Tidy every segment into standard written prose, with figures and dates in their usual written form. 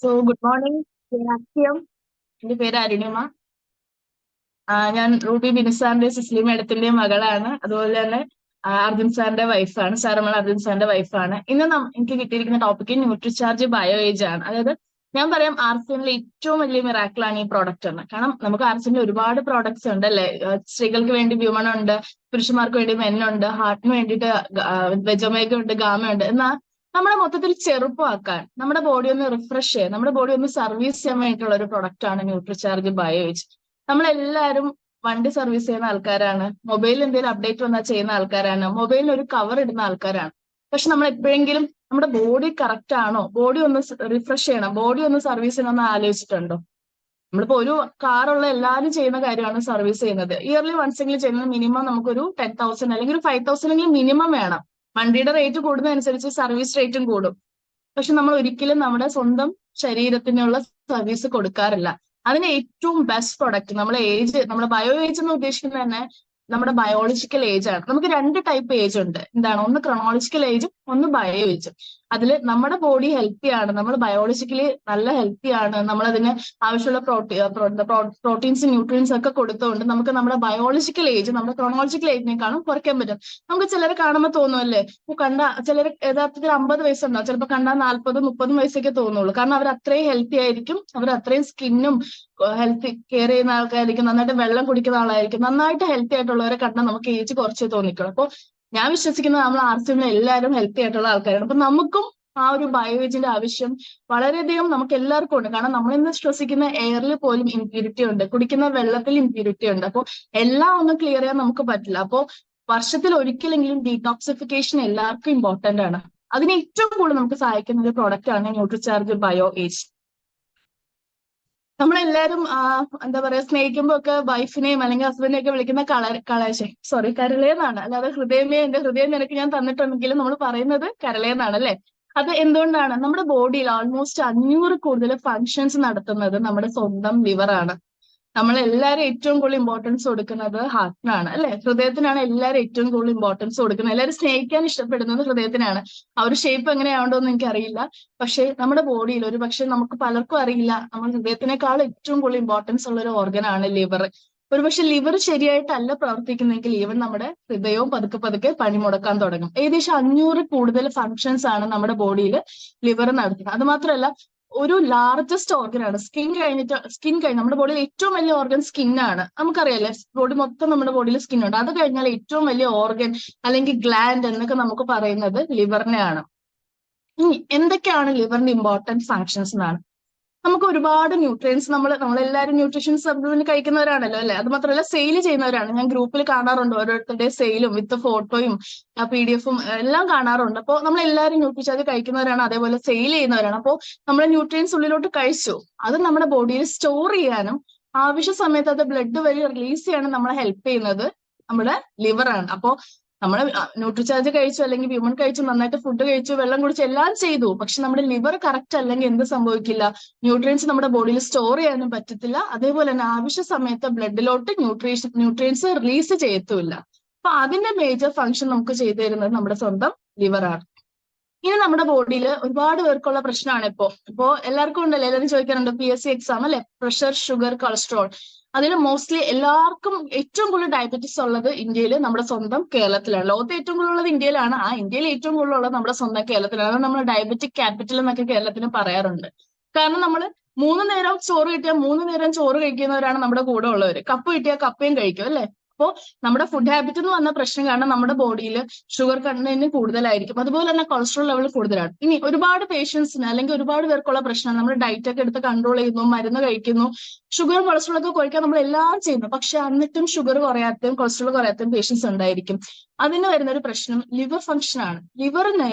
Good morning. എന്റെ പേര് അരുണിമ. ഞാൻ റൂബി ബിനിസാറിന്റെ സിസ്ലി മേഡത്തിന്റെയും മകളാണ്. അതുപോലെ തന്നെ അർജുൻ സാറിന്റെ വൈഫാണ്. സാറമ്മൾ അർജുൻ സാറിന്റെ വൈഫാണ്. ഇന്ന് എനിക്ക് കിട്ടിയിരിക്കുന്ന ടോപ്പിക്ക് ന്യൂട്രിചാർജ് ബയോ ഏജ് ആണ്. അതായത് ഞാൻ പറയാം ആർസിഎമ്മിലെ ഏറ്റവും വലിയ മിറാക്കിളാണ് ഈ പ്രോഡക്റ്റ് എന്ന്. കാരണം നമുക്ക് ആർസിഎമ്മിൽ ഒരുപാട് പ്രോഡക്ട്സ് ഉണ്ട് അല്ലെ. സ്ത്രീകൾക്ക് വേണ്ടി വ്യൂമൺ ഉണ്ട്, പുരുഷന്മാർക്ക് വേണ്ടി മെൻ ഉണ്ട്, ഹാർട്ടിന് വേണ്ടിയിട്ട് വെജൊമേഗ ഉണ്ട്, ഗാമ ഉണ്ട്. എന്നാൽ നമ്മളെ മൊത്തത്തിൽ ചെറുപ്പമാക്കാൻ, നമ്മുടെ ബോഡി ഒന്ന് റിഫ്രഷ് ചെയ്യാൻ, നമ്മുടെ ബോഡി ഒന്ന് സർവീസ് ചെയ്യാൻ വേണ്ടിയിട്ടുള്ള ഒരു പ്രൊഡക്റ്റ് ആണ് ന്യൂട്രിചാർജ് ബയോ ഏജ്. നമ്മളെല്ലാവരും വണ്ടി സർവീസ് ചെയ്യുന്ന ആൾക്കാരാണ്, മൊബൈലിൽ എന്തെങ്കിലും അപ്ഡേറ്റ് വന്നാൽ ചെയ്യുന്ന ആൾക്കാരാണ്, മൊബൈലിൽ ഒരു കവർ ഇടുന്ന ആൾക്കാരാണ്. പക്ഷെ നമ്മൾ എപ്പോഴെങ്കിലും നമ്മുടെ ബോഡി കറക്റ്റ് ആണോ, ബോഡി ഒന്ന് റിഫ്രഷ് ചെയ്യണം, ബോഡി ഒന്ന് സർവീസ് ചെയ്യണം എന്ന് ആലോചിച്ചിട്ടുണ്ടോ? നമ്മളിപ്പോ ഒരു കാറുള്ള എല്ലാവരും ചെയ്യുന്ന കാര്യമാണ് സർവീസ് ചെയ്യുന്നത്. ഇയർലി വൺസ് എങ്കിലും ചെയ്യുന്നത് മിനിമം നമുക്കൊരു 10,000 അല്ലെങ്കിൽ ഒരു 5,000 എങ്കിലും മിനിമം വേണം. വണ്ടിയുടെ റേറ്റ് കൂടുന്നതനുസരിച്ച് സർവീസ് റേറ്റും കൂടും. പക്ഷെ നമ്മൾ ഒരിക്കലും നമ്മുടെ സ്വന്തം ശരീരത്തിനുള്ള സർവീസ് കൊടുക്കാറില്ല. അതിന് ഏറ്റവും ബെസ്റ്റ് പ്രൊഡക്റ്റ് നമ്മുടെ ഏജ്, നമ്മുടെ ബയോ ഏജ് എന്ന് ഉദ്ദേശിക്കുന്നത് തന്നെ നമ്മുടെ ബയോളജിക്കൽ ഏജ് ആണ്. നമുക്ക് രണ്ട് ടൈപ്പ് ഏജ് ഉണ്ട്. എന്താണ്? ഒന്ന് ക്രോണോളജിക്കൽ ഏജും ഒന്ന് ബയോ ഏജും. അതിൽ നമ്മുടെ ബോഡി ഹെൽത്തി ആണ്, നമ്മൾ ബയോളജിക്കലി നല്ല ഹെൽത്തി ആണ്, നമ്മളതിന് ആവശ്യമുള്ള പ്രോട്ടീൻസ് ന്യൂട്രിയൻസ് ഒക്കെ കൊടുത്തുകൊണ്ട് നമുക്ക് നമ്മുടെ ബയോളജിക്കൽ ഏജ് നമ്മുടെ ക്രോണോളജിക്കൽ ഏജിനേക്കാളും കുറയ്ക്കാൻ പറ്റും. നമുക്ക് ചിലരെ കാണുമ്പോൾ തോന്നുമല്ലേ, ചിലർ യഥാർത്ഥത്തിൽ 50 വയസ്സുണ്ടാവും, ചിലപ്പോൾ കണ്ടാൽ 40, 30 വയസ്സൊക്കെ തോന്നുള്ളൂ. കാരണം അവർ അത്രയും ഹെൽത്തി ആയിരിക്കും, അവർ അത്രയും സ്കിന്നും ഹെൽത്തി കെയർ ചെയ്യുന്ന ആൾക്കാരായിരിക്കും, നന്നായിട്ട് വെള്ളം കുടിക്കുന്ന ആളായിരിക്കും. നന്നായിട്ട് ഹെൽത്തി ആയിട്ടുള്ളവരെ കണ്ടാൽ നമുക്ക് ഏജ് കുറച്ചേ തോന്നിക്കുള്ളൂ. അപ്പോൾ ഞാൻ വിശ്വസിക്കുന്നത് നമ്മൾ ആർസിഎമ്മിൽ എല്ലാവരും ഹെൽത്തി ആയിട്ടുള്ള ആൾക്കാരാണ്. അപ്പൊ നമുക്കും ആ ഒരു ബയോ ഏജിന്റെ ആവശ്യം വളരെയധികം നമുക്ക് എല്ലാവർക്കും ഉണ്ട്. കാരണം നമ്മൾ ഇന്ന് ശ്വസിക്കുന്ന എയറിൽ പോലും ഇംപ്യൂരിറ്റി ഉണ്ട്, കുടിക്കുന്ന വെള്ളത്തിൽ ഇംപ്യൂരിറ്റി ഉണ്ട്. അപ്പോൾ എല്ലാം ഒന്നും ക്ലിയർ ചെയ്യാൻ നമുക്ക് പറ്റില്ല. അപ്പോൾ വർഷത്തിൽ ഒരിക്കലെങ്കിലും ഡീടോക്സിഫിക്കേഷൻ എല്ലാവർക്കും ഇമ്പോർട്ടന്റ് ആണ്. അതിന് ഏറ്റവും കൂടുതൽ നമുക്ക് സഹായിക്കുന്ന ഒരു പ്രോഡക്റ്റ് ആണ് ന്യൂട്രിചാർജ് ബയോ ഏജ്. നമ്മളെല്ലാരും എന്താ പറയാ, സ്നേഹിക്കുമ്പോ ഒക്കെ വൈഫിനെയും അല്ലെങ്കിൽ ഹസ്ബൻഡിനെയും ഒക്കെ വിളിക്കുന്ന കരളേന്നാണ്. അല്ലാതെ ഹൃദയമേ, എന്റെ ഹൃദയം നിനക്ക് ഞാൻ തന്നിട്ടുണ്ടെങ്കിലും നമ്മൾ പറയുന്നത് കരളേന്നാണ് അല്ലെ. അത് എന്തുകൊണ്ടാണ്? നമ്മുടെ ബോഡിയിൽ ഓൾമോസ്റ്റ് 500 കൂടുതൽ ഫങ്ഷൻസ് നടത്തുന്നത് നമ്മുടെ സ്വന്തം ലിവറാണ്. നമ്മളെല്ലാവരും ഏറ്റവും കൂടുതൽ ഇമ്പോർട്ടൻസ് കൊടുക്കുന്നത് ഹാർട്ടിനാണ് അല്ലെ. ഹൃദയത്തിനാണ് എല്ലാവരും ഏറ്റവും കൂടുതൽ ഇമ്പോർട്ടൻസ് കൊടുക്കുന്നത്. എല്ലാവരും സ്നേഹിക്കാൻ ഇഷ്ടപ്പെടുന്നത് ഹൃദയത്തിനാണ്. ആ ഒരു ഷേപ്പ് എങ്ങനെയാവണ്ടോന്ന് എനിക്കറിയില്ല. പക്ഷെ നമ്മുടെ ബോഡിയിൽ ഒരു പക്ഷെ നമുക്ക് പലർക്കും അറിയില്ല, നമ്മൾ ഹൃദയത്തിനേക്കാൾ ഏറ്റവും കൂടുതൽ ഇമ്പോർട്ടൻസ് ഉള്ള ഒരു ഓർഗനാണ് ലിവർ. ഒരുപക്ഷെ ലിവർ ശരിയായിട്ടല്ല പ്രവർത്തിക്കുന്നെങ്കിൽ ഈവൻ നമ്മുടെ ഹൃദയവും പതുക്കെ പതുക്കെ പണിമുടക്കാൻ തുടങ്ങും. ഏകദേശം 500 കൂടുതൽ ഫങ്ഷൻസ് ആണ് നമ്മുടെ ബോഡിയിൽ ലിവർ നടത്തുന്നത്. അത് മാത്രമല്ല, ഒരു ലാർജസ്റ്റ് ഓർഗൻ ആണ്. സ്കിൻ കഴിഞ്ഞ് നമ്മുടെ ബോഡിയിൽ ഏറ്റവും വലിയ ഓർഗൻ സ്കിന്നാണ്. നമുക്കറിയാലേ, ബോഡി മൊത്തം നമ്മുടെ ബോഡിയിൽ സ്കിൻ ഉണ്ട്. അത് കഴിഞ്ഞാൽ ഏറ്റവും വലിയ ഓർഗൻ അല്ലെങ്കിൽ ഗ്ലാൻഡ് എന്നൊക്കെ നമുക്ക് പറയുന്നത് ലിവറിനെയാണ്. ഇനി എന്തൊക്കെയാണ് ലിവറിന്റെ ഇമ്പോർട്ടന്റ് ഫങ്ഷൻസ് എന്നാണ്. നമുക്ക് ഒരുപാട് ന്യൂട്രിയൻസ് നമ്മളെല്ലാവരും ന്യൂട്രീഷൻ സപ്ലിമെന്റ് കഴിക്കുന്നവരാണല്ലോ അല്ലെ. അത് മാത്രമല്ല സെയിൽ ചെയ്യുന്നവരാണ്. ഞാൻ ഗ്രൂപ്പിൽ കാണാറുണ്ട് ഓരോരുത്തരുടെ സെയിലും വിത്ത് ഫോട്ടോയും PDF എല്ലാം കാണാറുണ്ട്. അപ്പോൾ നമ്മളെല്ലാവരും ന്യൂട്രിചാർജ് കഴിക്കുന്നവരാണ്, അതേപോലെ സെയിൽ ചെയ്യുന്നവരാണ്. അപ്പോൾ നമ്മൾ ന്യൂട്രിയൻസ് ഉള്ളിലോട്ട് കഴിച്ചു, അത് നമ്മുടെ ബോഡിയിൽ സ്റ്റോർ ചെയ്യാനും ആവശ്യ സമയത്ത് അത് ബ്ലഡ് വഴി റിലീസ് ചെയ്യാനും നമ്മളെ ഹെൽപ്പ് ചെയ്യുന്നത് നമ്മുടെ ലിവറാണ്. അപ്പോൾ നമ്മൾ ന്യൂട്രിചാർജ് കഴിച്ചു അല്ലെങ്കിൽ വ്യൂമൺ കഴിച്ചു, നന്നായിട്ട് ഫുഡ് കഴിച്ചു, വെള്ളം കുടിച്ചു, എല്ലാം ചെയ്തു. പക്ഷെ നമ്മുടെ ലിവർ കറക്റ്റ് അല്ലെങ്കിൽ എന്ത് സംഭവിക്കില്ല? ന്യൂട്രിയൻസ് നമ്മുടെ ബോഡിയിൽ സ്റ്റോർ ചെയ്യാനും പറ്റത്തില്ല. അതേപോലെ തന്നെ ആവശ്യ സമയത്ത് ബ്ലഡിലോട്ട് ന്യൂട്രിയൻസ് റിലീസ് ചെയ്യത്തുമില്ല. അപ്പൊ അതിന്റെ മേജർ ഫംഗ്ഷൻ നമുക്ക് ചെയ്തു തരുന്നത് നമ്മുടെ സ്വന്തം ലിവറാണ്. ഇനി നമ്മുടെ ബോഡിയിൽ ഒരുപാട് പേർക്കുള്ള പ്രശ്നമാണ് ഇപ്പോ എല്ലാവർക്കും ഉണ്ടല്ലോ, എല്ലാവരും ചോദിക്കാറുണ്ട് PSC എക്സാം അല്ലെ, പ്രഷർ, ഷുഗർ, കൊളസ്ട്രോൾ. അതിൽ മോസ്റ്റ്ലി എല്ലാവർക്കും ഏറ്റവും കൂടുതൽ ഡയബറ്റീസ് ഉള്ളത് ഇന്ത്യയിൽ, നമ്മുടെ സ്വന്തം കേരളത്തിലാണ്. ലോകത്ത് ഏറ്റവും കൂടുതൽ ഉള്ളത് ഇന്ത്യയിലാണ്. ആ ഇന്ത്യയിൽ ഏറ്റവും കൂടുതൽ ഉള്ളത് നമ്മുടെ സ്വന്തം കേരളത്തിലാണ്. അത് നമ്മൾ ഡയബറ്റിക് ക്യാപിറ്റൽ എന്നൊക്കെ കേരളത്തിന് പറയാറുണ്ട്. കാരണം നമ്മൾ 3 നേരം ചോറ് കിട്ടിയാൽ 3 നേരം ചോറ് കഴിക്കുന്നവരാണ് നമ്മുടെ കൂടെ ഉള്ളവർ. കപ്പ് കിട്ടിയാൽ കപ്പയും കഴിക്കും അല്ലെ. അപ്പോൾ നമ്മുടെ ഫുഡ് ഹാബിറ്റ് എന്ന് വന്ന പ്രശ്നം കാരണം നമ്മുടെ ബോഡിയിൽ ഷുഗർ കണ്ടന്റ് കൂടുതലായിരിക്കും, അതുപോലെ തന്നെ കൊളസ്ട്രോൾ ലെവൽ കൂടുതലാണ്. ഇനി ഒരുപാട് പേഷ്യൻസിന് അല്ലെങ്കിൽ ഒരുപാട് പേർക്കുള്ള പ്രശ്നമാണ്, നമ്മൾ ഡയറ്റ് ഒക്കെ എടുത്ത് കൺട്രോൾ ചെയ്യുന്നു, മരുന്ന് കഴിക്കുന്നു, ഷുഗറും കൊളസ്ട്രോൾ ഒക്കെ കുറയ്ക്കാൻ നമ്മൾ എല്ലാം ചെയ്യുന്നു. പക്ഷെ എന്നിട്ടും ഷുഗർ കുറയാത്തതും കൊളസ്ട്രോൾ കുറയാത്തതും പേഷ്യൻസ് ഉണ്ടായിരിക്കും. അതിന് വരുന്ന ഒരു പ്രശ്നം ലിവർ ഫംഗ്ഷൻ ആണ്. ലിവർ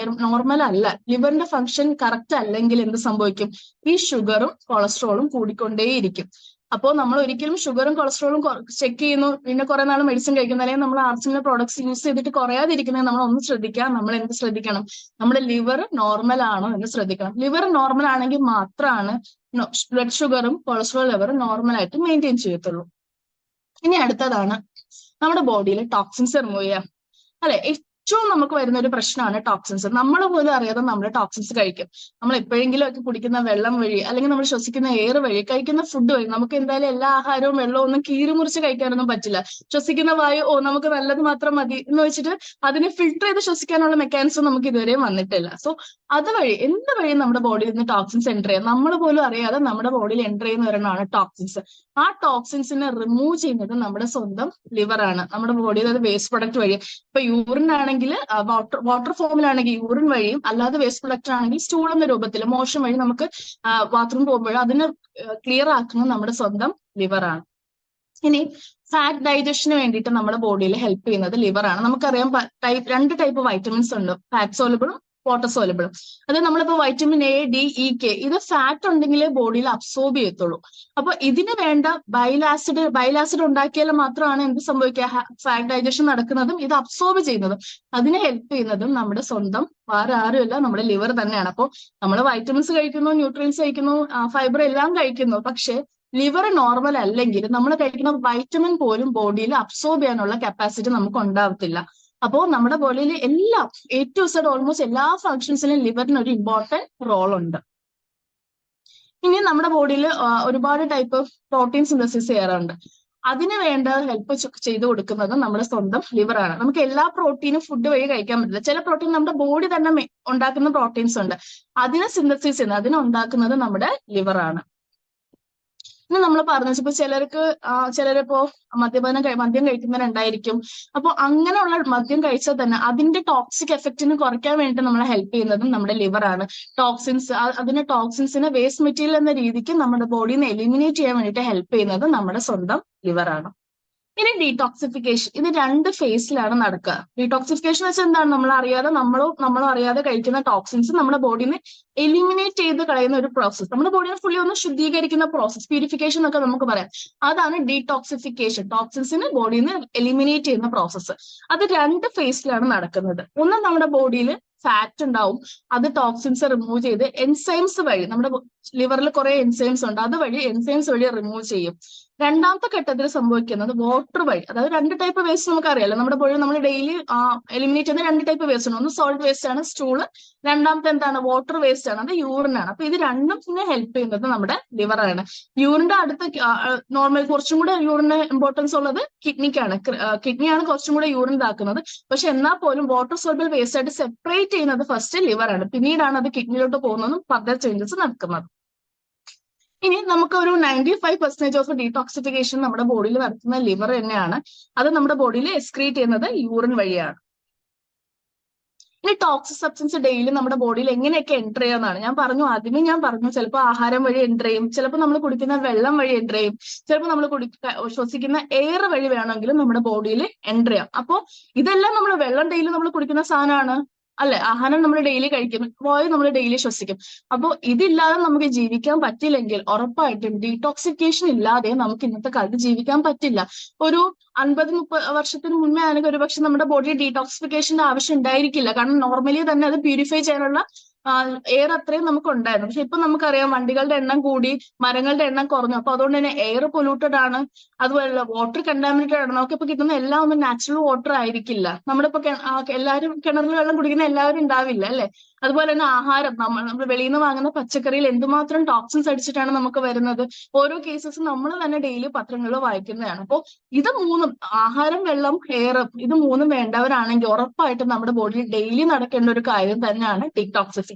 നോർമൽ അല്ല, ലിവറിന്റെ ഫംഗ്ഷൻ കറക്റ്റ് അല്ലെങ്കിൽ എന്ത് സംഭവിക്കും? ഈ ഷുഗറും കൊളസ്ട്രോളും കൂടിക്കൊണ്ടേയിരിക്കും. അപ്പോൾ നമ്മൾ ഒരിക്കലും ഷുഗറും കൊളസ്ട്രോളും ചെക്ക് ചെയ്യുന്നു, പിന്നെ കുറെ നാൾ മെഡിസിൻ കഴിക്കുന്നു, അല്ലെങ്കിൽ നമ്മൾ ആർസിഎമ്മിലെ പ്രോഡക്ട്സ് യൂസ് ചെയ്തിട്ട് കുറയാതിരിക്കുന്നത് നമ്മൾ ഒന്ന് ശ്രദ്ധിക്കാം. നമ്മൾ എന്ത് ശ്രദ്ധിക്കണം? നമ്മുടെ ലിവർ നോർമൽ ആണോ എന്ന് ശ്രദ്ധിക്കണം. ലിവർ നോർമൽ ആണെങ്കിൽ മാത്രമാണ് ബ്ലഡ് ഷുഗറും കൊളസ്ട്രോൾ ലെവലും നോർമൽ ആയിട്ട് മെയിൻറ്റെയിൻ ചെയ്യത്തുള്ളൂ. ഇനി അടുത്തതാണ് നമ്മുടെ ബോഡിയിൽ ടോക്സിൻസ് റിമൂവ് ചെയ്യാം അല്ലെ. ഏറ്റവും നമുക്ക് വരുന്ന ഒരു പ്രശ്നമാണ് ടോക്സിൻസ്. നമ്മൾ പോലും അറിയാതെ നമ്മൾ ടോക്സിൻസ് കഴിക്കും. നമ്മൾ എപ്പോഴെങ്കിലും ഒക്കെ കുടിക്കുന്ന വെള്ളം വഴി, അല്ലെങ്കിൽ നമ്മൾ ശ്വസിക്കുന്ന എയർ വഴി, കഴിക്കുന്ന ഫുഡ് വഴി. നമുക്ക് എന്തായാലും എല്ലാ ആഹാരവും വെള്ളവും ഒന്നും കീറിമുറിച്ച് കഴിക്കാനൊന്നും പറ്റില്ല. ശ്വസിക്കുന്ന വായു നമുക്ക് നല്ലത് മാത്രം മതി എന്ന് വെച്ചിട്ട് അതിനെ ഫിൽട്ടർ ചെയ്ത് ശ്വസിക്കാനുള്ള മെക്കാനിസം നമുക്ക് ഇതുവരെയും വന്നിട്ടില്ല. സോ അതുവഴി എന്ത് വഴി നമ്മുടെ ബോഡിയിൽ നിന്ന് ടോക്സിൻസ് എൻ്റർ ചെയ്യാം, നമ്മൾ പോലും അറിയാതെ നമ്മുടെ ബോഡിയിൽ എൻ്റർ ചെയ്യുന്ന ഒരെണ്ണമാണ് ടോക്സിൻസ്. ആ ടോക്സിൻസിനെ റിമൂവ് ചെയ്യുന്നത് നമ്മുടെ സ്വന്തം ലിവർ ആണ്. നമ്മുടെ ബോഡിയിൽ അത് വേസ്റ്റ് പ്രൊഡക്റ്റ് വഴി, ഇപ്പൊ യൂറിൻ ആണെങ്കിൽ വാട്ടർ ഫോമിലാണെങ്കിൽ യൂറിൻ വഴിയും, അല്ലാതെ വേസ്റ്റ് പ്രൊഡക്റ്റ് ആണെങ്കിൽ സ്റ്റൂൾ എന്ന രൂപത്തിൽ മോഷൻ വഴി നമുക്ക് ബാത്റൂം പോകുമ്പോൾ അതിനെ ക്ലിയർ ആക്കുന്നത് നമ്മുടെ സ്വന്തം ലിവർ ആണ്. ഇനി ഫാറ്റ് ഡൈജഷന് വേണ്ടിയിട്ട് നമ്മുടെ ബോഡിയിൽ ഹെൽപ്പ് ചെയ്യുന്നത് ലിവർ ആണ്. നമുക്കറിയാം രണ്ട് ടൈപ്പ് വൈറ്റമിൻസ് ഉണ്ട്, ഫാറ്റ് സോലബിളും വാട്ടർ സോലബിളും. അത് നമ്മളിപ്പോ vitamin A, D, E, K ഇത് ഫാറ്റ് ഉണ്ടെങ്കിലേ ബോഡിയിൽ അബ്സോർബ് ചെയ്യത്തുള്ളൂ. അപ്പൊ ഇതിന് വേണ്ട ബൈലാസിഡ് ഉണ്ടാക്കിയാൽ മാത്രമാണ് എന്ത് സംഭവിക്കുക, ഫാറ്റ് ഡൈജഷൻ നടക്കുന്നതും ഇത് അബ്സോർബ് ചെയ്യുന്നതും. അതിനെ ഹെൽപ്പ് ചെയ്യുന്നതും നമ്മുടെ സ്വന്തം വേറെ ആരുമല്ല, നമ്മുടെ ലിവർ തന്നെയാണ്. അപ്പോൾ നമ്മൾ വൈറ്റമിൻസ് കഴിക്കുന്നു, ന്യൂട്രിയൻസ് കഴിക്കുന്നു, ഫൈബർ എല്ലാം കഴിക്കുന്നു. പക്ഷെ ലിവർ നോർമൽ അല്ലെങ്കിൽ നമ്മൾ കഴിക്കുന്ന വൈറ്റമിൻ പോലും ബോഡിയിൽ അബ്സോർബ് ചെയ്യാനുള്ള കപ്പാസിറ്റി നമുക്ക് ഉണ്ടാവത്തില്ല. അപ്പോൾ നമ്മുടെ ബോഡിയിൽ എല്ലാം A to Z ഓൾമോസ്റ്റ് എല്ലാ ഫങ്ഷൻസിലും ലിവറിന് ഒരു ഇമ്പോർട്ടന്റ് റോൾ ഉണ്ട്. ഇനി നമ്മുടെ ബോഡിയിൽ ഒരുപാട് ടൈപ്പ് പ്രോട്ടീൻ സിന്തസിസ് ചെയ്യാറുണ്ട്. അതിന് വേണ്ട ഹെൽപ്പ് ചെയ്തു കൊടുക്കുന്നത് നമ്മുടെ സ്വന്തം ലിവർ ആണ്. നമുക്ക് എല്ലാ പ്രോട്ടീനും ഫുഡ് വഴി കഴിക്കാൻ പറ്റില്ല. ചില പ്രോട്ടീൻ നമ്മുടെ ബോഡി തന്നെ ഉണ്ടാക്കുന്ന പ്രോട്ടീൻസ് ഉണ്ട്. അതിനെ സിന്തസിസ് ചെയ്യുന്നത്, അതിനെ ഉണ്ടാക്കുന്നത് നമ്മുടെ ലിവർ ആണ്. ഇന്ന് നമ്മൾ പറഞ്ഞു ഇപ്പൊ ചിലരിപ്പോ മദ്യം കഴിക്കുന്നവരുണ്ടായിരിക്കും. അപ്പൊ അങ്ങനെയുള്ള മദ്യം കഴിച്ചാൽ തന്നെ അതിന്റെ ടോക്സിക് എഫക്റ്റിന് കുറയ്ക്കാൻ വേണ്ടി നമ്മളെ ഹെൽപ്പ് ചെയ്യുന്നതും നമ്മുടെ ലിവർ ആണ്. ടോക്സിൻസിനെ വേസ്റ്റ് മെറ്റീരിയൽ എന്ന രീതിക്ക് നമ്മുടെ ബോഡിയിൽ നിന്ന് എലിമിനേറ്റ് ചെയ്യാൻ വേണ്ടിയിട്ട് ഹെൽപ്പ് ചെയ്യുന്നത് നമ്മുടെ സ്വന്തം ലിവർ ആണ്. ഇനി ഡീടോക്സിഫിക്കേഷൻ, ഇത് രണ്ട് ഫേസിലാണ് നടക്കുക. ഡീടോക്സിഫിക്കേഷൻ വെച്ചാൽ എന്താണ്, നമ്മളോ അറിയാതെ കഴിക്കുന്ന ടോക്സിൻസ് നമ്മുടെ ബോഡിയിൽ നിന്ന് എലിമിനേറ്റ് ചെയ്ത് കളയുന്ന ഒരു പ്രോസസ്. നമ്മുടെ ബോഡിയെ ഫുള്ളി ഒന്ന് ശുദ്ധീകരിക്കുന്ന പ്രോസസ്, പ്യൂരിഫിക്കേഷൻ എന്നൊക്കെ നമുക്ക് പറയാം. അതാണ് ഡീടോക്സിഫിക്കേഷൻ, ടോക്സിൻസിന് ബോഡിയിൽ നിന്ന് എലിമിനേറ്റ് ചെയ്യുന്ന പ്രോസസ്സ്. അത് രണ്ട് ഫേസിലാണ് നടക്കുന്നത്. ഒന്ന് നമ്മുടെ ബോഡിയിൽ ഫാറ്റ് ഉണ്ടാവും, അത് ടോക്സിൻസ് റിമൂവ് ചെയ്ത് എൻസൈംസ് വഴി, നമ്മുടെ ലിവറിൽ കുറെ എൻസൈംസ് ഉണ്ട്, അതുവഴി എൻസൈംസ് വഴി റിമൂവ് ചെയ്യും. രണ്ടാമത്തെ ഘട്ടത്തിൽ സംഭവിക്കുന്നത് വാട്ടർ വഴി, അതായത് രണ്ട് ടൈപ്പ് വേസ്റ്റ് നമുക്കറിയാലോ. നമ്മുടെ ബോഡിയിൽ നമ്മൾ ഡെയിലി എലിമിനേറ്റ് ചെയ്യുന്ന രണ്ട് ടൈപ്പ് വേസ്റ്റ് ഉണ്ട്. ഒന്ന് സോൾട്ട് വേസ്റ്റ് ആണ്, സ്റ്റൂള്. രണ്ടാമത്തെ എന്താണ്, വാട്ടർ വേസ്റ്റ് ആണ്, അത് യൂറിൻ ആണ്. അപ്പൊ ഇത് രണ്ടും പിന്നെ ഹെൽപ്പ് ചെയ്യുന്നത് നമ്മുടെ ലിവർ ആണ്. യൂറിന്റെ അടുത്ത് നോർമൽ കുറച്ചും കൂടെ യൂറിന് ഇമ്പോർട്ടൻസ് ഉള്ളത് കിഡ്നിക്കാണ്. കിഡ്നിയാണ് കുറച്ചും കൂടെ യൂറിൻ ഇതാക്കുന്നത്. പക്ഷെ എന്നാൽ പോലും വാട്ടർ സോൾബിൾ വേസ്റ്റ് ആയിട്ട് സെപ്പറേറ്റ് ചെയ്യുന്നത് ഫസ്റ്റ് ലിവർ ആണ്, പിന്നീടാണ് അത് കിഡ്നിയിലോട്ട് പോകുന്നതും ഫർദർ ചേഞ്ചസ് നടക്കുന്നത്. ഇനി നമുക്ക് ഒരു 95% ഓഫ് ഡീടോക്സിഫിക്കേഷൻ നമ്മുടെ ബോഡിയിൽ നടത്തുന്ന ലിവർ തന്നെയാണ്. അത് നമ്മുടെ ബോഡിയിൽ എക്സ്ക്രീറ്റ് ചെയ്യുന്നത് യൂറിൻ വഴിയാണ്. ഇനി ടോക്സിക് സബ്സ്റ്റൻസ് ഡെയിലി നമ്മുടെ ബോഡിയിൽ എങ്ങനെയൊക്കെ എൻ്റർ ചെയ്യാന്നാണ് ആദ്യമേ ഞാൻ പറഞ്ഞു. ചിലപ്പോൾ ആഹാരം വഴി എൻ്റർ ചെയ്യും, ചിലപ്പോൾ നമ്മൾ കുടിക്കുന്ന വെള്ളം വഴി എൻ്റർ ചെയ്യും, ചിലപ്പോൾ നമ്മൾ ശ്വസിക്കുന്ന എയർ വഴി വേണമെങ്കിലും നമ്മുടെ ബോഡിയിൽ എൻ്റർ ചെയ്യാം. അപ്പോൾ ഇതെല്ലാം നമ്മൾ വെള്ളം ഡെയിലി നമ്മൾ കുടിക്കുന്ന സാധനമാണ് അല്ലെ, ആഹാരം നമ്മൾ ഡെയിലി കഴിക്കും, വായു നമ്മൾ ഡെയിലി ശ്വസിക്കും. അപ്പോൾ ഇതില്ലാതെ നമുക്ക് ജീവിക്കാൻ പറ്റില്ലെങ്കിൽ ഉറപ്പായിട്ടും ഡീടോക്സിഫിക്കേഷൻ ഇല്ലാതെ നമുക്ക് ഇന്നത്തെ കാലത്ത് ജീവിക്കാൻ പറ്റില്ല. ഒരു 50-30 വർഷത്തിന് മുന്നേ ആണെങ്കിൽ ഒരുപക്ഷെ നമ്മുടെ ബോഡിയിൽ ഡീടോക്സിഫിക്കേഷന്റെ ആവശ്യം ഉണ്ടായിരിക്കില്ല. കാരണം നോർമലി തന്നെ അത് പ്യൂരിഫൈ ചെയ്യാനുള്ള എയർ അത്രയും നമുക്ക് ഉണ്ടായിരുന്നു. പക്ഷെ ഇപ്പൊ നമുക്കറിയാം വണ്ടികളുടെ എണ്ണം കൂടി, മരങ്ങളുടെ എണ്ണം കുറഞ്ഞു. അപ്പൊ അതുകൊണ്ട് തന്നെ എയർ പൊല്യൂട്ടഡ് ആണ്, അതുപോലെ വാട്ടർ കണ്ടാമിനേറ്റഡ് ആണ്. നമുക്കിപ്പോ കിട്ടുന്ന എല്ലാം ഒന്നും നാച്ചുറൽ വാട്ടർ ആയിരിക്കില്ല. നമ്മളിപ്പോ എല്ലാവരും കിണറിൽ വെള്ളം കുടിക്കുന്ന എല്ലാവരും ഉണ്ടാവില്ല അല്ലെ. അതുപോലെ തന്നെ ആഹാരം, നമ്മൾ വെളിയിൽ നിന്ന് വാങ്ങുന്ന പച്ചക്കറിയിൽ എന്തുമാത്രം ടോക്സിൻസ് അടിച്ചിട്ടാണ് നമുക്ക് വരുന്നത്. ഓരോ കേസസും നമ്മൾ തന്നെ ഡെയിലി പത്രങ്ങളിൽ വായിക്കുന്നതാണ്. അപ്പോൾ ഇത് മൂന്നും, ആഹാരം, വെള്ളം, എയർ, ഇത് മൂന്നും വേണ്ടവരാണെങ്കിൽ ഉറപ്പായിട്ടും നമ്മുടെ ബോഡിയിൽ ഡെയിലി നടക്കേണ്ട ഒരു കാര്യം തന്നെയാണ് ഡീടോക്സിഫിക്കേഷൻ.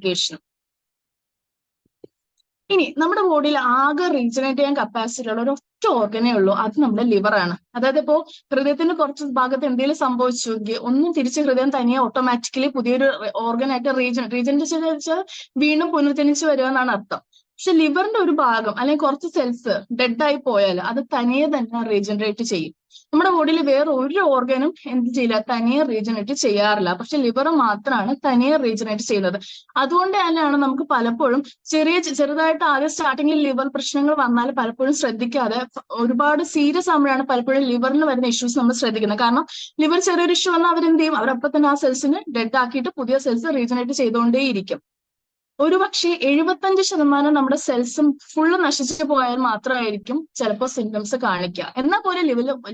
ഇനി നമ്മുടെ ബോഡിയിൽ ആകെ റീജനറേറ്റ് ചെയ്യാൻ കപ്പാസിറ്റി ഉള്ള ഒരു ഒറ്റ ഓർഗനേ ഉള്ളൂ, അത് നമ്മുടെ ലിവർ ആണ്. അതായത് ഇപ്പോ ഹൃദയത്തിന്റെ കുറച്ച് ഭാഗത്ത് എന്തെങ്കിലും സംഭവിച്ചെങ്കിൽ ഒന്നും തിരിച്ച് ഹൃദയം തനിയെ ഓട്ടോമാറ്റിക്കലി പുതിയൊരു ഓർഗനായിട്ട് റീജനറേറ്റ് വെച്ചാൽ വീണ്ടും പുനർജനിച്ച് വരിക എന്നാണ് അർത്ഥം. പക്ഷെ ലിവറിന്റെ ഒരു ഭാഗം അല്ലെങ്കിൽ കുറച്ച് സെൽസ് ഡെഡ് ആയി പോയാൽ അത് തനിയെ തന്നെ റീജനറേറ്റ് ചെയ്യും. നമ്മുടെ ബോഡിയിൽ വേറെ ഒരു ഓർഗനും എന്ത് ചെയ്യില്ല, തനിയെ റീജനറേറ്റ് ചെയ്യാറില്ല. പക്ഷെ ലിവർ മാത്രമാണ് തനിയെ റീജനറേറ്റ് ചെയ്യുന്നത്. അതുകൊണ്ട് തന്നെയാണ് നമുക്ക് പലപ്പോഴും ചെറുതായിട്ട് ആദ്യം സ്റ്റാർട്ടിങ്ങിൽ ലിവർ പ്രശ്നങ്ങൾ വന്നാൽ പലപ്പോഴും ശ്രദ്ധിക്കാതെ ഒരുപാട് സീരിയസ് ആകുമ്പോഴാണ് പലപ്പോഴും ലിവറിൽ വരുന്ന ഇഷ്യൂസ് നമ്മൾ ശ്രദ്ധിക്കുന്നത്. കാരണം ലിവർ ചെറിയൊരു ഇഷ്യൂ വന്നാൽ അവരെന്ത് ചെയ്യും, അവരപ്പം തന്നെ ആ സെൽസിന് ഡെഡ് ആക്കിയിട്ട് പുതിയ സെൽസ് റീജനറേറ്റ് ചെയ്തുകൊണ്ടേയിരിക്കും. ഒരു പക്ഷേ 75% നമ്മുടെ സെൽസും ഫുള്ള് നശിച്ചു പോയാൽ മാത്രമായിരിക്കും ചിലപ്പോൾ സിംറ്റംസ് കാണിക്കുക. എന്നാൽ പോലും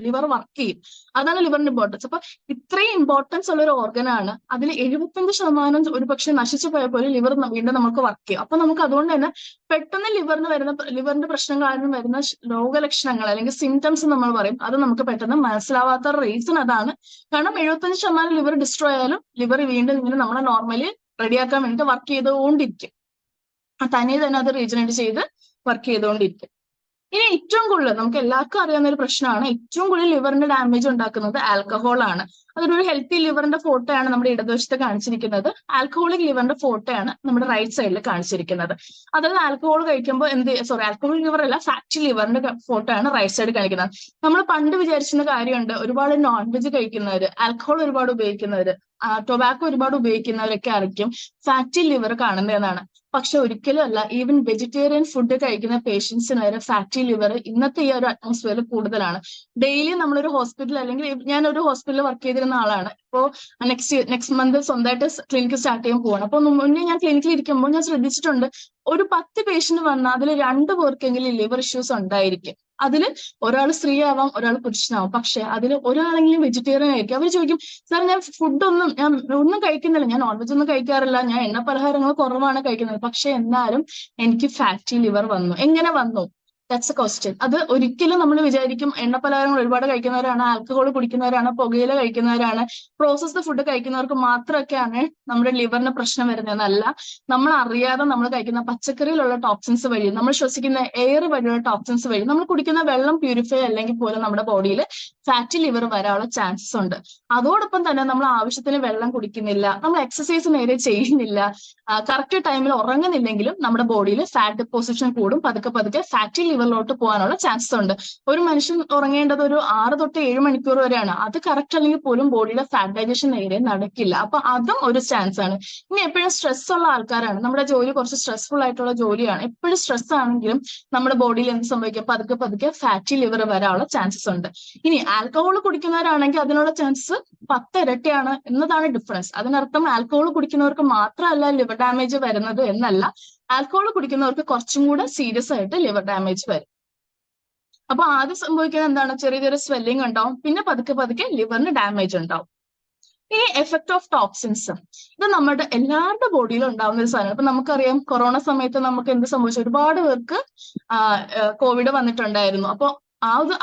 ലിവർ വർക്ക് ചെയ്യും. അതാണ് ലിവറിന്റെ ഇമ്പോർട്ടൻസ്. അപ്പൊ ഇത്രയും ഇമ്പോർട്ടൻസ് ഉള്ള ഒരു ഓർഗനാണ്. അതിൽ 75% ഒരു പക്ഷെ നശിച്ചു പോയാൽ പോലും ലിവർ വീണ്ടും നമുക്ക് വർക്ക് ചെയ്യും. അപ്പൊ നമുക്ക് അതുകൊണ്ട് തന്നെ പെട്ടെന്ന് ലിവറിന്റെ പ്രശ്നം കാരണം വരുന്ന രോഗലക്ഷണങ്ങൾ അല്ലെങ്കിൽ സിംറ്റംസ് നമ്മൾ പറയും, അത് നമുക്ക് പെട്ടെന്ന് മനസ്സിലാവാത്ത റീസൺ അതാണ്. കാരണം 75% ലിവർ ഡിസ്ട്രോയ് ആയാലും ലിവർ വീണ്ടും ഇങ്ങനെ നമ്മളെ നോർമലി റെഡിയാക്കാൻ വേണ്ടിയിട്ട് വർക്ക് ചെയ്തുകൊണ്ടിരിക്കും. തനിയെ തന്നെ അത് റീജനറേറ്റ് ചെയ്ത് വർക്ക് ചെയ്തുകൊണ്ടിരിക്കും. ഇനി ഏറ്റവും കൂടുതൽ നമുക്ക് എല്ലാവർക്കും അറിയാവുന്ന ഒരു പ്രശ്നമാണ്, ഏറ്റവും കൂടുതൽ ലിവറിന്റെ ഡാമേജ് ഉണ്ടാക്കുന്നത് ആൽക്കഹോൾ ആണ്. അതൊരു ഹെൽത്തി ലിവറിന്റെ ഫോട്ടോ ആണ് നമ്മുടെ ഇടതുവശത്ത് കാണിച്ചിരിക്കുന്നത്. ആൽക്കഹോളിക് ലിവറിന്റെ ഫോട്ടോ ആണ് നമ്മുടെ റൈറ്റ് സൈഡിൽ കാണിച്ചിരിക്കുന്നത്. അതായത് ആൽക്കഹോൾ കഴിക്കുമ്പോൾ ആൽക്കഹോളിക് ലിവർ അല്ല, ഫാറ്റി ലിവറിന്റെ ഫോട്ടോ ആണ് റൈറ്റ് സൈഡ് കാണിക്കുന്നത്. നമ്മൾ പണ്ട് വിചാരിച്ചിരുന്ന കാര്യമുണ്ട്, ഒരുപാട് നോൺ വെജ് കഴിക്കുന്നവര്, ആൽക്കഹോൾ ഒരുപാട് ഉപയോഗിക്കുന്നവര്, ടൊബാക്കോ ഒരുപാട് ഉപയോഗിക്കുന്നവരൊക്കെ ആയിരിക്കും ഫാറ്റി ലിവർ കാണുന്നതെന്നാണ്. പക്ഷെ ഒരിക്കലും അല്ല. ഈവൻ വെജിറ്റേറിയൻ ഫുഡ് കഴിക്കുന്ന പേഷ്യൻസിന് വരെ ഫാറ്റി ലിവർ ഇന്നത്തെ ഈ ഒരു അറ്റ്മോസ്ഫിയറിൽ കൂടുതലാണ്. ഡെയിലി നമ്മളൊരു ഹോസ്പിറ്റൽ, അല്ലെങ്കിൽ ഞാൻ ഒരു ഹോസ്പിറ്റലിൽ വർക്ക് ചെയ്തിരുന്ന ആളാണ്. ഇപ്പോ നെക്സ്റ്റ് മന്ത് സ്വന്തമായിട്ട് ക്ലിനിക്ക് സ്റ്റാർട്ട് ചെയ്യാൻ പോവാണ്. അപ്പൊ മുന്നേ ഞാൻ ക്ലിനിക്കിൽ ഇരിക്കുമ്പോൾ ഞാൻ ശ്രദ്ധിച്ചിട്ടുണ്ട്, ഒരു 10 പേഷ്യന്റ് വന്നാൽ അതിൽ 2 പേർക്കെങ്കിലും ലിവർ ഇഷ്യൂസ് ഉണ്ടായിരിക്കും. അതിൽ ഒരാൾ സ്ത്രീ ആവാം, ഒരാൾ പുരുഷനാവാം. പക്ഷെ അതിൽ ഒരാളെങ്കിലും വെജിറ്റേറിയൻ ആയിരിക്കും. അവർ ചോദിക്കും, സാർ ഞാൻ ഒന്നും കഴിക്കുന്നില്ല, ഞാൻ നോൺ വെജ് ഒന്നും കഴിക്കാറില്ല, ഞാൻ എണ്ണ പലഹാരങ്ങൾ കുറവാണ് കഴിക്കുന്നത്, പക്ഷെ എന്നാലും എനിക്ക് ഫാറ്റി ലിവർ വന്നു. എങ്ങനെ വന്നു? That's A question. അത് ഒരിക്കലും നമ്മൾ വിചാരിക്കും എണ്ണ പലഹാരങ്ങൾ ഒരുപാട് കഴിക്കുന്നവരാണ്, ആൽക്കഹോൾ കുടിക്കുന്നവരാണ്, പുകയില കഴിക്കുന്നവരാണ്, പ്രോസസ്ഡ് ഫുഡ് കഴിക്കുന്നവർക്ക് മാത്രമൊക്കെയാണ് നമ്മുടെ ലിവറിന് പ്രശ്നം വരുന്നതെന്നല്ല. നമ്മൾ അറിയാതെ നമ്മൾ കഴിക്കുന്ന പച്ചക്കറിയിലുള്ള ടോക്സിൻസ് വഴി, നമ്മൾ ശ്വസിക്കുന്ന എയർ വഴിയുള്ള ടോക്സിൻസ് വഴി, നമ്മൾ കുടിക്കുന്ന വെള്ളം പ്യൂരിഫൈ അല്ലെങ്കിൽ പോലും നമ്മുടെ ബോഡിയിൽ ഫാറ്റി ലിവർ വരാനുള്ള ചാൻസസ് ഉണ്ട്. അതോടൊപ്പം തന്നെ നമ്മൾ ആവശ്യത്തിന് വെള്ളം കുടിക്കുന്നില്ല, നമ്മൾ എക്സസൈസ് നേരെ ചെയ്യുന്നില്ല, കറക്റ്റ് ടൈമിൽ ഉറങ്ങുന്നില്ലെങ്കിലും നമ്മുടെ ബോഡിയിൽ ഫാറ്റ് ഡെപ്പോസിഷൻ കൂടും. പതുക്കെ പതുക്കെ ഫാറ്റി ലിവറിലോട്ട് പോകാനുള്ള ചാൻസസ് ഉണ്ട്. ഒരു മനുഷ്യൻ ഉറങ്ങേണ്ടത് ഒരു 6 തൊട്ട് 7 മണിക്കൂർ വരെയാണ്. അത് കറക്റ്റ് അല്ലെങ്കിൽ പോലും ബോഡിയിലെ ഫാറ്റ് ഡൈജഷൻ നേരെ നടക്കില്ല. അപ്പൊ അതും ഒരു ചാൻസ് ആണ്. ഇനി എപ്പോഴും സ്ട്രെസ് ഉള്ള ആൾക്കാരാണ്, നമ്മുടെ ജോലി കുറച്ച് സ്ട്രെസ്ഫുൾ ആയിട്ടുള്ള ജോലിയാണ്, എപ്പോഴും സ്ട്രെസ് ആണെങ്കിലും നമ്മുടെ ബോഡിയിൽ എന്ത് സംഭവിക്കും? പതുക്കെ പതുക്കെ ഫാറ്റി ലിവർ വരാനുള്ള ചാൻസസ് ഉണ്ട്. ഇനി ആൽക്കഹോൾ കുടിക്കുന്നവരാണെങ്കിൽ അതിനുള്ള ചാൻസസ് 10 ഇരട്ടിയാണ് എന്നതാണ് ഡിഫറൻസ്. അതിനർത്ഥം ആൽക്കഹോൾ കുടിക്കുന്നവർക്ക് മാത്രമല്ല ലിവർ ഡാമേജ് വരുന്നത് എന്നല്ല, ആൽക്കഹോൾ കുടിക്കുന്നവർക്ക് കുറച്ചും കൂടെ സീരിയസ് ആയിട്ട് ലിവർ ഡാമേജ് വരും. അപ്പൊ ആദ്യം സംഭവിക്കുന്നത് എന്താണ്? ചെറിയ ചെറിയ സ്വെല്ലിംഗ് ഉണ്ടാവും, പിന്നെ പതുക്കെ പതുക്കെ ലിവറിന് ഡാമേജ് ഉണ്ടാവും. ഈ എഫക്ട് ഓഫ് ടോക്സിൻസ്, ഇത് നമ്മുടെ എല്ലാവരുടെ ബോഡിയിലും ഉണ്ടാവുന്ന ഒരു സാധനമാണ്. ഇപ്പൊ നമുക്കറിയാം, കൊറോണ സമയത്ത് നമുക്ക് എന്ത് സംഭവിച്ചു? ഒരുപാട് പേർക്ക് കോവിഡ് വന്നിട്ടുണ്ടായിരുന്നു. അപ്പൊ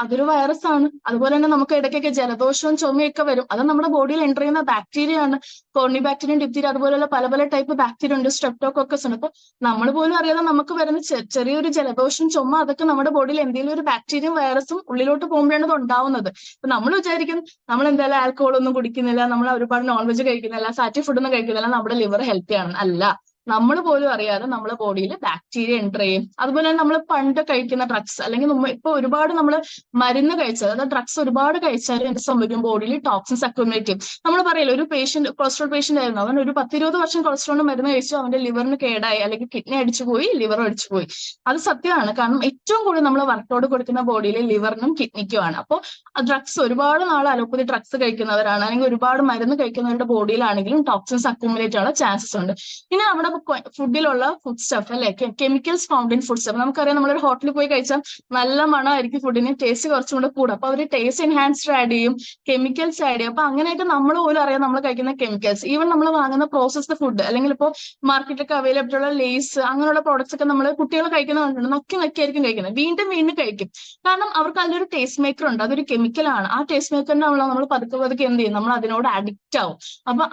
അതൊരു വൈറസ് ആണ്. അതുപോലെ തന്നെ നമുക്ക് ഇടയ്ക്കൊക്കെ ജലദോഷവും ചുമയൊക്കെ വരും. അത് നമ്മുടെ ബോഡിയിൽ എൻ്റർ ചെയ്യുന്ന ബാക്ടീരിയ ആണ്. കോർണിബാക്ടീരിയം, ഡിപ്തീരിയ, അതുപോലെയുള്ള പല പല ടൈപ്പ് ബാക്ടീരിയ ഉണ്ട്, സ്ട്രെപ്റ്റോകോക്കസ് ഉണ്ട്. അപ്പൊ നമ്മൾ പോലും അറിയാതെ നമുക്ക് വരുന്ന ചെറിയൊരു ജലദോഷം, ചുമ, അതൊക്കെ നമ്മുടെ ബോഡിയിൽ എന്തെങ്കിലും ഒരു ബാക്ടീരിയയും വൈറസും ഉള്ളിലോട്ട് പോകുമ്പോഴാണ് ഇത് ഉണ്ടാവുന്നത്. അപ്പൊ നമ്മൾ വിചാരിക്കും നമ്മൾ എന്തായാലും ആൽക്കഹോൾ ഒന്നും കുടിക്കുന്നില്ല, നമ്മൾ ഒരുപാട് നോൺ വെജ് കഴിക്കുന്നില്ല, ഫാറ്റി ഫുഡ് ഒന്നും കഴിക്കുന്നില്ല, നമ്മുടെ ലിവർ ഹെൽത്തി ആണ്. അല്ല, നമ്മൾ പോലും അറിയാതെ നമ്മുടെ ബോഡിയിൽ ബാക്ടീരിയ എൻ്റർ ചെയ്യും. അതുപോലെ തന്നെ നമ്മൾ പണ്ട് കഴിക്കുന്ന ഡ്രഗ്സ്, അല്ലെങ്കിൽ ഇപ്പൊ ഒരുപാട് നമ്മൾ മരുന്ന് കഴിച്ചാൽ, അതായത് ഡ്രഗ്സ് ഒരുപാട് കഴിച്ചാലും എന്ത് സംഭവിക്കും? ബോഡിയിൽ ടോക്സിൻസ് അക്യുമുലേറ്റ് ചെയ്യും. നമ്മൾ പറയില്ല, ഒരു കൊളസ്ട്രോൾ പേഷ്യന്റ് ആയിരുന്നു, അവൻ ഒരു 10-20 വർഷം കൊളസ്ട്രോളിന്റെ മരുന്ന് കഴിച്ചു, അവന്റെ ലിവറിന് കേടായി, അല്ലെങ്കിൽ കിഡ്നി അടിച്ചുപോയി, ലിവർ അടിച്ചുപോയി. അത് സത്യമാണ്. കാരണം ഏറ്റവും കൂടുതൽ നമ്മൾ വർക്കൗട്ട് കൊടുക്കുന്ന ബോഡിയിൽ ലിവറിനും കിഡ്നിക്കുമാണ്. അപ്പോൾ ഡ്രഗ്സ് ഒരുപാട് നാൾ അലോപ്പതി ഡ്രഗ്സ് കഴിക്കുന്നവരാണ്, അല്ലെങ്കിൽ ഒരുപാട് മരുന്ന് കഴിക്കുന്നവരുടെ ബോഡിയിലാണെങ്കിലും ടോക്സിൻസ് അക്യുമുലേറ്റ് ആവാനുള്ള ചാൻസസ് ഉണ്ട്. ഇനി നമ്മുടെ ഫുഡിലുള്ള ഫുഡ് സ്റ്റഫ്, അല്ലെ, chemicals found in food stuff. നമുക്കറിയാം, നമ്മളൊരു ഹോട്ടലിൽ പോയി കഴിച്ചാൽ നല്ല മണമായിരിക്കും ഫുഡിന്, ടേസ്റ്റ് കുറച്ചും കൂടെ കൂടും. അപ്പൊ അവർ ടേസ്റ്റ് എൻഹാൻസ്ഡ് ആഡ് ചെയ്യും, കെമിക്കൽസ് ആഡ് ചെയ്യും. അപ്പൊ അങ്ങനെയായിട്ട് നമ്മൾ പോലും അറിയാം നമ്മൾ കഴിക്കുന്ന കെമിക്കൽസ്. ഈവൻ നമ്മൾ വാങ്ങുന്ന പ്രോസസ്ഡ് ഫുഡ്, അല്ലെങ്കിൽ ഇപ്പോൾ മാർക്കറ്റിലൊക്കെ അവൈലബിൾ ഉള്ള ലേസ്, അങ്ങനെയുള്ള പ്രോഡക്ട്സ് ഒക്കെ നമ്മൾ കുട്ടികൾ കഴിക്കുന്നതുകൊണ്ട് നക്കിയായിരിക്കും കഴിക്കുന്നത്, വീണ്ടും വീണ്ടും കഴിക്കും. കാരണം അവർക്ക് അതിലൊരു ടേസ്റ്റ് മേക്കർ ഉണ്ട്, അതൊരു കെമിക്കലാണ്. ആ ടേസ്റ്റ് മേക്കറിനെ നമ്മൾ പതുക്കെ പതുക്കെ എന്ത് ചെയ്യും? നമ്മൾ അതിനോട് അഡിക്റ്റ് ആവും. അപ്പൊ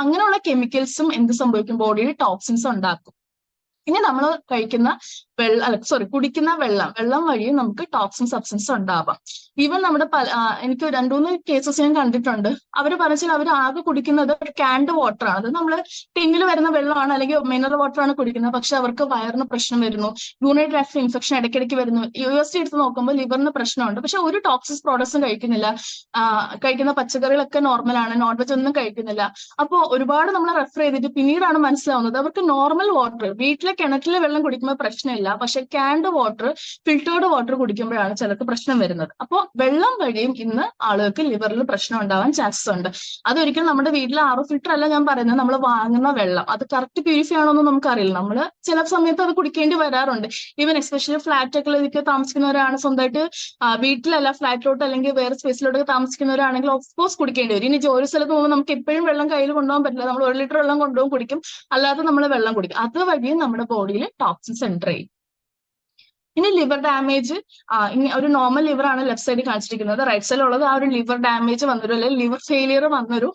അങ്ങനെയുള്ള കെമിക്കൽസും എന്ത് സംഭവിക്കും? ബോഡിയിൽ ടോക്സിൻസ് ഉണ്ടാക്കും. ഇനി നമ്മൾ കുടിക്കുന്ന വെള്ളം വഴിയും നമുക്ക് ടോക്സിൻ സബ്സ്റ്റൻസ് ഉണ്ടാവാം. ഈവൻ നമ്മുടെ എനിക്ക് 2-3 കേസസ് ഞാൻ കണ്ടിട്ടുണ്ട്. അവര് പറഞ്ഞാൽ അവർ ആകെ കുടിക്കുന്നത് ക്യാൻഡ് വാട്ടർ ആണ്, അത് നമ്മൾ ടിന്നിൽ വരുന്ന വെള്ളമാണ്, അല്ലെങ്കിൽ മിനറൽ വാട്ടർ ആണ് കുടിക്കുന്നത്. പക്ഷെ അവർക്ക് വയറിന് പ്രശ്നം വരുന്നു, യൂറിനറി ട്രാക്ട് ഇൻഫെക്ഷൻ ഇടയ്ക്കിടയ്ക്ക് വരുന്നു. USG എടുത്ത് നോക്കുമ്പോൾ ലിവറിന് പ്രശ്നമുണ്ട്. പക്ഷെ ഒരു ടോക്സിക് പ്രോഡക്ട്സും കഴിക്കുന്നില്ല, കഴിക്കുന്ന പച്ചക്കറികളൊക്കെ നോർമലാണ്, നോൺ വെജ് ഒന്നും കഴിക്കുന്നില്ല. അപ്പോൾ ഒരുപാട് നമ്മൾ റെഫർ ചെയ്തിട്ട് പിന്നീടാണ് മനസ്സിലാവുന്നത് അവർക്ക് നോർമൽ വാട്ടർ, വീട്ടിലെ കിണറ്റിലെ വെള്ളം കുടിക്കുമ്പോൾ പ്രശ്നമില്ല, പക്ഷെ ക്യാൻഡ് വാട്ടർ, ഫിൽറ്റേർഡ് വാട്ടർ കുടിക്കുമ്പോഴാണ് ചിലർക്ക് പ്രശ്നം വരുന്നത്. അപ്പോൾ വെള്ളം വഴിയും ഇന്ന് ആളുകൾക്ക് ലിവറിൽ പ്രശ്നം ഉണ്ടാവാൻ ചാൻസസ് ഉണ്ട്. അതൊരിക്കലും നമ്മുടെ വീട്ടിലെ RO ഫിൽറ്റർ അല്ല ഞാൻ പറയുന്നത്, നമ്മൾ വാങ്ങുന്ന വെള്ളം അത് കറക്റ്റ് പ്യൂരിഫൈ ആണോ എന്ന് നമുക്കറിയില്ല. നമ്മൾ ചില സമയത്ത് അത് കുടിക്കേണ്ടി വരാറുണ്ട്. ഈവൻ എസ്പെഷ്യലി ഫ്ലാറ്റൊക്കെ താമസിക്കുന്നവരാണ്, സ്വന്തമായിട്ട് വീട്ടിലല്ല ഫ്ലാറ്റിലോട്ട് അല്ലെങ്കിൽ വേറെ സ്പേസിലോട്ടൊക്കെ താമസിക്കുന്നവരാണെങ്കിൽ ഓഫ്കോഴ്സ് കുടിക്കേണ്ടി വരും. ഇനി ജോലി സ്ഥലത്ത് പോകുമ്പോൾ നമുക്ക് എപ്പോഴും വെള്ളം കയ്യിൽ കൊണ്ടുപോകാൻ പറ്റില്ല, നമ്മൾ 1 ലിറ്റർ വെള്ളം കൊണ്ടുപോകും കുടിക്കും, അല്ലാതെ നമ്മൾ വെള്ളം കുടിക്കും. അതുവഴി നമ്മുടെ ബോഡിയിൽ ടോക്സിൻസ് എൻ്റർ ചെയ്യും. ഇനി ലിവർ ഡാമേജ്, ഇനി ഒരു നോർമൽ ലിവർ ആണ് ലെഫ്റ്റ് സൈഡിൽ കാണിച്ചിരിക്കുന്നത്. റൈറ്റ് സൈഡിലുള്ളത് ആ ഒരു ലിവർ ഡാമേജ് വന്നൊരു അല്ലെങ്കിൽ ലിവർ ഫെയിലിയർ വന്നൊരു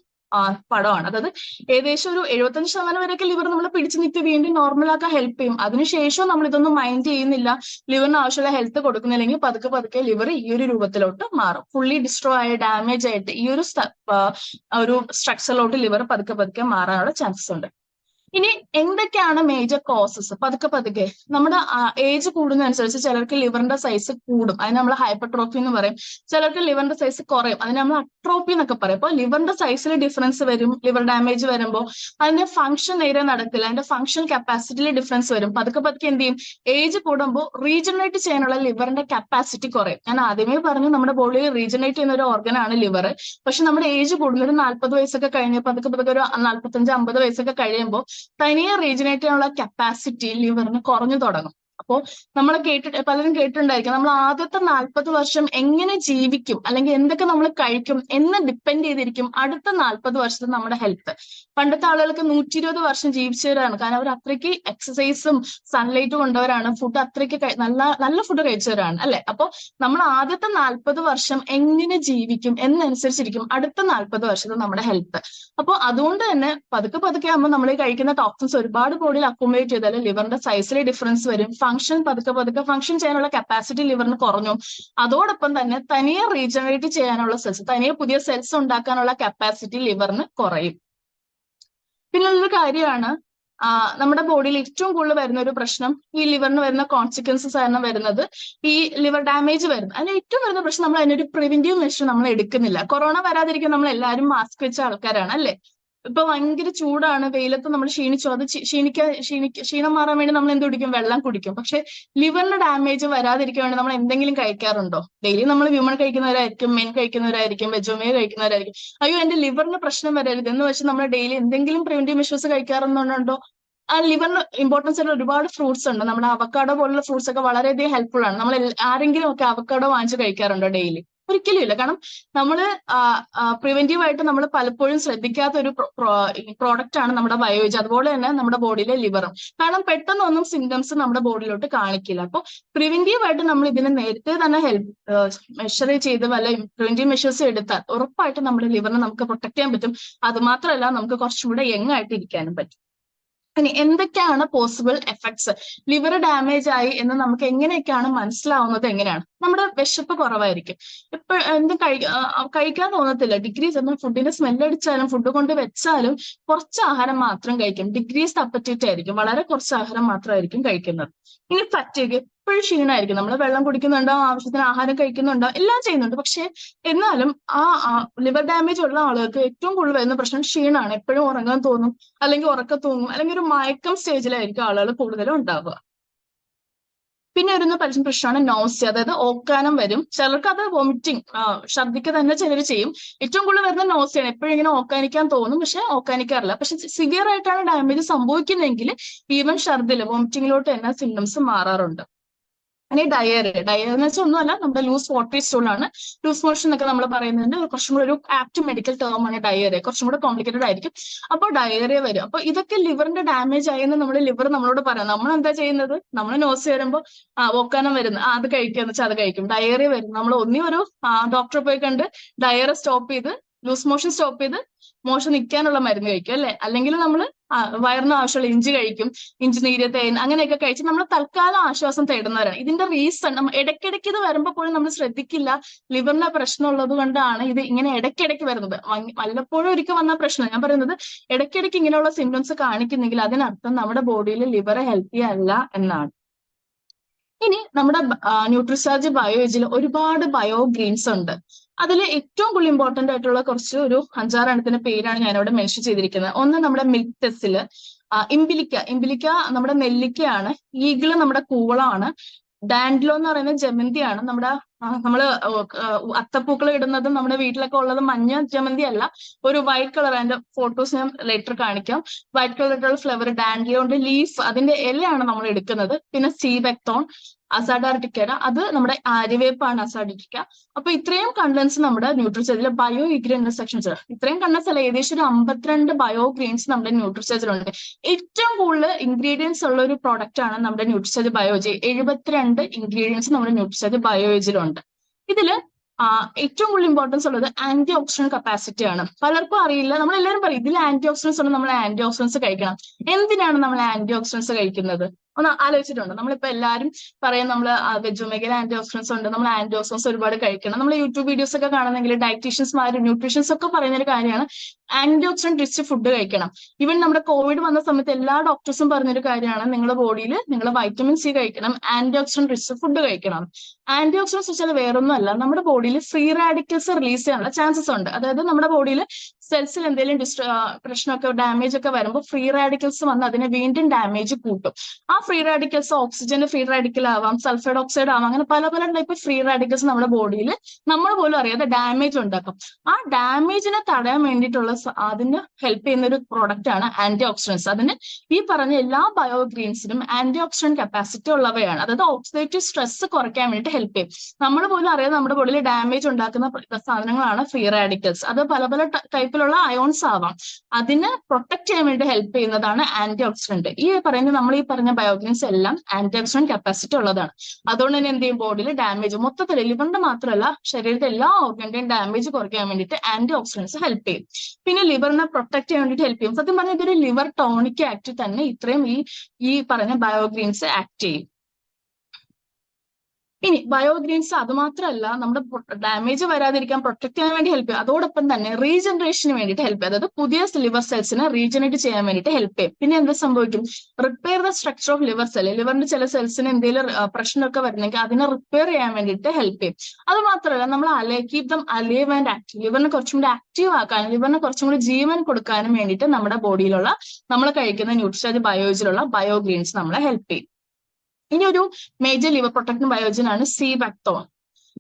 പടമാണ്. അതായത് ഏകദേശം ഒരു 75% വരെയൊക്കെ ലിവർ നമ്മൾ പിടിച്ചു നിർത്തി വീണ്ടും നോർമലാക്കാൻ ഹെൽപ്പ് ചെയ്യും. അതിനുശേഷം നമ്മൾ ഇതൊന്നും മൈൻഡ് ചെയ്യുന്നില്ല, ലിവറിന് ആവശ്യമുള്ള ഹെൽത്ത് കൊടുക്കുന്നില്ലെങ്കിൽ പതുക്കെ പതുക്കെ ലിവർ ഈ ഒരു രൂപത്തിലോട്ട് മാറും. ഫുള്ളി ഡിസ്ട്രോ ആയ ഡാമേജ് ആയിട്ട് ഈ ഒരു സ്ട്രക്ചറിലോട്ട് ലിവർ പതുക്കെ പതുക്കെ മാറാനുള്ള ചാൻസസ് ഉണ്ട്. ഇനി എന്തൊക്കെയാണ് മേജർ കോസസ്? പതുക്കെ പതുക്കെ നമ്മുടെ ഏജ് കൂടുന്നതനുസരിച്ച് ചിലർക്ക് ലിവറിന്റെ സൈസ് കൂടും, അതിന് നമ്മൾ ഹൈപ്പർട്രോഫി എന്ന് പറയും. ചിലർക്ക് ലിവറിന്റെ സൈസ് കുറയും, അതിന് നമ്മൾ അട്രോഫി എന്നൊക്കെ പറയും. അപ്പോൾ ലിവറിന്റെ സൈസിൽ ഡിഫറൻസ് വരും ലിവർ ഡാമേജ് വരുമ്പോൾ. അതിന്റെ ഫംഗ്ഷൻ നേരെ നടക്കില്ല, അതിന്റെ ഫംഗ്ഷൻ കപ്പാസിറ്റിയിൽ ഡിഫറൻസ് വരും. പതുക്കെ പതുക്കെ എന്ത് ചെയ്യും, ഏജ് കൂടുമ്പോൾ റീജനറേറ്റ് ചെയ്യാനുള്ള ലിവറിന്റെ കപ്പാസിറ്റി കുറയും. ഞാൻ ആദ്യമേ പറഞ്ഞു നമ്മുടെ ബോഡിയിൽ റീജനറേറ്റ് ചെയ്യുന്ന ഒരു ഓർഗനാണ് ലിവർ. പക്ഷെ നമ്മുടെ ഏജ് കൂടുന്ന ഒരു 40 വയസ്സൊക്കെ കഴിഞ്ഞ് പതുക്കെ പതുക്കെ ഒരു 45-50 വയസ്സൊക്കെ കഴിയുമ്പോൾ തനിയെ റീജനറേറ്റ് ചെയ്യാനുള്ള കപ്പാസിറ്റി ലിവറിന് കുറഞ്ഞു തുടങ്ങും. അപ്പോ നമ്മൾ പലരും കേട്ടിട്ടുണ്ടായിരിക്കും, നമ്മൾ ആദ്യത്തെ 40 വർഷം എങ്ങനെ ജീവിക്കും അല്ലെങ്കിൽ എന്തൊക്കെ നമ്മൾ കഴിക്കും എന്ന് ഡിപ്പെൻഡ് ചെയ്തിരിക്കും അടുത്ത 40 വർഷത്തെ നമ്മുടെ ഹെൽത്ത്. പണ്ടത്തെ ആളുകൾക്ക് 120 വർഷം ജീവിച്ചവരാണ്, കാരണം അവർ അത്രയ്ക്ക് എക്സസൈസും സൺലൈറ്റും കൊണ്ടവരാണ്, ഫുഡ് അത്രയ്ക്ക് നല്ല ഫുഡ് കഴിച്ചവരാണ് അല്ലെ. അപ്പോൾ നമ്മൾ ആദ്യത്തെ 40 വർഷം എങ്ങനെ ജീവിക്കും എന്നനുസരിച്ചിരിക്കും അടുത്ത 40 വർഷത്തെ നമ്മുടെ ഹെൽത്ത്. അപ്പോൾ അതുകൊണ്ട് തന്നെ പതുക്കെ പതുക്കെ ആകുമ്പോൾ നമ്മൾ കഴിക്കുന്ന ടോക്സിൻസ് ഒരുപാട് ബോഡിയിൽ അക്യുമുലേറ്റ് ചെയ്താൽ ലിവറിന്റെ സൈസിൽ ഡിഫറൻസ് വരും, ഫംഗ്ഷൻ പതുക്കെ പതുക്കെ ഫംഗ്ഷൻ ചെയ്യാനുള്ള കപ്പാസിറ്റി ലിവറിന് കുറഞ്ഞു. അതോടൊപ്പം തന്നെ തനിയെ റീജനറേറ്റ് ചെയ്യാനുള്ള സെൽസ്, തനിയെ പുതിയ സെൽസ് ഉണ്ടാക്കാനുള്ള കപ്പാസിറ്റി ലിവറിന് കുറയും. പിന്നുള്ളൊരു കാര്യമാണ് നമ്മുടെ ബോഡിയിൽ ഏറ്റവും കൂടുതൽ വരുന്ന ഒരു പ്രശ്നം, ഈ ലിവറിന് വരുന്ന കോൺസിക്വൻസസ് കാരണം വരുന്നത് ഈ ലിവർ ഡാമേജ് വരുന്നത്. അതിന് ഏറ്റവും വരുന്ന പ്രശ്നം നമ്മൾ അതിനൊരു പ്രിവെന്റീവ് മെഷർ നമ്മൾ എടുക്കുന്നില്ല. കൊറോണ വരാതിരിക്കാൻ നമ്മൾ എല്ലാവരും മാസ്ക് വെച്ച ആൾക്കാരാണ് അല്ലെ. ഇപ്പൊ ഭയങ്കര ചൂടാണ്, വെയിലത്ത് നമ്മൾ ക്ഷീണിച്ചു, അത് ക്ഷീണം മാറാൻ വേണ്ടി നമ്മൾ എന്ത് കുടിക്കും, വെള്ളം കുടിക്കും. പക്ഷെ ലിവറിന് ഡാമേജ് വരാതിരിക്കാൻ വേണ്ടി നമ്മൾ എന്തെങ്കിലും കഴിക്കാറുണ്ടോ? ഡെയിലി നമ്മൾ വ്യൂമൺ കഴിക്കുന്നവരായിരിക്കും, മെൻ കഴിക്കുന്നവരായിരിക്കും, വെജോമിയ കഴിക്കുന്നവരായിരിക്കും. അയ്യോ എന്റെ ലിവറിന് പ്രശ്നം വരരുത് എന്ന് വെച്ച് നമ്മൾ ഡെയിലി എന്തെങ്കിലും പ്രിവെന്റീവ് മെഷേഴ്സ് കഴിക്കാറുണ്ടോ? ആ ലിവറിന് ഇമ്പോർട്ടൻസ് ആയിട്ടുള്ള ഒരുപാട് ഫ്രൂട്ട്സ് ഉണ്ട്. നമ്മുടെ അവക്കാഡോ പോലുള്ള ഫ്രൂട്ട്സ് ഒക്കെ വളരെയധികം ഹെൽപ്ഫുൾ ആണ്. നമ്മൾ ആരെങ്കിലും ഒക്കെ അവക്കാഡോ വാങ്ങിച്ച് കഴിക്കാറുണ്ടോ ഡെയിലി? ഒരിക്കലും ഇല്ല. കാരണം നമ്മള് പ്രിവെന്റീവ് ആയിട്ട് നമ്മൾ പലപ്പോഴും ശ്രദ്ധിക്കാത്ത ഒരു പ്രോഡക്റ്റ് ആണ് നമ്മുടെ ബയോജ്, അതുപോലെ തന്നെ നമ്മുടെ ബോഡിയിലെ ലിവറും. കാരണം പെട്ടെന്നൊന്നും സിംറ്റംസ് നമ്മുടെ ബോഡിയിലോട്ട് കാണിക്കില്ല. അപ്പോൾ പ്രിവെന്റീവ് ആയിട്ട് നമ്മൾ ഇതിനെ നേരത്തെ തന്നെ മെഷർ ചെയ്ത് വല്ല പ്രിവെന്റീവ് മെഷേഴ്സ് എടുത്താൽ ഉറപ്പായിട്ട് നമ്മുടെ ലിവറിനെ നമുക്ക് പ്രൊട്ടക്ട് ചെയ്യാൻ പറ്റും. അത് മാത്രമല്ല നമുക്ക് കുറച്ചും കൂടെ യങ് ആയിട്ട് ഇരിക്കാനും പറ്റും. ഇനി എന്തൊക്കെയാണ് പോസിബിൾ എഫക്ട്സ്? ലിവർ ഡാമേജ് ആയി എന്ന് നമുക്ക് എങ്ങനെയൊക്കെയാണ് മനസ്സിലാവുന്നത്? എങ്ങനെയാണ്? നമ്മുടെ വിശപ്പ് കുറവായിരിക്കും, ഇപ്പൊ എന്തും കഴിക്കാൻ തോന്നത്തില്ല. ഡിഗ്രീസ് നമ്മൾ ഫുഡിന്റെ സ്മെല്ലടിച്ചാലും ഫുഡ് കൊണ്ട് വെച്ചാലും കുറച്ച് ആഹാരം മാത്രം കഴിക്കും. ഡിഗ്രീസ് അപ്പറ്റൈറ്റ് ആയിരിക്കും, വളരെ കുറച്ച് ആഹാരം മാത്രമായിരിക്കും കഴിക്കുന്നത്. ഇനി ഫറ്റീഗ്, എപ്പോഴും ക്ഷീണമായിരിക്കും. നമ്മൾ വെള്ളം കുടിക്കുന്നുണ്ടാവും, ആവശ്യത്തിന് ആഹാരം കഴിക്കുന്നുണ്ടാവും, എല്ലാം ചെയ്യുന്നുണ്ട്. പക്ഷെ എന്നാലും ലിവർ ഡാമേജ് ഉള്ള ആളുകൾക്ക് ഏറ്റവും കൂടുതൽ വരുന്ന പ്രശ്നം ക്ഷീണമാണ്. എപ്പോഴും ഉറങ്ങാൻ തോന്നും, അല്ലെങ്കിൽ ഉറക്കം തൂങ്ങും, അല്ലെങ്കിൽ ഒരു മയക്കം സ്റ്റേജിലായിരിക്കും ആളുകൾ കൂടുതലും ഉണ്ടാവുക. പിന്നെ വരുന്ന പ്രശ്നമാണ് നോസിയ, അതായത് ഓക്കാനം വരും. ചിലർക്ക് അത് വോമിറ്റിംഗ്, ഛർദിക്ക് തന്നെ ചിലർ ചെയ്യും. ഏറ്റവും കൂടുതൽ വരുന്ന നോസിയാണ്. എപ്പോഴും ഇങ്ങനെ ഓക്കാനിക്കാൻ തോന്നും, പക്ഷെ ഓക്കാനിക്കാറില്ല. പക്ഷെ സിവിയർ ആയിട്ടാണ് ഡാമേജ് സംഭവിക്കുന്നതെങ്കിൽ ഈവൻ ഛർദില് വോമിറ്റിംഗിലോട്ട് തന്നെ സിംറ്റംസ് മാറാറുണ്ട്. ഇനി ഡയറിയ എന്ന് വെച്ചാൽ ഒന്നുമല്ല, നമ്മുടെ ലൂസ് വാട്ടറി സ്റ്റൂൾ ആണ്. ലൂസ് മോഷൻ എന്നൊക്കെ നമ്മൾ പറയുന്നുണ്ട്. കുറച്ചും കൂടെ ഒരു ആപ്റ്റ് മെഡിക്കൽ ടേം ആണ് ഡയറിയ, കുറച്ചും കൂടെ കോംപ്ലിക്കേറ്റഡ് ആയിരിക്കും. അപ്പോൾ ഡയറിയ വരും. അപ്പൊ ഇതൊക്കെ ലിവറിന്റെ ഡാമേജ് ആയെന്ന് നമ്മുടെ ലിവർ നമ്മളോട് പറയാം. നമ്മൾ എന്താ ചെയ്യുന്നത്? നമ്മൾ നോസ് വരുമ്പോൾ ഓക്കാനം വരുന്നു, അത് കഴിക്കാന്ന് വെച്ചാൽ അത് കഴിക്കും. ഡയറിയ വരും, നമ്മൾ ഒന്നി ഒരു ഡോക്ടറെ പോയി കണ്ട് ഡയറിയ സ്റ്റോപ്പ് ചെയ്ത്, ലൂസ് മോഷൻ സ്റ്റോപ്പ് ചെയ്ത് മോഷൻ നിൽക്കാനുള്ള മരുന്ന് കഴിക്കും അല്ലെ. അല്ലെങ്കിൽ നമ്മൾ വയറിന് ആവശ്യമുള്ള ഇഞ്ചി കഴിക്കും, ഇഞ്ചി നീര്, തേൻ, അങ്ങനെയൊക്കെ കഴിച്ച് നമ്മൾ തൽക്കാലം ആശ്വാസം തേടുന്നവരാണ്. ഇതിന്റെ റീസൺ നമ്മൾ ഇടയ്ക്കിടയ്ക്ക് ഇത് വരുമ്പോൾ പോലും നമ്മൾ ശ്രദ്ധിക്കില്ല. ലിവറിന്റെ പ്രശ്നം ഉള്ളത് കൊണ്ടാണ് ഇത് ഇങ്ങനെ ഇടയ്ക്കിടയ്ക്ക് വരുന്നത്. വല്ലപ്പോഴും ഒരിക്കൽ വന്ന പ്രശ്നം ഞാൻ പറയുന്നത്, ഇടയ്ക്കിടയ്ക്ക് ഇങ്ങനെയുള്ള സിംറ്റംസ് കാണിക്കുന്നെങ്കിൽ അതിനർത്ഥം നമ്മുടെ ബോഡിയിൽ ലിവർ ഹെൽത്തി അല്ല എന്നാണ്. ഇനി നമ്മുടെ ന്യൂട്രിസാർജ് ബയോജിൽ ഒരുപാട് ബയോ ഗ്രീൻസ് ഉണ്ട്. അതിൽ ഏറ്റവും കൂടുതൽ ഇമ്പോർട്ടന്റ് ആയിട്ടുള്ള ഒരു 5-6 എണ്ണത്തിന്റെ പേരാണ് ഞാനിവിടെ മെൻഷൻ ചെയ്തിരിക്കുന്നത്. ഒന്ന് നമ്മുടെ മിൽക്ക് ടെസ്റ്റില്, ഇംബിലിക്ക നമ്മുടെ നെല്ലിക്കയാണ്. ഈഗിള് നമ്മുടെ കൂവളമാണ്. ഡാൻഡ്ലോ എന്ന് പറയുന്നത് ജമന്തിയാണ്. നമ്മള് അത്തപ്പൂക്കൾ ഇടുന്നത് നമ്മുടെ വീട്ടിലൊക്കെ ഉള്ളത് മഞ്ഞ ജമന്തി അല്ല, ഒരു വൈറ്റ് കളർ. അതിന്റെ ഫോട്ടോസ് ഞാൻ ലേറ്റർ കാണിക്കാം. വൈറ്റ് കളറിലുള്ള ഫ്ലവർ ഡാൻഡ്ലിയോന്റെ ലീഫ്, അതിന്റെ ഇലയാണ് നമ്മൾ എടുക്കുന്നത്. പിന്നെ സീബെക്തോൺ, അസാഡാർട്ടിക്ക, അത് നമ്മുടെ ആര്യവേപ്പാണ് അസാഡിക്ക. അപ്പൊ ഇത്രയും കണ്ടൻസ് നമ്മുടെ ന്യൂട്രിചേർജിലെ ബയോ ഇൻഗ്രീഡിയന്റ് സെക്ഷൻസ്, ഇത്രയും കണ്ടൻസ് അല്ല, ഏകദേശം ഒരു 52 ബയോ ഗ്രീൻസ് നമ്മുടെ ന്യൂട്രിചേർജിലുണ്ട്. ഏറ്റവും കൂടുതൽ ഇൻഗ്രീഡിയൻസ് ഉള്ള ഒരു പ്രോഡക്റ്റ് ആണ് നമ്മുടെ ന്യൂട്രിചേർജ് ബയോജി. 72 ഇൻഗ്രീഡിയൻസ് നമ്മുടെ ന്യൂട്രിചേർജ് ബയോജിലുണ്ട്. ഇതില് ഏറ്റവും കൂടുതൽ ഇമ്പോർട്ടൻസ് ഉള്ളത് ആന്റി ഓക്സിഡന്റ് കപ്പാസിറ്റി ആണ്. പലർക്കും അറിയില്ല. നമ്മളെല്ലാവരും പറയും ഇതിൽ ആന്റി ഓക്സിഡൻസ് ഉണ്ട്, നമ്മൾ ആന്റി ഓക്സിഡൻസ് കഴിക്കണം. എന്തിനാണ് നമ്മൾ ആന്റി ഓക്സിഡൻസ് കഴിക്കുന്നത്? ഒന്ന് ആലോചിച്ചിട്ടുണ്ട്? നമ്മളിപ്പോ എല്ലാവരും പറയും നമ്മൾ വെജ് ഒമേഗയിൽ ആന്റി ഓക്സിഡൻസ് ഉണ്ട്, നമ്മൾ ആന്റി ഓക്സിഡൻസ് ഒരുപാട് കഴിക്കണം. നമ്മൾ യൂട്യൂബ് വീഡിയോസ് ഒക്കെ കാണുന്നെങ്കിൽ ഡയറ്റീഷ്യൻസ്മാരും ന്യൂട്രീഷ്യൻസ് ഒക്കെ പറയുന്ന ഒരു കാര്യമാണ് ആന്റി ഓക്സിഡന്റ് റിച്ച് ഫുഡ് കഴിക്കണം. ഈവൻ നമ്മുടെ കോവിഡ് വന്ന സമയത്ത് എല്ലാ ഡോക്ടേഴ്സും പറഞ്ഞൊരു കാര്യമാണ് നിങ്ങളുടെ ബോഡിയിൽ നിങ്ങൾ വൈറ്റമിൻ സി കഴിക്കണം, ആന്റി ഓക്സിഡന്റ് റിച്ച് ഫുഡ് കഴിക്കണം. ആന്റി ഓക്സിഡൻസ് വെച്ചാൽ വേറൊന്നും അല്ല, നമ്മുടെ ബോഡിയിൽ ഫ്രീ റാഡിക്കൽസ് റിലീസ് ചെയ്യാനുള്ള ചാൻസസ് ഉണ്ട്. അതായത് നമ്മുടെ ബോഡിയിൽ സെൽസിൽ എന്തെങ്കിലും പ്രശ്നമൊക്കെ ഡാമേജ് ഒക്കെ വരുമ്പോൾ ഫ്രീ റാഡിക്കൽസ് വന്ന് അതിനെ വീണ്ടും ഡാമേജ് കൂട്ടും. ആ ഫ്രീ റാഡിക്കൽസ് ഓക്സിജന്റെ ഫ്രീ റാഡിക്കൽ ആവാം, സൾഫൈഡ് ഓക്സൈഡ് ആവാം, അങ്ങനെ പല പല ടൈപ്പ് ഫ്രീ റാഡിക്കൽസ് നമ്മുടെ ബോഡിയിൽ നമ്മൾ പോലും അറിയാതെ ഡാമേജ് ഉണ്ടാക്കും. ആ ഡാമേജിനെ തടയാൻ വേണ്ടിയിട്ടുള്ള അതിന് ഹെൽപ്പ് ചെയ്യുന്ന ഒരു പ്രോഡക്റ്റ് ആണ് ആന്റി ഓക്സിഡൻസ്. അതിന് ഈ പറഞ്ഞ എല്ലാ ബയോഗ്രീൻസിനും ആന്റി ഓക്സിഡന്റ് കപ്പാസിറ്റി ഉള്ളവയാണ്. അതായത് ഓക്സിഡേറ്റീവ് സ്ട്രെസ് കുറയ്ക്കാൻ വേണ്ടിയിട്ട് ഹെൽപ്പ് ചെയ്യും. നമ്മൾ പോലും അറിയാതെ നമ്മുടെ ബോഡിയിൽ ഡാമേജ് ഉണ്ടാക്കുന്ന സാധനങ്ങളാണ് ഫ്രീ റാഡിക്കൽസ്. അത് പല പല ടൈപ്പിലുള്ള അയോൺസ് ആവാം. അതിന് പ്രൊട്ടക്ട് ചെയ്യാൻ വേണ്ടി ഹെൽപ്പ് ചെയ്യുന്നതാണ് ആന്റി ഓക്സിഡന്റ്. നമ്മൾ ഈ പറഞ്ഞ ബയോഗ്രീൻസ് എല്ലാം ആന്റി ഓക്സിഡന്റ് കപ്പാസിറ്റി ഉള്ളതാണ്. അതുകൊണ്ട് തന്നെ എന്ത് ചെയ്യും, ബോഡിയിൽ ഡാമേജ് മൊത്തത്തിൽ ലിവറിന്റെ മാത്രമല്ല ശരീരത്തെ എല്ലാ ഓർഗന്റെയും ഡാമേജ് കുറയ്ക്കാൻ വേണ്ടിയിട്ട് ആന്റി ഓക്സിഡൻസ് ഹെൽപ്പ് ചെയ്യും. പിന്നെ ലിവറിനെ പ്രൊട്ടക്ട് ചെയ്യാൻ വേണ്ടിയിട്ട് ഹെൽപ്പ് ചെയ്യും. സത്യം പറഞ്ഞാൽ ഇതൊരു ലിവർ ടോണിക് ആക്ട് തന്നെ ഇത്രയും ഈ പറഞ്ഞ ബയോഗ്രീൻസ് ആക്ട് ചെയ്യും. ഇനി ബയോഗ്രീൻസ് അത് മാത്രമല്ല നമ്മുടെ ഡാമേജ് വരാതിരിക്കാൻ പ്രൊട്ടക്ട് ചെയ്യാൻ വേണ്ടി ഹെൽപ്പ് ചെയ്യും. അതോടൊപ്പം തന്നെ റീജനറേഷന് വേണ്ടിയിട്ട് ഹെൽപ്പ് ചെയ്യും. അതായത് പുതിയ ലിവർ സെൽസിനെ റീജനറേറ്റ് ചെയ്യാൻ വേണ്ടിയിട്ട് ഹെൽപ്പ് ചെയ്യും. പിന്നെ എന്ത് സംഭവിക്കും, repair the structure of liver cell. ലിവറിന്റെ ചില സെൽസിന് എന്തെങ്കിലും പ്രശ്നമൊക്കെ വരുന്നെങ്കിൽ അതിനെ റിപ്പയർ ചെയ്യാൻ വേണ്ടിയിട്ട് ഹെൽപ്പ് ചെയ്യും. അത് മാത്രമല്ല നമ്മൾ keep them alive and active. ലിവറിനെ കുറച്ചും കൂടി ആക്റ്റീവ് ആക്കാനും ലിവറിനെ കുറച്ചും കൂടി ജീവൻ കൊടുക്കാനും വേണ്ടിയിട്ട് നമ്മുടെ ബോഡിയിലുള്ള നമ്മൾ കഴിക്കുന്ന ന്യൂട്രിചേർജ് ബയോജിലുള്ള ബയോഗ്രീൻസ് നമ്മളെ ഹെൽപ്പ് ചെയ്യും. ഇനി ഒരു മേജർ ലിവർ പ്രൊട്ടക്ടിംഗ് ബയോജൻ ആണ് സീബക്തോൺ.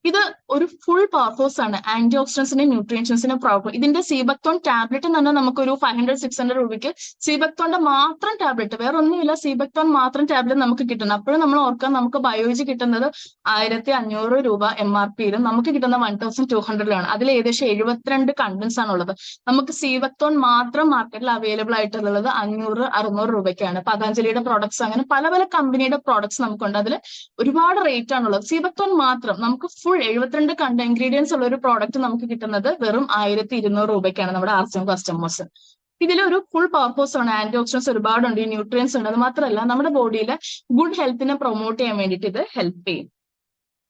ഇത് ഒരു ഫുൾ പവർഫോഴ്സ് ആണ് ആന്റി ഓക്സിഡൻസിന്റെ ന്യൂട്രിയൻസിന്റെ പ്രോബ്ലം. ഇതിന്റെ സീബക്തോൺ ടാബ്ലറ്റ് എന്ന് പറഞ്ഞാൽ നമുക്കൊരു 500-600 രൂപയ്ക്ക് സീബക്തോണിന്റെ മാത്രം ടാബ്ലറ്റ്, വേറെ ഒന്നുമില്ല, സീബക്തോൺ മാത്രം ടാബ്ലറ്റ് നമുക്ക് കിട്ടുന്നത്. അപ്പോഴും നമ്മൾ ഓർക്കാം നമുക്ക് ബയോജി കിട്ടുന്നത് 1500 രൂപ MRPയിലും നമുക്ക് കിട്ടുന്ന 1200 അതിൽ ഏകദേശം 72 കണ്ടൻസ് ആണുള്ളത്. നമുക്ക് സീബക്തോൺ മാത്രം മാർക്കറ്റിൽ അവൈലബിൾ ആയിട്ടുള്ളത് 500-600 രൂപയ്ക്കാണ്. പതഞ്ജലിയുടെ പ്രോഡക്ട്സ്, അങ്ങനെ പല പല കമ്പനിയുടെ പ്രോഡക്ട്സ് നമുക്കുണ്ട്. അതിൽ ഒരുപാട് റേറ്റ് ആണുള്ളത്. സീബക്തോൺ മാത്രം നമുക്ക് ഫുൾ 72 ഇൻഗ്രീഡിയൻസ് ഉള്ള ഒരു പ്രോഡക്റ്റ് നമുക്ക് കിട്ടുന്നത് വെറും 1200 രൂപയ്ക്കാണ് നമ്മുടെ ആർസിഎം കസ്റ്റമേഴ്സ്. ഇതിലൊരു ഫുൾ പർപ്പസ് ആണ്. ആന്റി ഓക്സിഡൻസ് ഒരുപാടുണ്ട്, ന്യൂട്രിയൻസ് ഉണ്ട്. അത് മാത്രമല്ല നമ്മുടെ ബോഡിയിലെ ഗുഡ് ഹെൽത്തിനെ പ്രൊമോട്ട് ചെയ്യാൻ വേണ്ടിയിട്ട് ഇത് ഹെൽപ്പ് ചെയ്യും.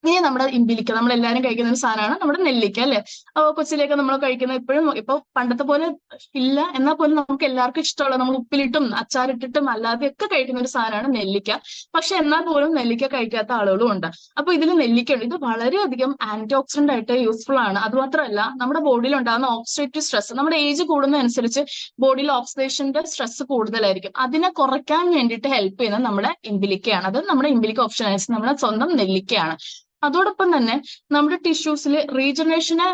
ഇനി നമ്മുടെ ഇംബിലിക്ക, നമ്മൾ എല്ലാവരും കഴിക്കുന്ന ഒരു സാധനമാണ് നമ്മുടെ നെല്ലിക്ക, അല്ലെ? അപ്പോൾ കൊച്ചിലേക്ക് നമ്മൾ കഴിക്കുന്ന ഇപ്പോഴും ഇപ്പൊ പണ്ടത്തെ പോലെ ഇല്ല, എന്നാൽ പോലും നമുക്ക് എല്ലാവർക്കും ഇഷ്ടമുള്ള നമ്മൾ ഉപ്പിലിട്ടും അച്ചാറിട്ടിട്ടും അല്ലാതെ ഒക്കെ കഴിക്കുന്ന ഒരു സാധനമാണ് നെല്ലിക്ക. പക്ഷെ എന്നാൽ പോലും നെല്ലിക്ക കഴിക്കാത്ത ആളുകളും ഉണ്ട്. അപ്പൊ ഇതിൽ നെല്ലിക്ക ഉണ്ട്. ഇത് വളരെയധികം ആന്റി ഓക്സിഡന്റ് ആയിട്ട് യൂസ്ഫുൾ ആണ്. അത് മാത്രമല്ല നമ്മുടെ ബോഡിയിൽ ഉണ്ടാകുന്ന ഓക്സിഡേറ്റീവ് സ്ട്രെസ്, നമ്മുടെ ഏജ് കൂടുന്നതനുസരിച്ച് ബോഡിയിൽ ഓക്സിഡേഷന്റെ സ്ട്രെസ് കൂടുതലായിരിക്കും. അതിനെ കുറയ്ക്കാൻ വേണ്ടിയിട്ട് ഹെൽപ്പ് ചെയ്യുന്നത് നമ്മുടെ ഇംബിലിക്കയാണ്. അത് നമ്മുടെ ഇംബിലിക്ക ഓപ്ഷൻ ആയിട്ട് നമ്മുടെ സ്വന്തം നെല്ലിക്കയാണ്. അതോടൊപ്പം തന്നെ നമ്മുടെ ടിഷ്യൂസിൽ റീജനറേഷനെ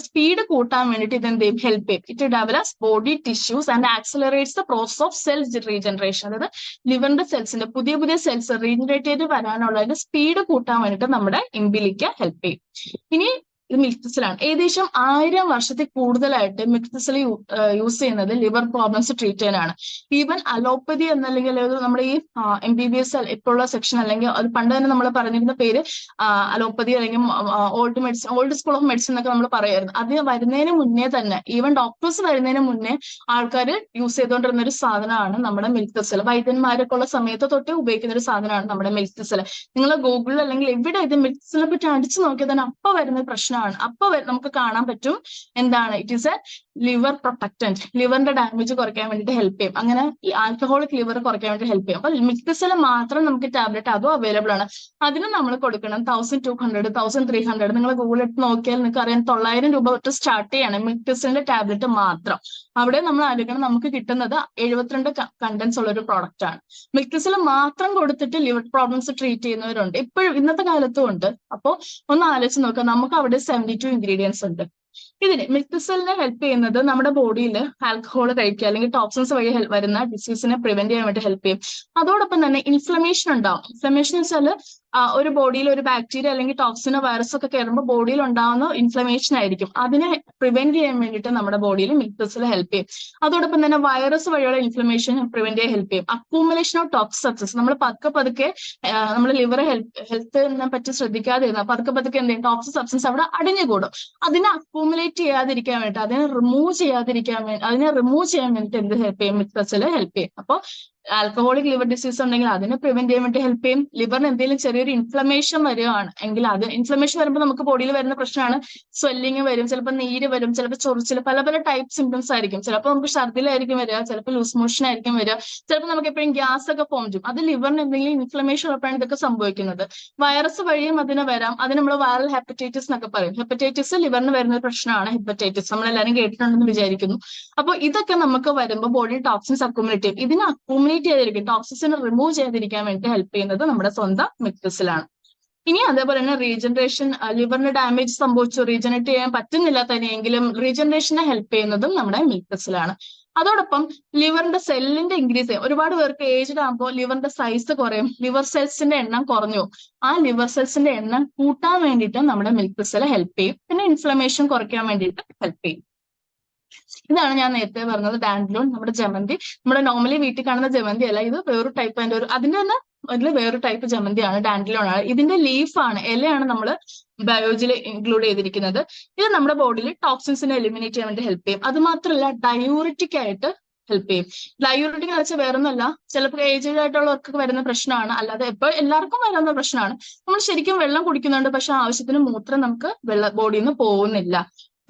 സ്പീഡ് കൂട്ടാൻ വേണ്ടിയിട്ട് ഇത് എന്ത് ചെയ്യും, ഹെൽപ്പ് ചെയ്യും. It develops body tissues and accelerates the process of cells regeneration. അതായത് ലിവറിന്റെ സെൽസിന്റെ പുതിയ പുതിയ സെൽസ് റീജനറേറ്റ് ചെയ്ത് വരാനുള്ള സ്പീഡ് കൂട്ടാൻ വേണ്ടിയിട്ട് നമ്മുടെ ഇംബിലിക്ക ഹെൽപ്പ് ചെയ്യും. ഇനി ഇത് മിൽക്ക് തിസിലാണ്. ഏകദേശം 1000 വർഷത്തിൽ കൂടുതലായിട്ട് മിൽക്ക് തിസിൽ യൂസ് ചെയ്യുന്നത് ലിവർ പ്രോബ്ലംസ് ട്രീറ്റ് ചെയ്യാനാണ്. ഈവൻ അലോപ്പതി എന്നല്ലെങ്കിൽ നമ്മുടെ ഈ MBBS ഇപ്പോഴുള്ള സെക്ഷൻ, അല്ലെങ്കിൽ അത് പണ്ട് തന്നെ നമ്മൾ പറഞ്ഞിരുന്ന പേര് അലോപ്പതി അല്ലെങ്കിൽ old medicine, old school of medicine എന്നൊക്കെ നമ്മൾ പറയായിരുന്നു. അത് വരുന്നതിന് മുന്നേ തന്നെ, ഈവൻ ഡോക്ടേഴ്സ് വരുന്നതിന് മുന്നേ ആൾക്കാർ യൂസ് ചെയ്തുകൊണ്ടിരുന്ന ഒരു സാധനമാണ് നമ്മുടെ മിൽക്ക് തിസിൽ. വൈദ്യന്മാരൊക്കെ ഉള്ള സമയത്ത് തൊട്ട് ഉപയോഗിക്കുന്ന ഒരു സാധനമാണ് നമ്മുടെ മിൽക്ക് തിസിൽ. നിങ്ങൾ ഗൂഗിളിൽ അല്ലെങ്കിൽ എവിടെ ഇത് മിൽക്ക് തിസിനെ പറ്റി അടിച്ചു നോക്കിയാൽ തന്നെ അപ്പൊ വരുന്ന പ്രശ്നം പ്രശ്നമാണ്. അപ്പൊ നമുക്ക് കാണാൻ പറ്റും എന്താണ് it is a liver protectant, ലിവറിന്റെ ഡാമേജ് കുറയ്ക്കാൻ വേണ്ടിയിട്ട് ഹെൽപ്പ് ചെയ്യും. അങ്ങനെ ഈ ആൽക്കഹോളിക് ലിവർ കുറയ്ക്കാൻ വേണ്ടി ഹെൽപ്പ് ചെയ്യും. അപ്പൊ മിക്സിൽ മാത്രം നമുക്ക് ടാബ്ലറ്റ് അതും അവൈലബിൾ ആണ്. അതിന് നമ്മൾ കൊടുക്കണം 1200 1300. നിങ്ങൾ ഗൂഗിൾ ഇട്ട് നോക്കിയാൽ നിങ്ങൾക്ക് അറിയാം 900 രൂപ തൊട്ട് സ്റ്റാർട്ട് ചെയ്യാണ് മിക്സിന്റെ ടാബ്ലറ്റ് മാത്രം. അവിടെ നമ്മൾ ആലോചിക്കണം നമുക്ക് കിട്ടുന്നത് 72 കണ്ടന്റ്സ് ഉള്ള ഒരു പ്രോഡക്റ്റ് ആണ്. മിക്സിൽ മാത്രം കൊടുത്തിട്ട് ലിവർ പ്രോബ്ലംസ് ട്രീറ്റ് ചെയ്യുന്നവരുണ്ട് ഇപ്പോഴും, ഇന്നത്തെ കാലത്തും ഉണ്ട്. അപ്പൊ ഒന്ന് ആലോചിച്ച് നോക്കാം, നമുക്ക് അവിടെ 72 ഇൻഗ്രീഡിയൻസ് ഉണ്ട്. ഇതിന് മിക്സിലിനെ ഹെൽപ്പ് ചെയ്യുന്നത് നമ്മുടെ ബോഡിയിൽ ആൽക്കഹോൾ കഴിക്കുക അല്ലെങ്കിൽ ടോക്സിൻസ് വഴി വരുന്ന ഡിസീസിനെ പ്രിവെന്റ് ചെയ്യാൻ വേണ്ടി ഹെൽപ്പ് ചെയ്യും. അതോടൊപ്പം തന്നെ ഇൻഫ്ലമേഷൻ ഉണ്ടാവും. ഇൻഫ്ലമേഷൻ വെച്ചാൽ ഒരു ബോഡിയിൽ ഒരു ബാക്ടീരിയ അല്ലെങ്കിൽ ടോക്സിനോ വൈറസ് ഒക്കെ കയറുമ്പോൾ ബോഡിയിൽ ഉണ്ടാകുന്ന ഇൻഫ്ലമേഷൻ ആയിരിക്കും. അതിനെ പ്രിവെന്റ് ചെയ്യാൻ വേണ്ടിയിട്ട് നമ്മുടെ ബോഡിയിൽ മിക്സിൽ ഹെൽപ്പ് ചെയ്യും. അതോടൊപ്പം തന്നെ വൈറസ് വഴിയുള്ള ഇൻഫ്ലമേഷൻ പ്രിവെന്റ് ചെയ്യാൻ ഹെൽപ്പ് ചെയ്യും. അക്കൂമുലേഷൻ ഓഫ് ടോക്സിക് സബ്സ്റ്റൻസ് നമ്മൾ പതുക്കെ നമ്മൾ ലിവർ ഹെൽത്തിനെ പറ്റി ശ്രദ്ധിക്കാതെ പതുക്കെ എന്ത് ചെയ്യും, ടോക്സിക് സബ്സ്റ്റൻസ് അവിടെ അടിഞ്ഞുകൂടും. അതിനെ അക്കൂമുലേറ്റ് ചെയ്യാതിരിക്കാൻ വേണ്ടി, അതിനെ റിമൂവ് ചെയ്യാൻ വേണ്ടിയിട്ട് എന്ത് ഹെൽപ്പ് ചെയ്യും, മിക്സിൽ ഹെൽപ്പ് ചെയ്യും. അപ്പൊ ആൽക്കഹോളിക് ലിവർ ഡിസീസ് ഉണ്ടെങ്കിൽ അതിനെ പ്രിവെന്റ് ചെയ്യാൻ വേണ്ടി ഹെൽപ്പ് ചെയ്യും. ലിവറിന് എന്തെങ്കിലും ചെറിയൊരു ഇൻഫ്ലമേഷൻ വരികയാണ് എങ്കിൽ അത് ഇൻഫ്ലമേഷൻ വരുമ്പോൾ നമുക്ക് ബോഡിയിൽ വരുന്ന പ്രശ്നമാണ് സ്വെല്ലിങ് വരും, ചിലപ്പോൾ നീര് വരും, ചിലപ്പോൾ ചൊറിച്ചിൽ, പല ടൈപ്പ് സിംറ്റംസ് ആയിരിക്കും. ചിലപ്പോൾ നമുക്ക് ഛർദിലായിരിക്കും വരിക, ചിലപ്പോൾ ലൂസ് മോഷൻ ആയിരിക്കും വരിക, ചിലപ്പോൾ നമുക്ക് എപ്പോഴും ഗ്യാസ് ഒക്കെ ഫോം ചെയ്യും. അത് ലിവറിന് എന്തെങ്കിലും ഇൻഫ്ലമേഷൻ ഉള്ളപ്പോഴാണ് ഇതൊക്കെ സംഭവിക്കുന്നത്. വൈറസ് വഴിയും അതിന് വരാം. അതിന് നമ്മൾ വൈറൽ ഹെപ്പറ്റൈറ്റിസ് എന്നൊക്കെ പറയും. ഹെപ്പറ്റൈറ്റിസ് ലിവറിന് വരുന്ന ഒരു പ്രശ്നമാണ് ഹെപ്പറ്റൈറ്റിസ്, നമ്മളെല്ലാവരും കേട്ടിട്ടുണ്ടെന്ന് വിചാരിക്കുന്നു. അപ്പൊ ഇതൊക്കെ നമുക്ക് വരുമ്പോൾ ബോഡിയിൽ ടോക്സിൻസ് അക്കൂമുലേറ്റ് ചെയ്യും. ഇതിനെ അക്കൂമുലേറ്റ് ചെയ്യാതിരിക്കും, ടോക്സിൻസിനെ റിമൂവ് ചെയ്തിരിക്കാൻ വേണ്ടി ഹെൽപ്പ് ചെയ്യുന്നത് നമ്മുടെ സ്വന്തം മിക്സിലാണ്. ഇനി അതേപോലെ തന്നെ റീജനറേഷൻ, ലിവറിന് ഡാമേജ് സംഭവിച്ചു റീജനറേറ്റ് ചെയ്യാൻ പറ്റുന്നില്ല തന്നെയെങ്കിലും റീജനറേഷനെ ഹെൽപ്പ് ചെയ്യുന്നതും നമ്മുടെ മിക്സിലാണ്. അതോടൊപ്പം ലിവറിന്റെ സെല്ലിന്റെ ഇൻക്രീസ് ചെയ്യും. ഒരുപാട് പേർക്ക് ഏജ്ഡ് ആകുമ്പോൾ ലിവറിന്റെ സൈസ് കുറയും, ലിവർ സെൽസിന്റെ എണ്ണം കുറഞ്ഞു. ആ ലിവർ സെൽസിന്റെ എണ്ണം കൂട്ടാൻ വേണ്ടിയിട്ട് നമ്മുടെ മിക്സിൽ ഹെൽപ്പ് ചെയ്യും. പിന്നെ ഇൻഫ്ലമേഷൻ കുറയ്ക്കാൻ വേണ്ടിയിട്ട് ഹെൽപ്പ് ചെയ്യും. ഇതാണ് ഞാൻ നേരത്തെ പറഞ്ഞത് ഡാൻഡ്ലോൺ, നമ്മുടെ ജമന്തി. നമ്മുടെ നോർമലി വീട്ടിൽ കാണുന്ന ജമന്തി അല്ല, ഇത് വേറൊരു ടൈപ്പ്, അതിന്റെ തന്നെ അതിൽ വേറൊരു ടൈപ്പ് ജമന്തിയാണ്, ഡാൻഡ്ലോൺ ആണ്. ഇതിന്റെ ലീഫാണ്, ഇലയാണ് നമ്മൾ ബയോളജിയിൽ ഇൻക്ലൂഡ് ചെയ്തിരിക്കുന്നത്. ഇത് നമ്മുടെ ബോഡിയിൽ ടോക്സിൻസിനെ എലിമിനേറ്റ് ചെയ്യാൻ വേണ്ടി ഹെൽപ്പ് ചെയ്യും. അത് മാത്രമല്ല ഡയൂറിറ്റിക് ആയിട്ട് ഹെൽപ്പ് ചെയ്യും. ഡയൂറിറ്റിക് എന്ന് വെച്ചാൽ വേറൊന്നുമല്ല, ചിലപ്പോൾ ഏജ്ഡ് ആയിട്ടുള്ളവർക്ക് വരുന്ന പ്രശ്നമാണ്, അല്ലാതെ എപ്പോൾ എല്ലാവർക്കും വരുന്ന പ്രശ്നമാണ്. നമ്മൾ ശരിക്കും വെള്ളം കുടിക്കുന്നുണ്ട്, പക്ഷെ ആവശ്യത്തിന് മൂത്രം നമുക്ക് ബോഡിയിൽ നിന്ന് പോകുന്നില്ല.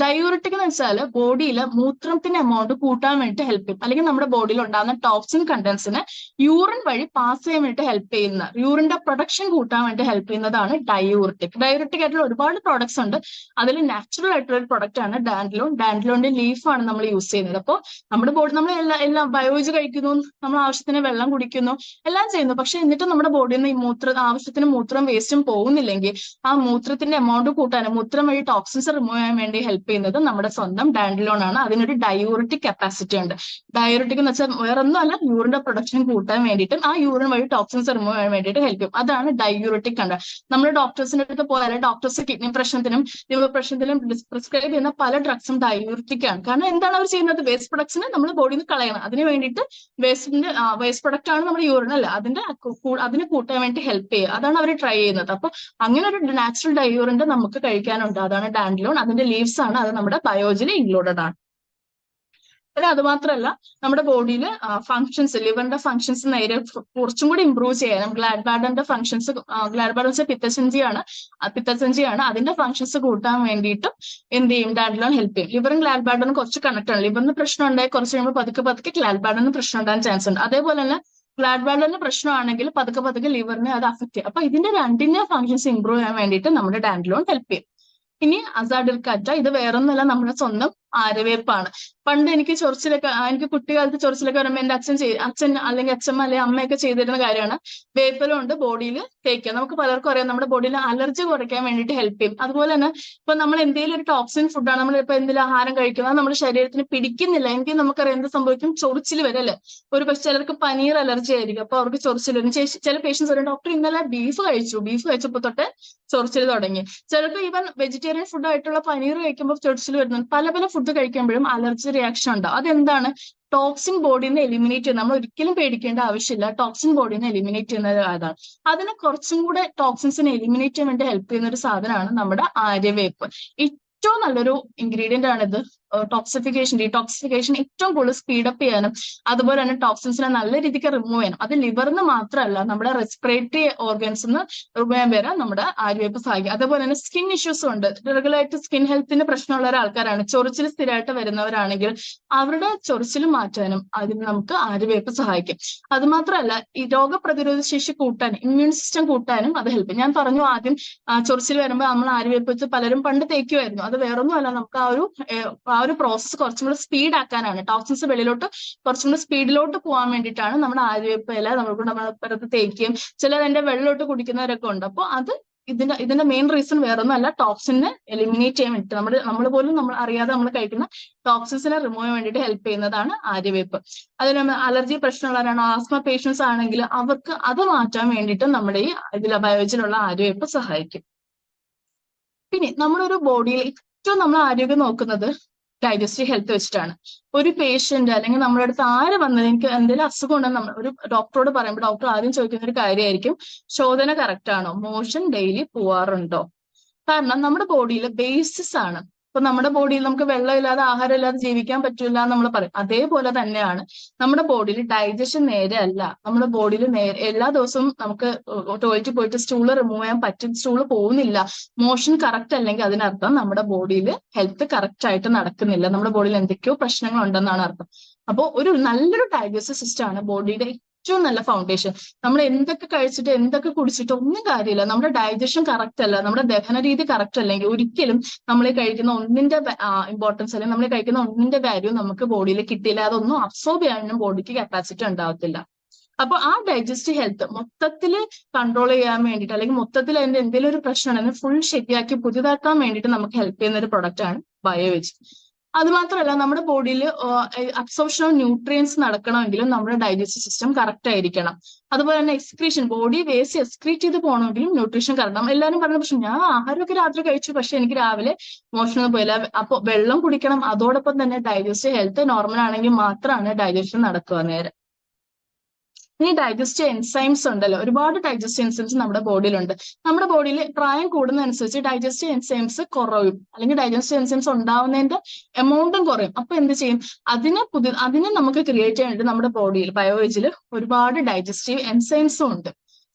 ഡയൂറിറ്റിക് എന്ന് വെച്ചാൽ ബോഡിയിൽ മൂത്രത്തിന്റെ എമൗണ്ട് കൂട്ടാൻ വേണ്ടിയിട്ട് ഹെൽപ്പ് ചെയ്യും, അല്ലെങ്കിൽ നമ്മുടെ ബോഡിയിൽ ഉണ്ടാകുന്ന ടോക്സിൻ കണ്ടൻസിനെ യൂറിൻ വഴി പാസ് ചെയ്യാൻ വേണ്ടി ഹെൽപ്പ് ചെയ്യുന്ന, യൂറിന്റെ പ്രൊഡക്ഷൻ കൂട്ടാൻ വേണ്ടി ഹെൽപ്പ് ചെയ്യുന്നതാണ് ഡയൂറിറ്റിക്. ഡയൂറിറ്റിക് ആയിട്ടുള്ള ഒരുപാട് പ്രോഡക്ട്സ് ഉണ്ട്. അതിൽ നാച്ചുറൽ ആയിട്ടുള്ള ഒരു പ്രൊഡക്റ്റ് ആണ് ഡാൻഡ്ലോൺ. ഡാൻഡ്ലോണിന്റെ ലീഫാണ് നമ്മൾ യൂസ് ചെയ്യുന്നത്. അപ്പോൾ നമ്മുടെ ബോഡി നമ്മൾ എല്ലാം ബയോളജി കഴിക്കുന്നു, നമ്മൾ ആവശ്യത്തിന് വെള്ളം കുടിക്കുന്നു, എല്ലാം ചെയ്യുന്നു. പക്ഷെ എന്നിട്ട് നമ്മുടെ ബോഡിയിൽ നിന്ന് ഈ ആവശ്യത്തിന് മൂത്രം വേസ്റ്റും പോകുന്നില്ലെങ്കിൽ ആ മൂത്രത്തിന്റെ എമൗണ്ട് കൂട്ടാനും മൂത്രം വഴി ടോക്സിൻസ് റിമൂവ് ചെയ്യാൻ വേണ്ടി ഹെൽപ്പ് ചെയ്യുന്നത് നമ്മുടെ സ്വന്തം ഡാൻഡ്ലോൺ ആണ്. അതിനൊരു ഡയൂറിറ്റിക് കപ്പാസിറ്റി ഉണ്ട്. ഡയൂറിറ്റിക് എന്ന് വെച്ചാൽ വേറൊന്നും അല്ല, യൂറിന്റെ പ്രൊഡക്ഷൻ കൂട്ടാൻ വേണ്ടിയിട്ടും ആ യൂറിൻ വഴി ടോക്സിൻസ് റിമൂവ് ചെയ്യാൻ വേണ്ടിയിട്ട് ഹെൽപ്പ് ചെയ്യും. അതാണ് ഡയൂറിറ്റിക് കണ്ട. നമ്മൾ ഡോക്ടേഴ്സിന്റെ അടുത്ത് പോയാലും ഡോക്ടേഴ്സ് കിഡ്നി പ്രശ്നത്തിനും ലിവർ പ്രശ്നത്തിനും പ്രിസ്ക്രൈബ് ചെയ്യുന്ന പല ഡ്രഗ്സും ഡയൂറിറ്റിക് ആണ്. കാരണം എന്താണ് അവർ ചെയ്യുന്നത്, വേസ്റ്റ് പ്രൊഡക്ട്സിനെ നമ്മൾ ബോഡിയിൽ നിന്ന് കളയണം. അതിന് വേണ്ടിയിട്ട് വേസ്റ്റ് പ്രൊഡക്റ്റ് ആണ് നമ്മുടെ യൂറിൻ അല്ല, അതിനെ കൂട്ടാൻ വേണ്ടി ഹെൽപ്പ് ചെയ്യുക. അതാണ് അവർ ട്രൈ ചെയ്യുന്നത്. അപ്പൊ അങ്ങനെ ഒരു നാച്ചുറൽ ഡയൂറിന്റെ നമുക്ക് കഴിക്കാനുണ്ട്, അതാണ് ഡാൻഡ്ലോൺ. അതിന്റെ ലീവ്സ് ആണ്, അത് നമ്മുടെ ബയോളജിയിൽ ഇൻക്ലൂഡഡ് ആണ്. പിന്നെ അത് മാത്രമല്ല നമ്മുടെ ബോഡിയിൽ ഫങ്ഷൻസ്, ലിവറിന്റെ ഫങ്ഷൻസ് നേരെ കുറച്ചും കൂടി ഇമ്പ്രൂവ് ചെയ്യാനും ഗ്ലാഡ് ബാഡറിന്റെ ഫങ്ഷൻസ്, ഗ്ലാഡ് ബാഡർ വെച്ചാൽ പിത്തസഞ്ചിയാണ്, അതിന്റെ ഫങ്ഷൻസ് കൂട്ടാൻ വേണ്ടിയിട്ടും എന്ത് ചെയ്യും, ഡാൻഡ്ലോൺ ഹെൽപ്പ് ചെയ്യും. ലിവറും ഗ്ലാഡ് ബാഡറിനും കുറച്ച് കണക്ട് ആണ്. ലിവറിന് പ്രശ്നം ഉണ്ടായി കുറച്ച് കഴിയുമ്പോൾ പതുക്കെ ഗ്ലാഡ് ബാഡറിന് പ്രശ്നം ഉണ്ടാകാൻ ചാൻസ് ഉണ്ട്. അതേപോലെ തന്നെ ഗ്ലാഡ് ബാഡറിന് പ്രശ്നമാണെങ്കിൽ പതുക്കെ ലിവറിനെ അത് അഫക്ട് ചെയ്യും. അപ്പൊ ഇതിന്റെ രണ്ടിന്റെ ഫങ്ഷൻസ് ഇമ്പ്രൂവ് ചെയ്യാൻ വേണ്ടിയിട്ട് നമ്മുടെ ഡാൻഡ്ലോൺ ഹെൽപ്പ് ചെയ്യും. ഇനി അസാഡിർക്കാറ്റ, ഇത് വേറൊന്നുമല്ല, നമ്മുടെ സ്വന്തം ആര്യവേപ്പാണ്. പണ്ട് എനിക്ക് കുട്ടിക്കാലത്ത് ചൊറിച്ചിലൊക്കെ വരുമ്പോൾ എന്റെ അച്ഛൻ അല്ലെങ്കിൽ അച്ഛമ്മ അല്ലെങ്കിൽ അമ്മയൊക്കെ ചെയ്തിരുന്ന കാര്യമാണ് വേപ്പില കൊണ്ട് ബോഡിയിൽ തേക്കുക. നമുക്ക് പലർക്കും അറിയാം നമ്മുടെ ബോഡിയിൽ അലർജി കുറയ്ക്കാൻ വേണ്ടിയിട്ട് ഹെൽപ്പ് ചെയ്യും. അതുപോലെ തന്നെ ഇപ്പൊ നമ്മൾ എന്തെങ്കിലും ഒരു ടോക്സിൻ ഫുഡാണ്, നമ്മളിപ്പോ എന്തെങ്കിലും ആഹാരം കഴിക്കുന്നത് നമ്മുടെ ശരീരത്തിന് പിടിക്കുന്നില്ല എങ്കിൽ നമുക്കറിയാം എന്ത് സംഭവിക്കും, ചൊറിച്ചിൽ വരും അല്ലെ. പക്ഷെ ചിലർക്ക് പനീർ അലർജി ആയിരിക്കും, അപ്പൊ അവർക്ക് ചൊറിച്ചിൽ വരും. ചില പേഷ്യൻസ് പറയും ഡോക്ടർ ഇന്നലെ ബീഫ് കഴിച്ചപ്പോൾ തൊട്ട് ചൊറിച്ചിൽ തുടങ്ങി. ചിലർക്ക് ഈവൻ വെജിറ്റേറിയൻ ഫുഡ് ആയിട്ടുള്ള പനീർ കഴിക്കുമ്പോൾ ചൊറിച്ചിൽ വരുന്നുണ്ട്. പല ഫുഡ് കഴിക്കുമ്പോഴും അലർജി റിയാക്ഷൻ ഉണ്ടാവും. അതെന്താണ്, ടോക്സിൻ ബോഡിയിൽ നിന്ന് എലിമിനേറ്റ് ചെയ്യുന്നത്. നമ്മൾ ഒരിക്കലും പേടിക്കേണ്ട ആവശ്യമില്ല, ടോക്സിൻ ബോഡിയിൽ നിന്ന് എലിമിനേറ്റ് ചെയ്യുന്നത് അതാണ്. അതിനെ കുറച്ചും കൂടെ ടോക്സിൻസിനെ എലിമിനേറ്റ് ചെയ്യാൻ വേണ്ടി ഹെൽപ്പ് ചെയ്യുന്ന ഒരു സാധനമാണ് നമ്മുടെ ആര്യവേപ്പ്. ഏറ്റവും നല്ലൊരു ഇൻഗ്രീഡിയന്റ് ആണിത്. ഡീടോക്സിഫിക്കേഷൻ ഏറ്റവും കൂടുതൽ സ്പീഡപ്പ് ചെയ്യാനും അതുപോലെ തന്നെ ടോക്സിൻസിനെ നല്ല രീതിക്ക് റിമൂവ് ചെയ്യാനും, അത് ലിവറിന് മാത്രമല്ല നമ്മുടെ റെസ്പിറേറ്ററി ഓർഗൻസിൽ നിന്ന് റിമൂവ് ചെയ്യാൻ വരെ നമ്മുടെ ആര്യവേപ്പ് സഹായിക്കും. അതുപോലെ തന്നെ സ്കിൻ ഇഷ്യൂസും ഉണ്ട്. റെഗുലറായിട്ട് സ്കിൻ ഹെൽത്തിന് പ്രശ്നമുള്ള ആൾക്കാരാണ്, ചൊറിച്ചിൽ സ്ഥിരമായിട്ട് വരുന്നവരാണെങ്കിൽ അവരുടെ ചൊറിച്ചിൽ മാറ്റാനും അതിന് നമുക്ക് ആര്യവേപ്പ് സഹായിക്കും. അത് മാത്രമല്ല ഈ രോഗപ്രതിരോധ ശേഷി കൂട്ടാനും ഇമ്മ്യൂൺ സിസ്റ്റം കൂട്ടാനും അത് ഹെൽപ്പ് ചെയ്യും. ഞാൻ പറഞ്ഞു ആദ്യം ചൊറിച്ചിൽ വരുമ്പോൾ നമ്മൾ ആര്യവേപ്പ് വെച്ച് പലരും പണ്ട് തേക്കുമായിരുന്നു. അത് വേറൊന്നുമല്ല, നമുക്ക് ആ ഒരു പ്രോസസ്സ് കുറച്ചും കൂടെ സ്പീഡ് ആക്കാനാണ്. ടോക്സിൻസ് വെളിയിലോട്ട് കുറച്ചും കൂടെ സ്പീഡിലോട്ട് പോകാൻ വേണ്ടിയിട്ടാണ് നമ്മുടെ ആര്യവേപ്പ് ഇല നമ്മൾ പുറത്ത് തേക്കുകയും ചിലർ അതിന്റെ വെള്ളമിട്ട് കുടിക്കുന്നവരൊക്കെ ഉണ്ട്. അപ്പോൾ അത് ഇതിന്റെ മെയിൻ റീസൺ വേറൊന്നുമല്ല, ടോക്സിനെ എലിമിനേറ്റ് ചെയ്യാൻ വേണ്ടിയിട്ട് നമ്മൾ പോലും നമ്മൾ അറിയാതെ നമ്മൾ കഴിക്കുന്ന ടോക്സിൻസിനെ റിമൂവ് ചെയ്യാൻ വേണ്ടിയിട്ട് ഹെൽപ്പ് ചെയ്യുന്നതാണ് ആര്യവേപ്പ്. അതിന് അലർജി പ്രശ്നമുള്ളവരാണ്, ആസ്മ പേഷ്യൻസ് ആണെങ്കിൽ അവർക്ക് അത് മാറ്റാൻ വേണ്ടിയിട്ട് നമ്മുടെ ഈ ബയോജിലുള്ള ആര്യവേപ്പ് സഹായിക്കും. പിന്നെ നമ്മളൊരു ബോഡിയിൽ ഏറ്റവും നമ്മൾ ആരോഗ്യം നോക്കുന്നത് ഡൈജസ്റ്റീവ് ഹെൽത്ത് വെച്ചിട്ടാണ്. ഒരു പേഷ്യന്റ് അല്ലെങ്കിൽ നമ്മുടെ അടുത്ത് ആര് വന്നത് എനിക്ക് എന്തെങ്കിലും അസുഖം ഉണ്ടെന്ന് നമ്മൾ ഒരു ഡോക്ടറോട് പറയുമ്പോൾ ഡോക്ടർ ആദ്യം ചോദിക്കുന്ന ഒരു കാര്യമായിരിക്കും, ശോധന കറക്റ്റ് ആണോ, മോഷൻ ഡെയിലി പോവാറുണ്ടോ. കാരണം നമ്മുടെ ബോഡിയിൽ ബേസിസ് ആണ്. ഇപ്പൊ നമ്മുടെ ബോഡിയിൽ നമുക്ക് വെള്ളമില്ലാതെ ആഹാരം ഇല്ലാതെ ജീവിക്കാൻ പറ്റില്ല എന്ന് നമ്മൾ പറയും. അതേപോലെ തന്നെയാണ് നമ്മുടെ ബോഡിയിൽ ഡൈജഷൻ നേരെ അല്ല. നമ്മുടെ ബോഡിയിൽ എല്ലാ ദിവസവും നമുക്ക് ടോയ്ലറ്റിൽ പോയിട്ട് സ്റ്റൂള് റിമൂവ് ചെയ്യാൻ പറ്റും, സ്റ്റൂള് പോകുന്നില്ല, മോഷൻ കറക്റ്റ് അല്ലെങ്കിൽ അതിനർത്ഥം നമ്മുടെ ബോഡിയിൽ ഹെൽത്ത് കറക്റ്റ് ആയിട്ട് നടക്കുന്നില്ല, നമ്മുടെ ബോഡിയിൽ എന്തൊക്കെയോ പ്രശ്നങ്ങൾ ഉണ്ടെന്നാണ് അർത്ഥം. അപ്പോൾ ഒരു നല്ലൊരു ഡൈജസ്റ്റീവ് സിസ്റ്റം ആണ് ബോഡിയുടെ ഏറ്റവും നല്ല ഫൗണ്ടേഷൻ. നമ്മൾ എന്തൊക്കെ കഴിച്ചിട്ട് എന്തൊക്കെ കുടിച്ചിട്ട് ഒന്നും കാര്യമില്ല, നമ്മുടെ ഡൈജഷൻ കറക്റ്റ് അല്ല, നമ്മുടെ ദഹന രീതി കറക്റ്റ് അല്ലെങ്കിൽ ഒരിക്കലും നമ്മൾ കഴിക്കുന്ന ഒന്നിന്റെ ഇമ്പോർട്ടൻസ് അല്ലെങ്കിൽ നമ്മൾ കഴിക്കുന്ന ഒന്നിന്റെ വാല്യൂ നമുക്ക് ബോഡിയിൽ കിട്ടിയില്ല, അതൊന്നും അബ്സോർബ് ചെയ്യാനും ബോഡിക്ക് കപ്പാസിറ്റി ഉണ്ടാവത്തില്ല. അപ്പൊ ആ ഡൈജസ്റ്റീവ് ഹെൽത്ത് മൊത്തത്തിൽ കൺട്രോൾ ചെയ്യാൻ വേണ്ടിയിട്ട് അല്ലെങ്കിൽ മൊത്തത്തിൽ അതിന്റെ എന്തെങ്കിലും ഒരു പ്രശ്നമാണെങ്കിൽ ഫുൾ ശരിയാക്കി പുതിയതാക്കാൻ വേണ്ടിയിട്ട് നമുക്ക് ഹെൽപ്പ് ചെയ്യുന്ന ഒരു പ്രൊഡക്റ്റ് ആണ് ബയോവേജ്. അത് മാത്രമല്ല നമ്മുടെ ബോഡിയിൽ അബ്സോർപ്ഷൻ ഓഫ് ന്യൂട്രിയൻസ് നടക്കണമെങ്കിലും നമ്മുടെ ഡൈജസ്റ്റീവ് സിസ്റ്റം കറക്റ്റ് ആയിരിക്കണം. അതുപോലെ തന്നെ എക്സ്ക്രീഷൻ, ബോഡി വേസ്റ്റ് എക്സ്ക്രീറ്റ് ചെയ്ത് പോകണമെങ്കിലും ന്യൂട്രീഷൻ കറക്റ്റ്. എല്ലാവരും പറയുന്ന പ്രശ്നം, ഞാൻ ആഹാരമൊക്കെ രാത്രി കഴിച്ചു പക്ഷെ എനിക്ക് രാവിലെ മോഷണം പോയില്ല. അപ്പോൾ വെള്ളം കുടിക്കണം. അതോടൊപ്പം തന്നെ ഡൈജസ്റ്റീവ് ഹെൽത്ത് നോർമൽ ആണെങ്കിൽ മാത്രമാണ് ഡൈജഷൻ നടക്കുക നേരെ. ഇനി ഡൈജസ്റ്റീവ് എൻസൈംസ് ഉണ്ടല്ലോ, ഒരുപാട് ഡൈജസ്റ്റീവ് എൻസൈംസ് നമ്മുടെ ബോഡിയിലുണ്ട്. നമ്മുടെ ബോഡിയിൽ പ്രായം കൂടുന്നതനുസരിച്ച് ഡൈജസ്റ്റീവ് എൻസൈംസ് കുറയും അല്ലെങ്കിൽ ഡൈജസ്റ്റീവ് എൻസൈംസ് ഉണ്ടാവുന്നതിന്റെ എമൗണ്ടും കുറയും. അപ്പൊ എന്ത് ചെയ്യും, അതിനെ നമുക്ക് ക്രിയേറ്റ് ചെയ്യാൻ വേണ്ടി നമ്മുടെ ബോഡിയിൽ ബയോവേജിൽ ഒരുപാട് ഡൈജസ്റ്റീവ് എൻസൈംസും ഉണ്ട്.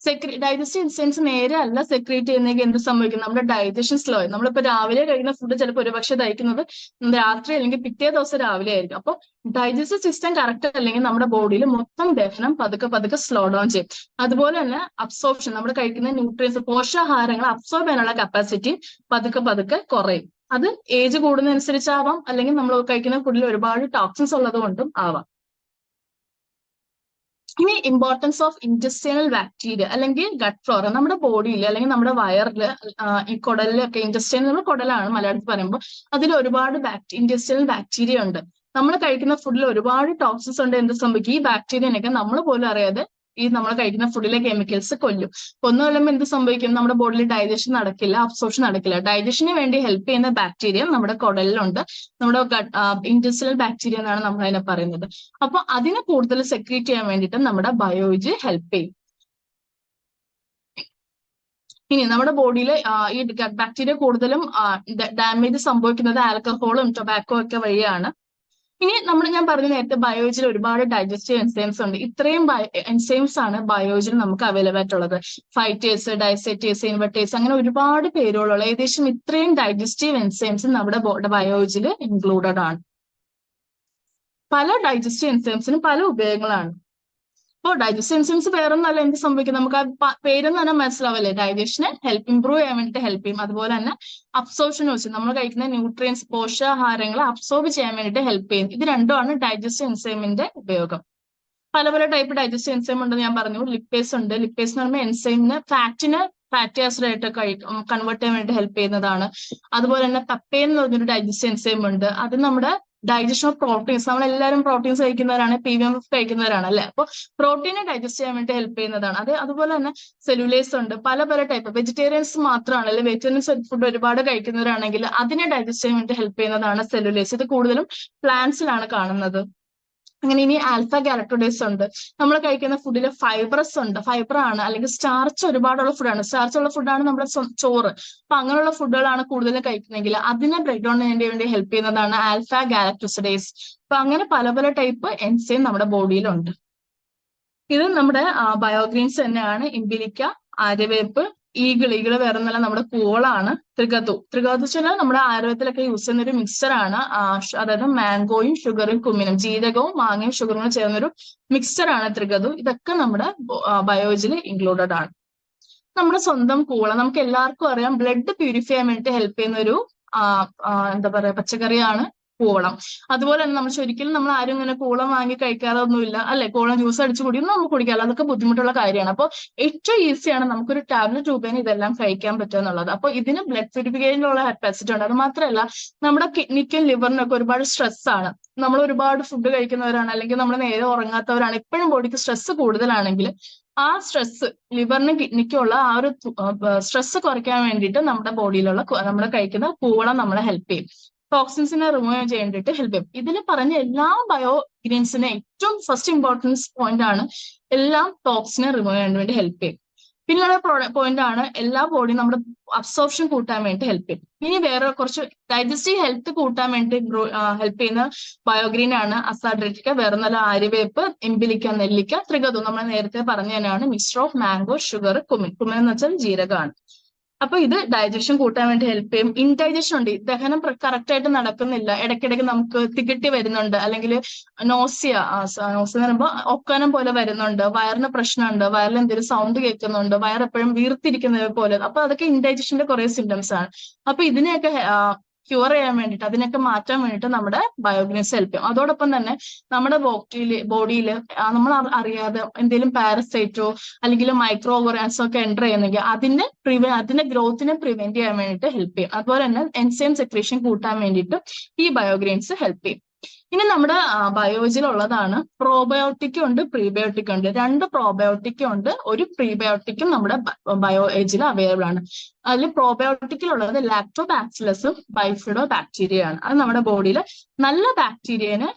ഡൈജസ്റ്റീവ് എൻസൈംസ് നേരെ അല്ല സെക്രീറ്റ് ചെയ്യുന്നെങ്കിൽ എന്ത് സംഭവിക്കും, നമ്മുടെ ഡൈജഷൻ സ്ലോ ആയി. നമ്മളിപ്പോ രാവിലെ കഴിക്കുന്ന ഫുഡ് ചിലപ്പോൾ ഒരുപക്ഷെ ദഹിക്കുന്നത് രാത്രി അല്ലെങ്കിൽ പിറ്റേ ദിവസം രാവിലെ ആയിരിക്കും. അപ്പോൾ ഡൈജസ്റ്റീവ് സിസ്റ്റം കറക്റ്റ് അല്ലെങ്കിൽ നമ്മുടെ ബോഡിയിൽ മൊത്തം ദഹനം പതുക്കെ സ്ലോ ഡൗൺ ചെയ്യും. അതുപോലെ തന്നെ അബ്സോർപ്ഷൻ, നമ്മൾ കഴിക്കുന്ന ന്യൂട്രിയൻസ് പോഷകാഹാരങ്ങൾ അബ്സോർബ് ചെയ്യാനുള്ള കപ്പാസിറ്റി പതുക്കെ കുറയും. അത് ഏജ് കൂടുന്നതനുസരിച്ചാവാം, അല്ലെങ്കിൽ നമ്മൾ കഴിക്കുന്ന ഫുഡിൽ ഒരുപാട് ടോക്സിൻസ് ഉള്ളത് കൊണ്ടും ആവാം. ഇനി ഇമ്പോർട്ടൻസ് ഓഫ് ഇൻറ്റസ്റ്റൈനൽ ബാക്ടീരിയ അല്ലെങ്കിൽ ഗട്ട് ഫ്ലോറ. നമ്മുടെ ബോഡിയിൽ അല്ലെങ്കിൽ നമ്മുടെ വയറിൽ ഈ കുടലിലൊക്കെ, ഇൻറ്റസ്റ്റൈൻ നമ്മൾ കുടലാണ് മലയാളത്തിൽ പറയുമ്പോൾ, അതിൽ ഒരുപാട് ഇൻറ്റസ്റ്റൈനൽ ബാക്ടീരിയ ഉണ്ട്. നമ്മൾ കഴിക്കുന്ന ഫുഡിൽ ഒരുപാട് ടോക്സിൻസ് ഉണ്ട്. എന്ത് സംഭവിക്കും, ഈ ബാക്ടീരിയനൊക്കെ നമ്മൾ പോലും അറിയാതെ ഈ നമ്മൾ കഴിക്കുന്ന ഫുഡിലെ കെമിക്കൽസ് കൊല്ലും. കൊന്നുകൊള്ളുമ്പോൾ എന്ത് സംഭവിക്കും, നമ്മുടെ ബോഡിയിൽ ഡൈജഷൻ നടക്കില്ല, അബ്സോർപ്ഷൻ നടക്കില്ല. ഡൈജഷന് വേണ്ടി ഹെൽപ്പ് ചെയ്യുന്ന ബാക്ടീരിയ നമ്മുടെ കുടലിലുണ്ട്. നമ്മുടെ ഇൻറ്റസ്റ്റൈനൽ ബാക്ടീരിയ എന്നാണ് നമ്മൾ അതിനെ പറയുന്നത്. അപ്പൊ അതിനെ കൂടുതൽ സെക്രീറ്റ് ചെയ്യാൻ വേണ്ടിയിട്ട് നമ്മുടെ ബയോവേജ് ഹെൽപ്പ് ചെയ്യും. ഇനി നമ്മുടെ ബോഡിയിൽ ഈ ഗട്ട് ബാക്ടീരിയ കൂടുതലും ഡാമേജ് സംഭവിക്കുന്നത് ആൽക്കഹോളും ടൊബാക്കോ ഒക്കെ വഴിയാണ്. ഇനി ഞാൻ പറഞ്ഞ നേരത്തെ ബയോജിൽ ഒരുപാട് ഡൈജസ്റ്റീവ് എൻസൈംസ് ഉണ്ട്. ഇത്രയും എൻസൈംസ് ആണ് ബയോജിൽ നമുക്ക് അവൈലബിൾ ആയിട്ടുള്ളത്. ഫൈറ്റേഴ്സ്, ഡൈസെറ്റേഴ്സ്, ഇൻവെർട്ടേഴ്സ്, അങ്ങനെ ഒരുപാട് പേരുകളുള്ള ഏകദേശം ഇത്രയും ഡൈജസ്റ്റീവ് എൻസൈംസ് നമ്മുടെ ബയോജിൽ ഇൻക്ലൂഡഡ് ആണ്. പല ഡൈജസ്റ്റീവ് എൻസൈംസിനും പല ഉപയോഗങ്ങളാണ്. അപ്പോൾ ഡൈജസ്റ്റീവ് എൻസൈംസ് വേറൊന്നല്ല, എന്ത് സംഭവിക്കും, നമുക്ക് ആ പേരെന്ന് തന്നെ മനസ്സിലാവല്ലേ, ഡൈജഷനെ ഇംപ്രൂവ് ചെയ്യാൻ വേണ്ടിയിട്ട് ഹെൽപ്പ് ചെയ്യും. അതുപോലെ തന്നെ അബ്സോർപ്ഷൻ വെച്ച് നമ്മൾ കഴിക്കുന്ന ന്യൂട്രിയൻസ് പോഷകാഹാരങ്ങൾ അബ്സോർബ് ചെയ്യാൻ വേണ്ടിയിട്ട് ഹെൽപ്പ് ചെയ്യും. ഇത് രണ്ടുമാണ് ഡൈജസ്റ്റീവ് എൻസൈമിന്റെ ഉപയോഗം. പല ടൈപ്പ് ഡൈജസ്റ്റീവ് എൻസൈം ഉണ്ടെന്ന് ഞാൻ പറഞ്ഞു. ലിപ്പേസ് ഉണ്ട്. ലിപ്പേസ് എന്ന് പറയുമ്പോൾ എൻസൈമിന് ഫാറ്റി ആസിഡ് ആയിട്ട് കൺവേർട്ട് ചെയ്യാൻ വേണ്ടി ഹെൽപ്പ് ചെയ്യുന്നതാണ്. അതുപോലെ തന്നെ പെപ്പൈൻ എന്ന് പറഞ്ഞൊരു ഡൈജസ്റ്റീവ് എൻസൈം ഉണ്ട്. അത് നമ്മുടെ ഡൈജഷൻ ഓഫ് പ്രോട്ടീൻസ്, നമ്മളെല്ലാവരും പ്രോട്ടീൻസ് കഴിക്കുന്നവരാണ്, PVMF കഴിക്കുന്നവരാണ് അല്ലെ. അപ്പോൾ പ്രോട്ടീനെ ഡൈജസ്റ്റ് ചെയ്യാൻ വേണ്ടി ഹെൽപ്പ് ചെയ്യുന്നതാണ്. അതുപോലെ തന്നെ സെല്ലുലേസ് ഉണ്ട്. പല ടൈപ്പ്. വെജിറ്റേറിയൻസ് മാത്രമാണ് അല്ലെ, വെജിറ്റേറിയൻസ് ഫുഡ് ഒരുപാട് കഴിക്കുന്നവരാണെങ്കിൽ അതിനെ ഡൈജസ്റ്റ് ചെയ്യാൻ വേണ്ടി ഹെൽപ്പ് ചെയ്യുന്നതാണ് സെല്ലുലേസ്. ഇത് കൂടുതലും പ്ലാന്റ്സിലാണ് കാണുന്നത്. അങ്ങനെ ഇനി ആൽഫ ഗാലക്ടോഡേസ് ഉണ്ട്. നമ്മൾ കഴിക്കുന്ന ഫുഡിൽ ഫൈബ്രസ് ഉണ്ട്, ഫൈബർ ആണ്, അല്ലെങ്കിൽ സ്റ്റാർച്ച് ഒരുപാടുള്ള ഫുഡാണ്. സ്റ്റാർച്ച് ഉള്ള ഫുഡാണ് നമ്മുടെ ചോറ്. അപ്പൊ അങ്ങനെയുള്ള ഫുഡുകളാണ് കൂടുതലും കഴിക്കുന്നതെങ്കിൽ അതിനെ ബ്രേക്ക് ഡൗൺ ചെയ്യാൻ വേണ്ടി ഹെൽപ്പ് ചെയ്യുന്നതാണ് ആൽഫ ഗാലക്ടോസിഡേസ്. അപ്പൊ അങ്ങനെ പല പല ടൈപ്പ് എൻസൈം നമ്മുടെ ബോഡിയിലുണ്ട്. ഇത് നമ്മുടെ ബയോഗ്രീൻസ് തന്നെയാണ്. ഇംബിലിക്ക, ആര്യവേപ്പ്, ഈഗിള് വേറെ ഒന്നല്ല, നമ്മുടെ കൂളാണ്. ത്രികതു വെച്ചാൽ നമ്മുടെ ആയുർവേദത്തിലൊക്കെ യൂസ് ചെയ്യുന്ന ഒരു മിക്സറാണ്. അതായത് മാംഗോയും ഷുഗറും കുമ്മിനും, ജീരകവും മാങ്ങയും ഷുഗറും കൂടെ ചേർന്നൊരു മിക്സറാണ് ത്രികതു. ഇതൊക്കെ നമ്മുടെ ബയോജിൽ ഇൻക്ലൂഡഡ് ആണ്. നമ്മുടെ സ്വന്തം കൂള, നമുക്ക് എല്ലാവർക്കും അറിയാം, ബ്ലഡ് പ്യൂരിഫൈ ചെയ്യാൻ വേണ്ടി ഹെൽപ്പ് ചെയ്യുന്ന ഒരു എന്താ പറയാ പച്ചക്കറിയാണ് കൂവളം. അതുപോലെ തന്നെ നമ്മൾ ഒരിക്കലും നമ്മൾ ആരും ഇങ്ങനെ കൂളം വാങ്ങി കഴിക്കാറൊന്നുമില്ല അല്ലെ. കൂളം ജ്യൂസ് അടിച്ചു കുടിയൊന്നും നമുക്ക് കുടിക്കാമല്ലോ, അതൊക്കെ ബുദ്ധിമുട്ടുള്ള കാര്യമാണ്. അപ്പോൾ ഏറ്റവും ഈസിയാണ് നമുക്കൊരു ടാബ്ലറ്റ് രൂപേണ ഇതെല്ലാം കഴിക്കാൻ പറ്റുക എന്നുള്ളത്. അപ്പൊ ഇതിന് ബ്ലഡ് പ്യൂരിഫിക്കേഷനുള്ള കപ്പാസിറ്റി ഉണ്ട്. അത് മാത്രമല്ല നമ്മുടെ കിഡ്നിക്കും ലിവറിനൊക്കെ ഒരുപാട് സ്ട്രെസ് ആണ്. നമ്മൾ ഒരുപാട് ഫുഡ് കഴിക്കുന്നവരാണ്, അല്ലെങ്കിൽ നമ്മൾ നേരെ ഉറങ്ങാത്തവരാണ്, എപ്പോഴും ബോഡിക്ക് സ്ട്രെസ് കൂടുതലാണെങ്കിൽ ആ സ്ട്രെസ് ലിവറിനും കിഡ്നിക്കും ഉള്ള ആ ഒരു സ്ട്രെസ് കുറയ്ക്കാൻ വേണ്ടിയിട്ട് നമ്മുടെ ബോഡിയിലുള്ള നമ്മൾ കഴിക്കുന്ന കൂവളം നമ്മളെ ഹെൽപ്പ് ചെയ്യും. ടോക്സിൻസിനെ റിമൂവ് ചെയ്യാൻ വേണ്ടിയിട്ട് ഹെൽപ്പ് ചെയ്യും. ഇതിൽ പറഞ്ഞ എല്ലാ ബയോഗ്രീൻസിനെ ഏറ്റവും ഫസ്റ്റ് ഇമ്പോർട്ടൻസ് പോയിന്റ് ആണ്, എല്ലാം ടോക്സിനെ റിമൂവ് ചെയ്യാൻ വേണ്ടി ഹെൽപ്പ് ചെയ്യും. പിന്നെയുള്ള പോയിന്റ് ആണ് എല്ലാ ബോഡിയും നമ്മുടെ അബ്സോർപ്ഷൻ കൂട്ടാൻ വേണ്ടി ഹെൽപ്പ് ചെയ്യും. ഇനി വേറെ കുറച്ച് ഡൈജസ്റ്റീവ് ഹെൽത്ത് കൂട്ടാൻ വേണ്ടി ഹെൽപ്പ് ചെയ്യുന്ന ബയോഗ്രീൻ ആണ് അസാഡ്രറ്റിക്ക, വേറെ നല്ല ആര്യവേപ്പ്, ഇംബിലിക്ക, നെല്ലിക്ക, ത്രികതു നമ്മൾ നേരത്തെ പറഞ്ഞ തന്നെയാണ് mixture of mango, sugar, cumin എന്ന് വെച്ചാൽ ജീരകമാണ്. അപ്പൊ ഇത് ഡൈജഷൻ കൂട്ടാൻ വേണ്ടി ഹെൽപ്പ് ചെയ്യും. ഇൻഡൈജഷൻ ഉണ്ട്, ദഹനം കറക്റ്റ് ആയിട്ട് നടക്കുന്നില്ല, ഇടയ്ക്കിടയ്ക്ക് നമുക്ക് തികട്ടി വരുന്നുണ്ട്, അല്ലെങ്കിൽ നോസിയ എന്ന് പറയുമ്പോൾ ഒക്കാനം പോലെ വരുന്നുണ്ട്, വയറിന് പ്രശ്നമുണ്ട്, വയറിൽ എന്തെങ്കിലും സൗണ്ട് കേൾക്കുന്നുണ്ട്, വയർ എപ്പോഴും വീർത്തിരിക്കുന്നത് പോലെ, അപ്പൊ അതൊക്കെ ഇൻഡൈജഷന്റെ കുറെ സിംറ്റംസ് ആണ്. അപ്പൊ ഇതിനെയൊക്കെ ക്യൂർ ചെയ്യാൻ വേണ്ടിയിട്ട്, അതിനൊക്കെ മാറ്റാൻ വേണ്ടിയിട്ട് നമ്മുടെ ബയോഗ്രീൻസ് ഹെൽപ്പ് ചെയ്യും. അതോടൊപ്പം തന്നെ നമ്മുടെ ബോഡിയിൽ നമ്മൾ അറിയാതെ എന്തെങ്കിലും പാരസൈറ്റോ അല്ലെങ്കിൽ മൈക്രോ ഓർഗാനിസോ ഒക്കെ എൻ്റർ ചെയ്യുന്നെങ്കിൽ അതിന്റെ ഗ്രോത്തിനെ പ്രിവെന്റ് ചെയ്യാൻ വേണ്ടിയിട്ട് ഹെൽപ്പ് ചെയ്യും. അതുപോലെ തന്നെ എൻസൈം സെക്രീഷൻ കൂട്ടാൻ വേണ്ടിയിട്ട് ഈ ബയോഗ്രീൻസ് ഹെൽപ്പ് ചെയ്യും. ഇനി നമ്മുടെ ബയോജിൽ ഉള്ളതാണ് പ്രോബയോട്ടിക്കും ഉണ്ട്, പ്രീബയോട്ടിക്കും ഉണ്ട്. 2 പ്രോബയോട്ടിക്കും ഉണ്ട്, ഒരു പ്രീബയോട്ടിക്കും നമ്മുടെ ബയോജിൽ അവൈലബിൾ ആണ്. അതിൽ പ്രോബയോട്ടിക്കിലുള്ളത് ലാക്ടോബാസിലസും ബൈഫിഡോ ബാക്ടീരിയയാണ്. അത് നമ്മുടെ ബോഡിയിൽ നല്ല ബാക്ടീരിയനെ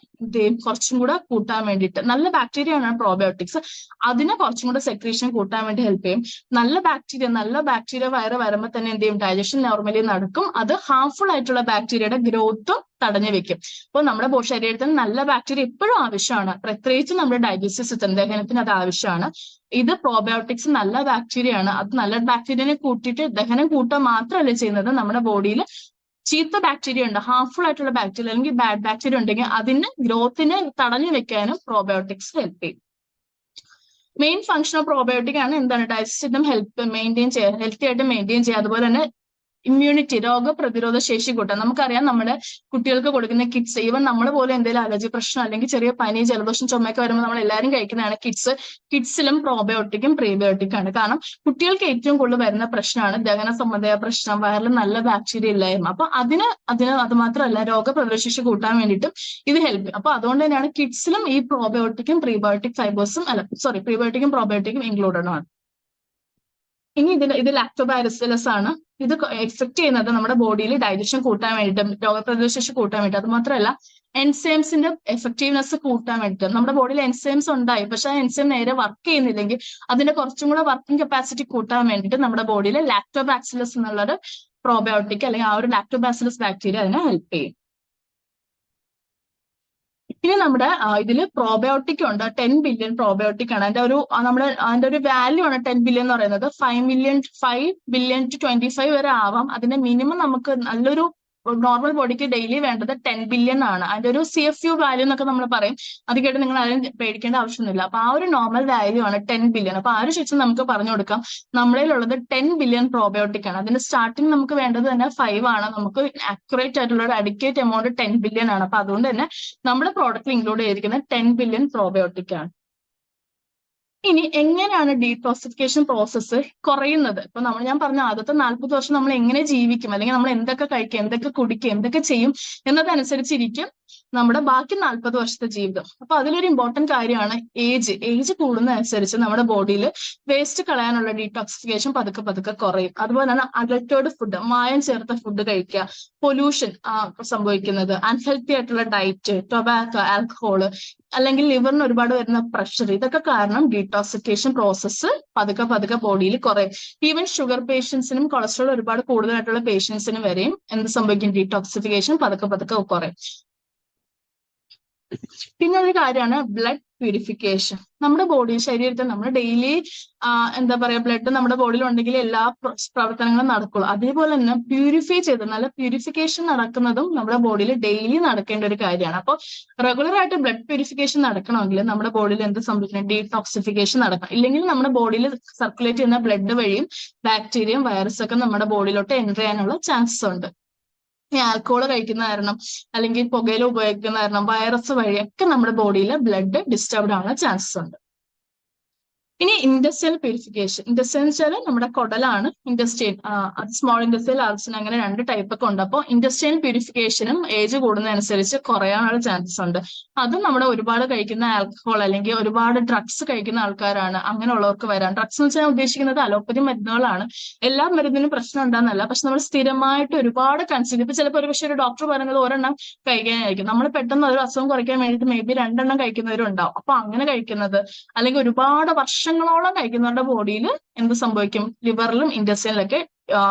കുറച്ചും കൂടെ കൂട്ടാൻ വേണ്ടിയിട്ട്, നല്ല ബാക്ടീരിയ ആണ് പ്രോബയോട്ടിക്സ്, അതിനെ കുറച്ചും കൂടെ സെക്രീഷൻ കൂട്ടാൻ വേണ്ടി ഹെൽപ്പ് ചെയ്യും. നല്ല ബാക്ടീരിയ വയറ് വരുമ്പോൾ തന്നെ എന്ത് ചെയ്യും, ഡൈജഷൻ നോർമലി നടക്കും. അത് ഹാർംഫുൾ ആയിട്ടുള്ള ബാക്ടീരിയയുടെ ഗ്രോത്തും തടഞ്ഞു വെക്കും. അപ്പോൾ നമ്മുടെ ശരീരത്തിന് നല്ല ബാക്ടീരിയ എപ്പോഴും ആവശ്യമാണ്, പ്രത്യേകിച്ച് നമ്മുടെ ഡൈജസ്റ്റീവ് സിസ്റ്റം, ദഹനത്തിന് അത് ആവശ്യമാണ്. ഇത് പ്രോബയോട്ടിക്സ് നല്ല ബാക്ടീരിയ ആണ്. അത് നല്ല ബാക്ടീരിയനെ കൂട്ടിയിട്ട് ദഹനം കൂട്ടുക മാത്രമല്ല ചെയ്യുന്നത്, നമ്മുടെ ബോഡിയിൽ ചീത്ത ബാക്ടീരിയ ഉണ്ട്, ഹാർംഫുൾ ആയിട്ടുള്ള ബാക്ടീരിയ അല്ലെങ്കിൽ ബാഡ് ബാക്ടീരിയ ഉണ്ടെങ്കിൽ അതിന് ഗ്രോത്തിനെ തടഞ്ഞു വെക്കാനും പ്രോബയോട്ടിക്സ് ഹെൽപ്പ് ചെയ്യും. മെയിൻ ഫംഗ്ഷൻ ഓഫ് പ്രോബയോട്ടിക് ആണ് എന്താണ്, ഡൈജസ്റ്റീവ് സിസ്റ്റം ഹെൽത്തി ആയിട്ട് മെയിൻറ്റെയിൻ ചെയ്യുക. അതുപോലെ തന്നെ ഇമ്മ്യൂണിറ്റി, രോഗപ്രതിരോധ ശേഷി കൂട്ടാൻ. നമുക്കറിയാം നമ്മുടെ കുട്ടികൾക്ക് കൊടുക്കുന്ന കിഡ്സ്, ഈവൻ നമ്മൾ പോലും എന്തെങ്കിലും അലർജി പ്രശ്നം അല്ലെങ്കിൽ ചെറിയ പനി, ജലദോഷം, ചുമയൊക്കെ വരുമ്പോൾ നമ്മൾ എല്ലാവരും കഴിക്കുന്നതാണ് കിഡ്സിലും പ്രോബയോട്ടിക്കും പ്രീബയോട്ടിക്കും ആണ്. കാരണം കുട്ടികൾക്ക് ഏറ്റവും കൂടുതൽ വരുന്ന പ്രശ്നമാണ് ദഹന സംബന്ധമായ പ്രശ്നം, വയറിൽ നല്ല ബാക്ടീരിയ ഇല്ലായ്മ. അപ്പൊ അത് മാത്രമല്ല രോഗപ്രതിരോധ ശേഷി കൂട്ടാൻ വേണ്ടിയിട്ടും ഇത് ഹെൽപ്പ് ചെയ്യും. അപ്പൊ അതുകൊണ്ട് തന്നെയാണ് കിഡ്സിലും ഈ പ്രോബയോട്ടിക്കും പ്രീബയോട്ടിക്കും പ്രോബയോട്ടിക്കും ഇൻക്ലൂഡഡ് ആണ്. ഇനി ഇത് ലാക്ടോബാസിലസ് ആണ്. ഇത് എഫക്ട് ചെയ്യുന്നത് നമ്മുടെ ബോഡിയിൽ ഡൈജഷൻ കൂട്ടാൻ വേണ്ടിയിട്ടും രോഗപ്രതിരോധ ശേഷി കൂട്ടാൻ വേണ്ടിയിട്ട്, അത് മാത്രമല്ല എൻസൈംസിന്റെ എഫക്റ്റീവ്നെസ് കൂട്ടാൻ വേണ്ടിയിട്ട്. നമ്മുടെ ബോഡിയിൽ എൻസൈംസ് ഉണ്ടായി, പക്ഷെ ആ എൻസൈം നേരെ വർക്ക് ചെയ്യുന്നില്ലെങ്കിൽ അതിന്റെ കുറച്ചും കൂടെ വർക്കിംഗ് കപ്പാസിറ്റി കൂട്ടാൻ വേണ്ടിയിട്ട് നമ്മുടെ ബോഡിയിൽ ലാക്ടോബാസിലസ് എന്നുള്ളൊരു പ്രോബയോട്ടിക് അല്ലെങ്കിൽ ആ ഒരു ലാക്ടോബാസിലസ് ബാക്ടീരിയ അതിനെ ഹെൽപ്പ് ചെയ്യും. ഇനി നമ്മുടെ ഇതിൽ പ്രോബയോട്ടിക് ഉണ്ട്, 10 ബില്യൺ പ്രോബയോട്ടിക് ആണ്. അതിന്റെ ഒരു വാല്യൂ ആണ് 10 ബില്യൺ എന്ന് പറയുന്നത്. 5 ബില്യൺ to 25 വരെ ആവാം. അതിന്റെ മിനിമം നമുക്ക് നല്ലൊരു നോർമൽ ബോഡിക്ക് ഡെയിലി വേണ്ടത് 10 ബില്യൺ ആണ്. അതിന്റെ ഒരു CFU വാല്യൂ എന്നൊക്കെ നമ്മൾ പറയും. അത് കേട്ട് നിങ്ങൾ ആരും പേടിക്കേണ്ട ആവശ്യമൊന്നുമില്ല. അപ്പൊ ആ ഒരു നോർമൽ വാല്യൂ ആണ് 10 ബില്യൺ. അപ്പൊ ആ ഒരു ശേഷം നമുക്ക് പറഞ്ഞു കൊടുക്കാം നമ്മളിലുള്ളത് 10 ബില്യൺ പ്രോബയോട്ടിക് ആണ്. അതിന്റെ സ്റ്റാർട്ടിങ് നമുക്ക് വേണ്ടത് തന്നെ 5 ആണ്. നമുക്ക് അക്യുറേറ്റ് ആയിട്ടുള്ള ഒരു അഡിക്വേറ്റ് എമൗണ്ട് 10 ബില്യൺ ആണ്. അപ്പൊ അതുകൊണ്ട് തന്നെ നമ്മുടെ പ്രോഡക്റ്റിൽ ഇൻക്ലൂഡ് ചെയ്തിരിക്കുന്നത് 10 ബില്യൺ പ്രോബയോട്ടിക് ആണ്. ഇനി എങ്ങനെയാണ് ഡീടോക്സിഫിക്കേഷൻ പ്രോസസ്സ് കുറയുന്നത്? ഇപ്പൊ ഞാൻ പറഞ്ഞ ആദ്യത്തെ 40 വർഷം നമ്മൾ എങ്ങനെ ജീവിക്കും, അല്ലെങ്കിൽ നമ്മൾ എന്തൊക്കെ കഴിക്കും, എന്തൊക്കെ കുടിക്കും, എന്തൊക്കെ ചെയ്യും എന്നതനുസരിച്ചിരിക്കും നമ്മുടെ ബാക്കി 40 വർഷത്തെ ജീവിതം. അപ്പൊ അതിലൊരു ഇമ്പോർട്ടന്റ് കാര്യമാണ് ഏജ് കൂടുന്നതനുസരിച്ച് നമ്മുടെ ബോഡിയിൽ വേസ്റ്റ് കളയാനുള്ള ഡീടോക്സിഫിക്കേഷൻ പതുക്കെ കുറയും. അതുപോലെ തന്നെ അഡൾട്ടേർഡ് ഫുഡ്, മായം ചേർത്ത ഫുഡ് കഴിക്കുക, പൊല്യൂഷൻ സംഭവിക്കുന്നത്, അൺഹെൽത്തി ആയിട്ടുള്ള ഡയറ്റ്, ടൊബാക്കോ, ആൽക്കഹോള്, അല്ലെങ്കിൽ ലിവറിന് ഒരുപാട് വരുന്ന പ്രഷർ, ഇതൊക്കെ കാരണം ഡീടോക്സിഫിക്കേഷൻ പ്രോസസ്സ് പതുക്കെ പതുക്കെ ബോഡിയിൽ കുറയും. ഈവൻ ഷുഗർ പേഷ്യൻസിനും കൊളസ്ട്രോൾ ഒരുപാട് കൂടുതലായിട്ടുള്ള പേഷ്യൻസിനും വരെയും എന്ത് സംഭവിക്കും, ഡീടോക്സിഫിക്കേഷൻ പതുക്കെ പതുക്കെ കുറയും. പിന്നെ ഒരു കാര്യമാണ് ബ്ലഡ് പ്യൂരിഫിക്കേഷൻ. നമ്മുടെ ബോഡി ശരീരത്തിൽ നമ്മൾ ഡെയിലി എന്താ പറയാ ബ്ലഡ് നമ്മുടെ ബോഡിയിൽ ഉണ്ടെങ്കിൽ എല്ലാ പ്രവർത്തനങ്ങളും നടക്കുള്ളൂ. അതേപോലെ തന്നെ പ്യൂരിഫൈ ചെയ്ത് നല്ല പ്യൂരിഫിക്കേഷൻ നടക്കുന്നതും നമ്മുടെ ബോഡിയിൽ ഡെയിലി നടക്കേണ്ട ഒരു കാര്യമാണ്. അപ്പോൾ റെഗുലർ ആയിട്ട് ബ്ലഡ് പ്യൂരിഫിക്കേഷൻ നടക്കണമെങ്കിൽ നമ്മുടെ ബോഡിയിൽ എന്ത് സംഭവിക്കണം, ഡീടോക്സിഫിക്കേഷൻ നടക്കണം. ഇല്ലെങ്കിൽ നമ്മുടെ ബോഡിയിൽ സർക്കുലേറ്റ് ചെയ്യുന്ന ബ്ലഡ് വഴിയും ബാക്ടീരിയയും വൈറസ് ഒക്കെ നമ്മുടെ ബോഡിയിലോട്ട് എൻ്റർ ചെയ്യാനുള്ള ചാൻസസ് ഉണ്ട്. ആൽക്കഹോൾ കഴിക്കുന്ന കാരണം അല്ലെങ്കിൽ പുകയില ഉപയോഗിക്കുന്ന കാരണം വൈറസ് വഴിയൊക്കെ നമ്മുടെ ബോഡിയിൽ ബ്ലഡ് ഡിസ്റ്റർബ്ഡ് ആവാനുള്ള ചാൻസസ് ഉണ്ട്. ഇനി ഇൻഡസ്ട്രിയൽ പ്യൂരിഫിക്കേഷൻ. ഇൻഡസ്ട്രിയൽ വെച്ചാൽ നമ്മുടെ കുടലാണ്. ഇൻഡസ്ട്രിയൽ അത് സ്മോൾ ഇൻഡസ്ട്രിയൽ, ആർസിൻ, അങ്ങനെ 2 ടൈപ്പൊക്കെ ഉണ്ട്. അപ്പോൾ ഇൻഡസ്ട്രിയൽ പ്യൂരിഫിക്കേഷനും ഏജ് കൂടുന്നതനുസരിച്ച് കുറയാനുള്ള ചാൻസസ് ഉണ്ട്. അതും നമ്മുടെ ഒരുപാട് കഴിക്കുന്ന ആൽക്കഹോൾ അല്ലെങ്കിൽ ഒരുപാട് ഡ്രഗ്സ് കഴിക്കുന്ന ആൾക്കാരാണ് അങ്ങനെയുള്ളവർക്ക് വരാം. ഡ്രഗ്സ് എന്ന് വെച്ചാൽ ഉദ്ദേശിക്കുന്നത് അലോപ്പതി മരുന്നുകളാണ്. എല്ലാ മരുന്നിനും പ്രശ്നം ഉണ്ടാകുന്നല്ല, പക്ഷെ നമ്മൾ സ്ഥിരമായിട്ട് ഒരുപാട് കൺസ്യൂം, ഇപ്പൊ ചിലപ്പോൾ ഒരു പക്ഷേ ഒരു ഡോക്ടർ പറയുന്നത് ഒരെണ്ണം കഴിക്കാനായിരിക്കും, നമ്മൾ പെട്ടെന്ന് ഒരു അസുഖം കുറയ്ക്കാൻ വേണ്ടിയിട്ട് മേ ബി 2 എണ്ണം കഴിക്കുന്നവരും ഉണ്ടാവും. അപ്പൊ അങ്ങനെ കഴിക്കുന്നത് അല്ലെങ്കിൽ ഒരുപാട് വർഷങ്ങളോളം കഴിക്കുന്നവരുടെ ബോഡിയിൽ എന്ത് സംഭവിക്കും, ലിവറിലും ഇൻഡസ്ട്രിയലിലൊക്കെ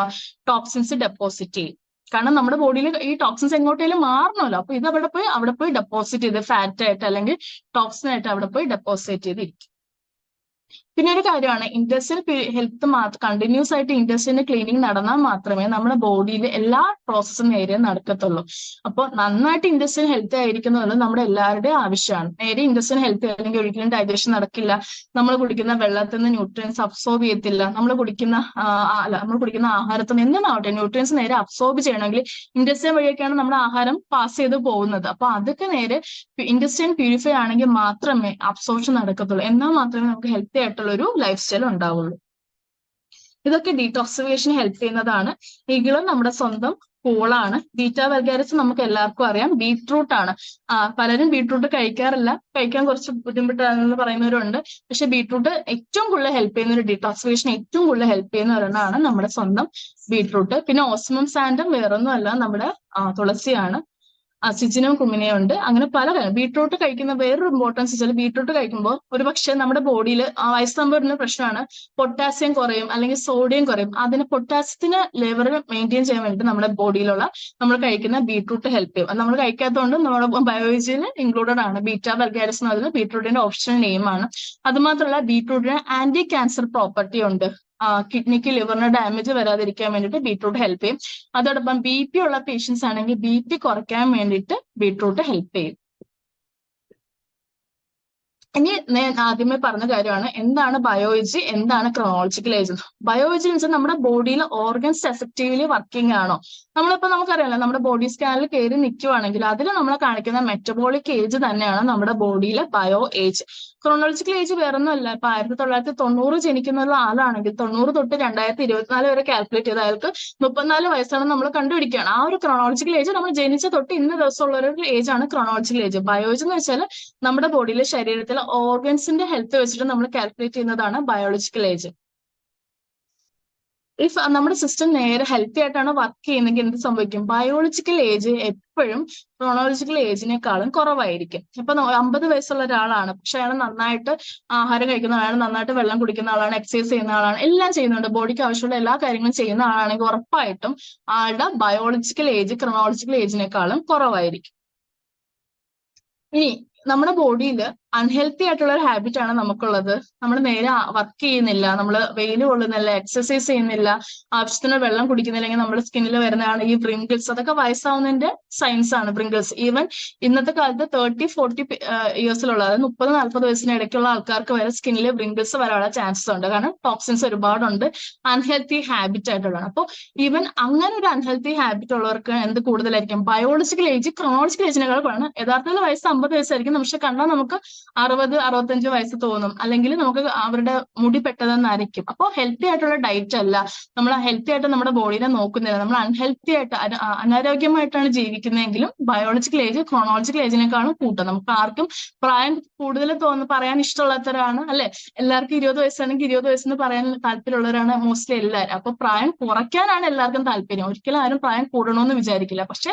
ടോക്സിൻസ് ഡെപ്പോസിറ്റ് ചെയ്യും. കാരണം നമ്മുടെ ബോഡിയിൽ ഈ ടോക്സിൻസ് എങ്ങോട്ടേലും മാറണമല്ലോ. അപ്പൊ ഇത് അവിടെ പോയി ഡെപ്പോസിറ്റ് ചെയ്ത് ഫാറ്റ് ആയിട്ട് അല്ലെങ്കിൽ ടോക്സിൻ ആയിട്ട് അവിടെ പോയി ഡെപ്പോസിറ്റ് ചെയ്തിരിക്കും. പിന്നെ ഒരു കാര്യമാണ് ഇൻഡസ്ട്രിയൽ ഹെൽത്ത് കണ്ടിന്യൂസ് ആയിട്ട് ഇൻഡസ്ട്രിയൽ ക്ലീനിങ് നടന്നാൽ മാത്രമേ നമ്മുടെ ബോഡിയിൽ എല്ലാ പ്രോസസ്സും നേരെ നടക്കത്തുള്ളൂ. അപ്പോൾ നന്നായിട്ട് ഇൻഡസ്ട്രിയൽ ഹെൽത്ത് ആയിരിക്കുന്നത് നമ്മുടെ എല്ലാവരുടെയും ആവശ്യമാണ്. നേരെ ഇൻഡസ്ട്രിയൽ ഹെൽത്ത് അല്ലെങ്കിൽ ഒരിക്കലും ഡൈജഷൻ നടക്കില്ല. നമ്മൾ കുടിക്കുന്ന വെള്ളത്തിൽ നിന്ന് ന്യൂട്രിയൻസ് അബ്സോർബ് ചെയ്യത്തില്ല. നമ്മൾ കുടിക്കുന്ന ആഹാരത്തിൽ നിന്ന് എന്താവട്ടെ ന്യൂട്രിയൻസ് നേരെ അബ്സോർബ് ചെയ്യണമെങ്കിൽ ഇൻഡസ്ട്രിയൽ വഴിയൊക്കെയാണ് നമ്മുടെ ആഹാരം പാസ് ചെയ്ത് പോകുന്നത്. അപ്പൊ അതൊക്കെ നേരെ ഇൻഡസ്ട്രിയൽ പ്യൂരിഫൈ ആണെങ്കിൽ മാത്രമേ അബ്സോർപ്ഷൻ നടക്കത്തുള്ളൂ. എന്നാൽ മാത്രമേ നമുക്ക് ഹെൽത്തി ആയിട്ടുള്ള ഒരു ലൈഫ് സ്റ്റൈൽ ഉണ്ടാവുള്ളൂ. ഇതൊക്കെ ഡീടോക്സിഫിക്കേഷന് ഹെൽപ്പ് ചെയ്യുന്നതാണ്. ഈഗിള് നമ്മുടെ സ്വന്തം പൂളാണ്. ബീറ്റാ വൽഗാരിസ് നമുക്ക് എല്ലാവർക്കും അറിയാം. ബീട്രൂട്ട് ആണ്. പലരും ബീട്രൂട്ട് കഴിക്കാറില്ല, കഴിക്കാൻ കുറച്ച് ബുദ്ധിമുട്ടാണെന്ന് പറയുന്നവരുണ്ട്. പക്ഷെ ബീട്രൂട്ട് ഏറ്റവും കൂടുതൽ ഹെൽപ്പ് ചെയ്യുന്ന ഒരു ഡീടോക്സിഫിക്കേഷൻ ഏറ്റവും കൂടുതൽ ഹെൽപ്പ് ചെയ്യുന്ന ഒരെണ്ണമാണ് നമ്മുടെ സ്വന്തം ബീട്രൂട്ട്. പിന്നെ ഓസ്മം സാൻഡം വേറൊന്നും അല്ല, നമ്മുടെ തുളസിയാണ്. സിജിനും കുമിനയും ഉണ്ട്. അങ്ങനെ പല ബീട്രൂട്ട് കഴിക്കുന്ന വേറൊരു ഇമ്പോർട്ടൻസ് വെച്ചാൽ ബീട്രൂട്ട് കഴിക്കുമ്പോൾ ഒരുപക്ഷെ നമ്മുടെ ബോഡിയിൽ വയസ്സാകുമ്പോൾ വരുന്ന പ്രശ്നമാണ് പൊട്ടാസ്യം കുറയും അല്ലെങ്കിൽ സോഡിയം കുറയും. അതിന് പൊട്ടാസ്യത്തിന് ലെവൽ മെയിൻറ്റെയിൻ ചെയ്യാൻ വേണ്ടിയിട്ട് നമ്മുടെ ബോഡിയിലുള്ള നമ്മൾ കഴിക്കുന്ന ബീട്രൂട്ട് ഹെൽപ്പ് ചെയ്യും. അത് നമ്മൾ കഴിക്കാത്തതുകൊണ്ട് നമ്മുടെ ബയോളജിയിൽ ഇൻക്ലൂഡഡ് ആണ്. ബീറ്റാ വൽഗാരിസ് എന്ന് പറയുന്നത് ബീട്രൂട്ടിന്റെ ഓപ്ഷണൽ നെയിമാണ്. അതുമാത്രമല്ല ബീട്രൂട്ടിന് ആന്റി ക്യാൻസർ പ്രോപ്പർട്ടി ഉണ്ട്. കിഡ്നിക്ക് ലിവറിന് ഡാമേജ് വരാതിരിക്കാൻ വേണ്ടിയിട്ട് ബീട്രൂട്ട് ഹെൽപ്പ് ചെയ്യും. അതോടൊപ്പം BP ഉള്ള പേഷ്യൻസ് ആണെങ്കിൽ BP കുറയ്ക്കാൻ വേണ്ടിയിട്ട് ബീട്രൂട്ട് ഹെൽപ്പ് ചെയ്യും. ഇനി ഞാൻ ആദ്യമേ പറഞ്ഞ കാര്യമാണ് എന്താണ് ബയോളജി, എന്താണ് ക്രോണോളജിക്കൽ ഏജ്. ബയോളജി എന്ന് വെച്ചാൽ നമ്മുടെ ബോഡിയിൽ ഓർഗൻസ് എഫക്റ്റീവ്ലി വർക്കിംഗ് ആണോ. നമുക്കറിയാലോ നമ്മുടെ ബോഡി സ്കാനിൽ കയറി നിൽക്കുവാണെങ്കിൽ അതിൽ നമ്മളെ കാണിക്കുന്ന മെറ്റബോളിക് ഏജ് തന്നെയാണ് നമ്മുടെ ബോഡിയിലെ ബയോ ഏജ്. ക്രോണോളജിക്കൽ ഏജ് വേറൊന്നുമല്ല. ഇപ്പൊ 1990 ജനിക്കുന്ന ആളാണെങ്കിൽ 90 തൊട്ട് 2024 വരെ കാൽക്കുലേറ്റ് ചെയ്ത് അയാൾക്ക് 34 വയസ്സാണെന്ന് നമ്മൾ കണ്ടുപിടിക്കുകയാണ്. ആ ഒരു ക്രോണോളജിക്കൽ ഏജ് നമ്മൾ ജനിച്ച തൊട്ട് ഇന്ന ദിവസമുള്ള ഒരു ഏജ് ആണ് ക്രോണോളജിക്കൽ ഏജ്. ബയോളജി എന്ന് വെച്ചാൽ നമ്മുടെ ബോഡിയിലെ ശരീരത്തിലെ ഓർഗൻസിന്റെ ഹെൽത്ത് വെച്ചിട്ട് നമ്മൾ കാൽക്കുലേറ്റ് ചെയ്യുന്നതാണ് ബയോളജിക്കൽ ഏജ്. ഇഫ് നമ്മുടെ സിസ്റ്റം നേരെ ഹെൽത്തി ആയിട്ടാണ് വർക്ക് ചെയ്യുന്നെങ്കിൽ എന്ത് സംഭവിക്കും, ബയോളജിക്കൽ ഏജ് എപ്പോഴും ക്രോണോളജിക്കൽ ഏജിനേക്കാളും കുറവായിരിക്കും. ഇപ്പൊ 50 വയസ്സുള്ള ഒരാളാണ്, പക്ഷെ അയാൾ നന്നായിട്ട് ആഹാരം കഴിക്കുന്ന ആളാണ്, നന്നായിട്ട് വെള്ളം കുടിക്കുന്ന ആളാണ്, എക്സസൈസ് ചെയ്യുന്ന ആളാണ്, എല്ലാം ചെയ്യുന്നുണ്ട്, ബോഡിക്ക് ആവശ്യമുള്ള എല്ലാ കാര്യങ്ങളും ചെയ്യുന്ന ആളാണെങ്കിൽ ഉറപ്പായിട്ടും ആളുടെ ബയോളജിക്കൽ ഏജ് ക്രോണോളജിക്കൽ ഏജിനേക്കാളും കുറവായിരിക്കും. ഇനി നമ്മുടെ ബോഡിയിൽ അൺഹെൽത്തി ആയിട്ടുള്ള ഒരു ഹാബിറ്റ് ആണ് നമുക്കുള്ളത്. നമ്മൾ നേരെ വർക്ക് ചെയ്യുന്നില്ല, നമ്മൾ വെയിൽ കൊള്ളുന്നില്ല, എക്സസൈസ് ചെയ്യുന്നില്ല, ആവശ്യത്തിന് വെള്ളം കുടിക്കുന്നില്ലെങ്കിൽ നമ്മുടെ സ്കിന്നിൽ വരുന്നതാണ് ഈ വ്രിങ്കിൾസ്. അതൊക്കെ വയസ്സാവുന്നതിന്റെ സൈൻസ് ആണ് വ്രിങ്കിൾസ്. ഈവൻ ഇന്നത്തെ കാലത്ത് 30-40 ഇയേഴ്സിലുള്ള, അതായത് 30-40 വയസ്സിന് ഇടയ്ക്കുള്ള ആൾക്കാർക്ക് വരെ സ്കിന്നിൽ വ്രിങ്കിൾസ് വരാനുള്ള ചാൻസസ് ഉണ്ട്. കാരണം ടോക്സിൻസ് ഒരുപാടുണ്ട്, അൺഹെൽത്തി ഹാബിറ്റ് ആയിട്ടുള്ളതാണ്. അപ്പോൾ ഈവൻ അങ്ങനെ ഒരു അൺഹെൽത്തി ഹാബിറ്റ് ഉള്ളവർക്ക് എന്ത് കൂടുതലായിരിക്കും, ബയോളജിക്കൽ ഏജ് ക്രോണോളജിക്കൽ ഏജിനേക്കാൾ യഥാർത്ഥത്തിൽ വയസ്സ് 50 വയസ്സായിരിക്കും, പക്ഷെ കണ്ടാൽ നമുക്ക് 60-65 വയസ്സ് തോന്നും, അല്ലെങ്കിൽ നമുക്ക് അവരുടെ മുടി പെട്ടെന്ന് നരയ്ക്കും. അപ്പോൾ ഹെൽത്തി ആയിട്ടുള്ള ഡയറ്റ് അല്ല, നമ്മൾ ഹെൽത്തി ആയിട്ട് നമ്മുടെ ബോഡീനെ നോക്കുന്നില്ല, നമ്മൾ അൺഹെൽത്തി ആയിട്ട് അനാരോഗ്യമായിട്ടാണ് ജീവിക്കുന്നതെങ്കിലും ബയോളജിക്കൽ ഏജ് ക്രോണോളജിക്കൽ ഏജിനേക്കാളും കൂട്ടും. നമുക്ക് ആർക്കും പ്രായം കൂടുതൽ പറയാൻ ഇഷ്ടമുള്ളവരാണ് അല്ലെ, എല്ലാവർക്കും 20 വയസ്സാണെങ്കിൽ 20 വയസ്സെന്ന് പറയാൻ താല്പര്യമുള്ളവരാണ് മോസ്റ്റ്ലി എല്ലാവരും. അപ്പൊ പ്രായം കുറയ്ക്കാനാണ് എല്ലാവർക്കും താല്പര്യം, ഒരിക്കലും ആരും പ്രായം കൂടണമെന്ന് വിചാരിക്കില്ല. പക്ഷെ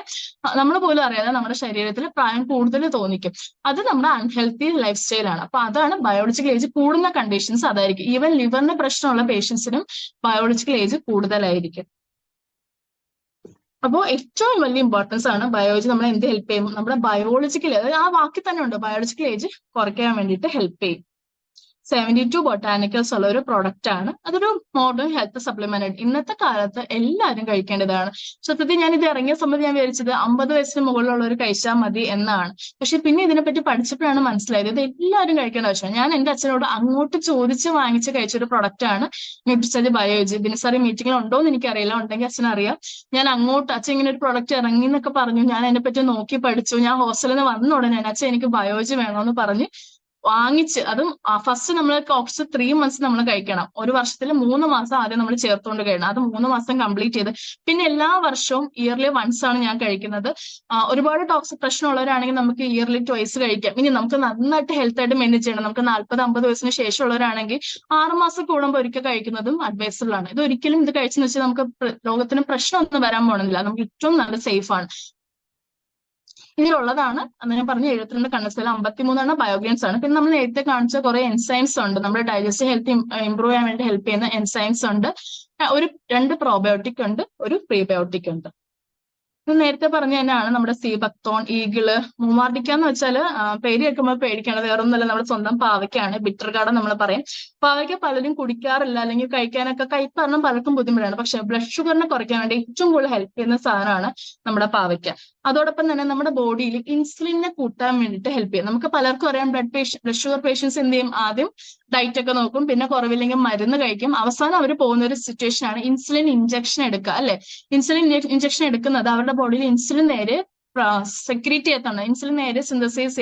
നമ്മൾ പോലും അറിയാതെ നമ്മുടെ ശരീരത്തിൽ പ്രായം കൂടുതൽ തോന്നിക്കും, അത് നമ്മുടെ അൺഹെൽത്തി ലൈഫ് സ്റ്റൈലാണ്. അപ്പൊ അതാണ് ബയോളജിക്കൽ ഏജ് കൂടുന്ന കണ്ടീഷൻസ് അതായിരിക്കും. ഈവൻ ലിവറിന് പ്രശ്നമുള്ള പേഷ്യൻസിനും ബയോളജിക്കൽ ഏജ് കൂടുതലായിരിക്കും. അപ്പോൾ ഏറ്റവും വലിയ ഇമ്പോർട്ടൻസ് ആണ് ബയോളജി നമ്മളെ എന്ത് ഹെൽപ്പ് ചെയ്യും, നമ്മുടെ ബയോളജിക്കൽ, അതായത് ആ വാക്കിൽ തന്നെ ഉണ്ട്, ബയോളജിക്കൽ ഏജ് കുറയ്ക്കാൻ വേണ്ടിയിട്ട് ഹെൽപ്പ് ചെയ്യും. 72 ബൊട്ടാനിക്കൽസ് ഉള്ള ഒരു പ്രൊഡക്റ്റ് ആണ്. അതൊരു മോഡേൺ ഹെൽത്ത് സപ്ലിമെന്റ്. ഇന്നത്തെ കാലത്ത് എല്ലാവരും കഴിക്കേണ്ടതാണ്. സത്യത്തിൽ ഞാൻ ഇത് ഇറങ്ങിയ സമയത്ത് ഞാൻ വിചാരിച്ചത് 50 വയസ്സിന് മുകളിലുള്ളവർ കഴിച്ചാൽ മതി എന്നാണ്. പക്ഷെ പിന്നെ ഇതിനെപ്പറ്റി പഠിച്ചപ്പോഴാണ് മനസ്സിലായത് ഇത് എല്ലാവരും കഴിക്കേണ്ട ആവശ്യമാണ്. ഞാൻ എന്റെ അച്ഛനോട് അങ്ങോട്ട് ചോദിച്ച് വാങ്ങിച്ച് കഴിച്ചൊരു പ്രൊഡക്റ്റ് ആണ് ന്യൂട്രിസർജ് ബയോളജി. ദിനസറി മീറ്റിംഗിൽ ഉണ്ടോ എന്ന് എനിക്കറിയില്ല, ഉണ്ടെങ്കിൽ അച്ഛനറിയാം. ഞാൻ അങ്ങോട്ട് അച്ഛൻ ഇങ്ങനെ ഒരു പ്രൊഡക്റ്റ് ഇറങ്ങി എന്നൊക്കെ പറഞ്ഞു, ഞാൻ അതിനെപ്പറ്റി നോക്കി പഠിച്ചു. ഞാൻ ഹോസ്റ്റലിൽ നിന്ന് വന്ന ഉടനെ അച്ഛൻ എനിക്ക് ബയോളജി വേണമെന്ന് പറഞ്ഞ് വാങ്ങിച്ച്, അതും ഫസ്റ്റ് നമ്മൾ കുറച്ച് 3 months നമ്മൾ കഴിക്കണം. ഒരു വർഷത്തിൽ 3 മാസം ആദ്യം നമ്മൾ ചേർത്തുകൊണ്ട് കഴിയണം. അത് 3 മാസം കംപ്ലീറ്റ് ചെയ്ത് പിന്നെ എല്ലാ വർഷവും ഇയർലി വൺസ് ആണ് ഞാൻ കഴിക്കുന്നത്. ഒരുപാട് ടോക്സിക് പ്രശ്നമുള്ളവരാണെങ്കിൽ നമുക്ക് ഇയർലി ട്വൈസ് കഴിക്കാം. ഇനി നമുക്ക് നന്നായിട്ട് ഹെൽത്ത് ആയിട്ട് മാനേജ് ചെയ്യണം, നമുക്ക് 40-50 വയസ്സിന് ശേഷമുള്ളവരാണെങ്കിൽ 6 മാസം കൂടുമ്പോൾ ഒരിക്കൽ കഴിക്കുന്നതും അഡ്വൈസബിൾ ആണ്. ഇത് ഒരിക്കലും ഇത് കഴിച്ചെന്ന് വെച്ചാൽ നമുക്ക് ലോകത്തിന് പ്രശ്നമൊന്നും വരാൻ പോകണമെന്നില്ല, നമുക്ക് ഏറ്റവും നല്ല സേഫ് ആണ്. ഇതിലുള്ളതാണ് ഞാൻ പറഞ്ഞ 72 കണ്ടൻസൽ, 53 ബയോഗ്രെയിൻസ് ആണ്. പിന്നെ നമ്മൾ നേരത്തെ കാണിച്ച കുറെ എൻസൈംസ് ഉണ്ട്, നമ്മുടെ ഡൈജസ്റ്റീവ് ഹെൽത്ത് ഇംപ്രൂവ് ചെയ്യാൻ വേണ്ടി ഹെൽപ്പ് ചെയ്യുന്ന എൻസൈംസ് ഉണ്ട്. 2 പ്രോബയോട്ടിക് ഉണ്ട്, ഒരു പ്രീബയോട്ടിക് ഉണ്ട്. നേരത്തെ പറഞ്ഞ തന്നെയാണ് നമ്മുടെ സീബക്തോൺ, ഈഗിള്, മൂവാർഡിക്ക എന്ന് വെച്ചാൽ പേര് കേൾക്കുമ്പോൾ പേടിക്കേണ്ടത് വേറൊന്നുമല്ല, നമ്മുടെ സ്വന്തം പാവയ്ക്കാണ്. ബിറ്റർ ഗാർഡൻ നമ്മൾ പറയും. പാവയ്ക്ക പലരും കുടിക്കാറില്ല, അല്ലെങ്കിൽ കഴിക്കാനൊക്കെ കയ്പ് കാരണം പലർക്കും ബുദ്ധിമുട്ടാണ്. പക്ഷെ ബ്ലഡ് ഷുഗറിനെ കുറയ്ക്കാൻ വേണ്ടി ഏറ്റവും കൂടുതൽ ഹെൽപ്പ് ചെയ്യുന്ന സാധനമാണ് നമ്മുടെ പാവയ്ക്ക. അതോടൊപ്പം തന്നെ നമ്മുടെ ബോഡിയിൽ ഇൻസുലിനെ കൂട്ടാൻ വേണ്ടിയിട്ട് ഹെൽപ്പ് ചെയ്യും. നമുക്ക് പലർക്കും അറിയാം, ബ്ലഡ് ഷുഗർ പേഷ്യൻസ് എന്ത് ചെയ്യും, ആദ്യം ഡയറ്റ് ഒക്കെ നോക്കും, പിന്നെ കുറവില്ലെങ്കിൽ മരുന്ന് കഴിക്കും, അവസാനം അവർ പോകുന്ന ഒരു സിറ്റുവേഷൻ ആണ് ഇൻസുലിൻ ഇഞ്ചക്ഷൻ എടുക്കുക അല്ലെ. ഇൻസുലിൻ ഇഞ്ചക്ഷൻ എടുക്കുന്നത് അവരുടെ ബോഡിയിൽ ഇൻസുലിൻ നേരെ സെക്രീറ്റ് ചെയ്യാത്തതാണ്, ഇൻസുലിൻ നേരെ സിന്തസൈസ്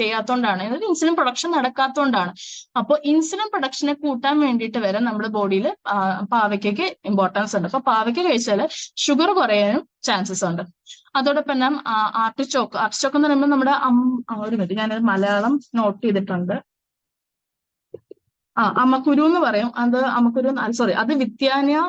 ചെയ്യാത്തതുകൊണ്ടാണ്, അതായത് ഇൻസുലിൻ പ്രൊഡക്ഷൻ നടക്കാത്തതുകൊണ്ടാണ്. അപ്പോൾ ഇൻസുലിൻ പ്രൊഡക്ഷനെ കൂട്ടാൻ വേണ്ടിയിട്ട് വരെ നമ്മുടെ ബോഡിയിൽ പാവയ്ക്കയ്ക്ക് ഇമ്പോർട്ടൻസ് ഉണ്ട്. അപ്പൊ പാവയ്ക്ക കഴിച്ചാൽ ഷുഗർ കുറയാനും ചാൻസസ് ഉണ്ട്. അതോടൊപ്പം തന്നെ ആർട്ടിച്ചോക്ക് എന്ന് പറയുമ്പോൾ നമ്മുടെ ഒരു മിനിറ്റ് ഞാനത് മലയാളം നോട്ട് ചെയ്തിട്ടുണ്ട്. അമ്മക്കുരു എന്ന് പറയും. അത് അമ്മക്കുരു, സോറി, അത് വിത്യാനിയ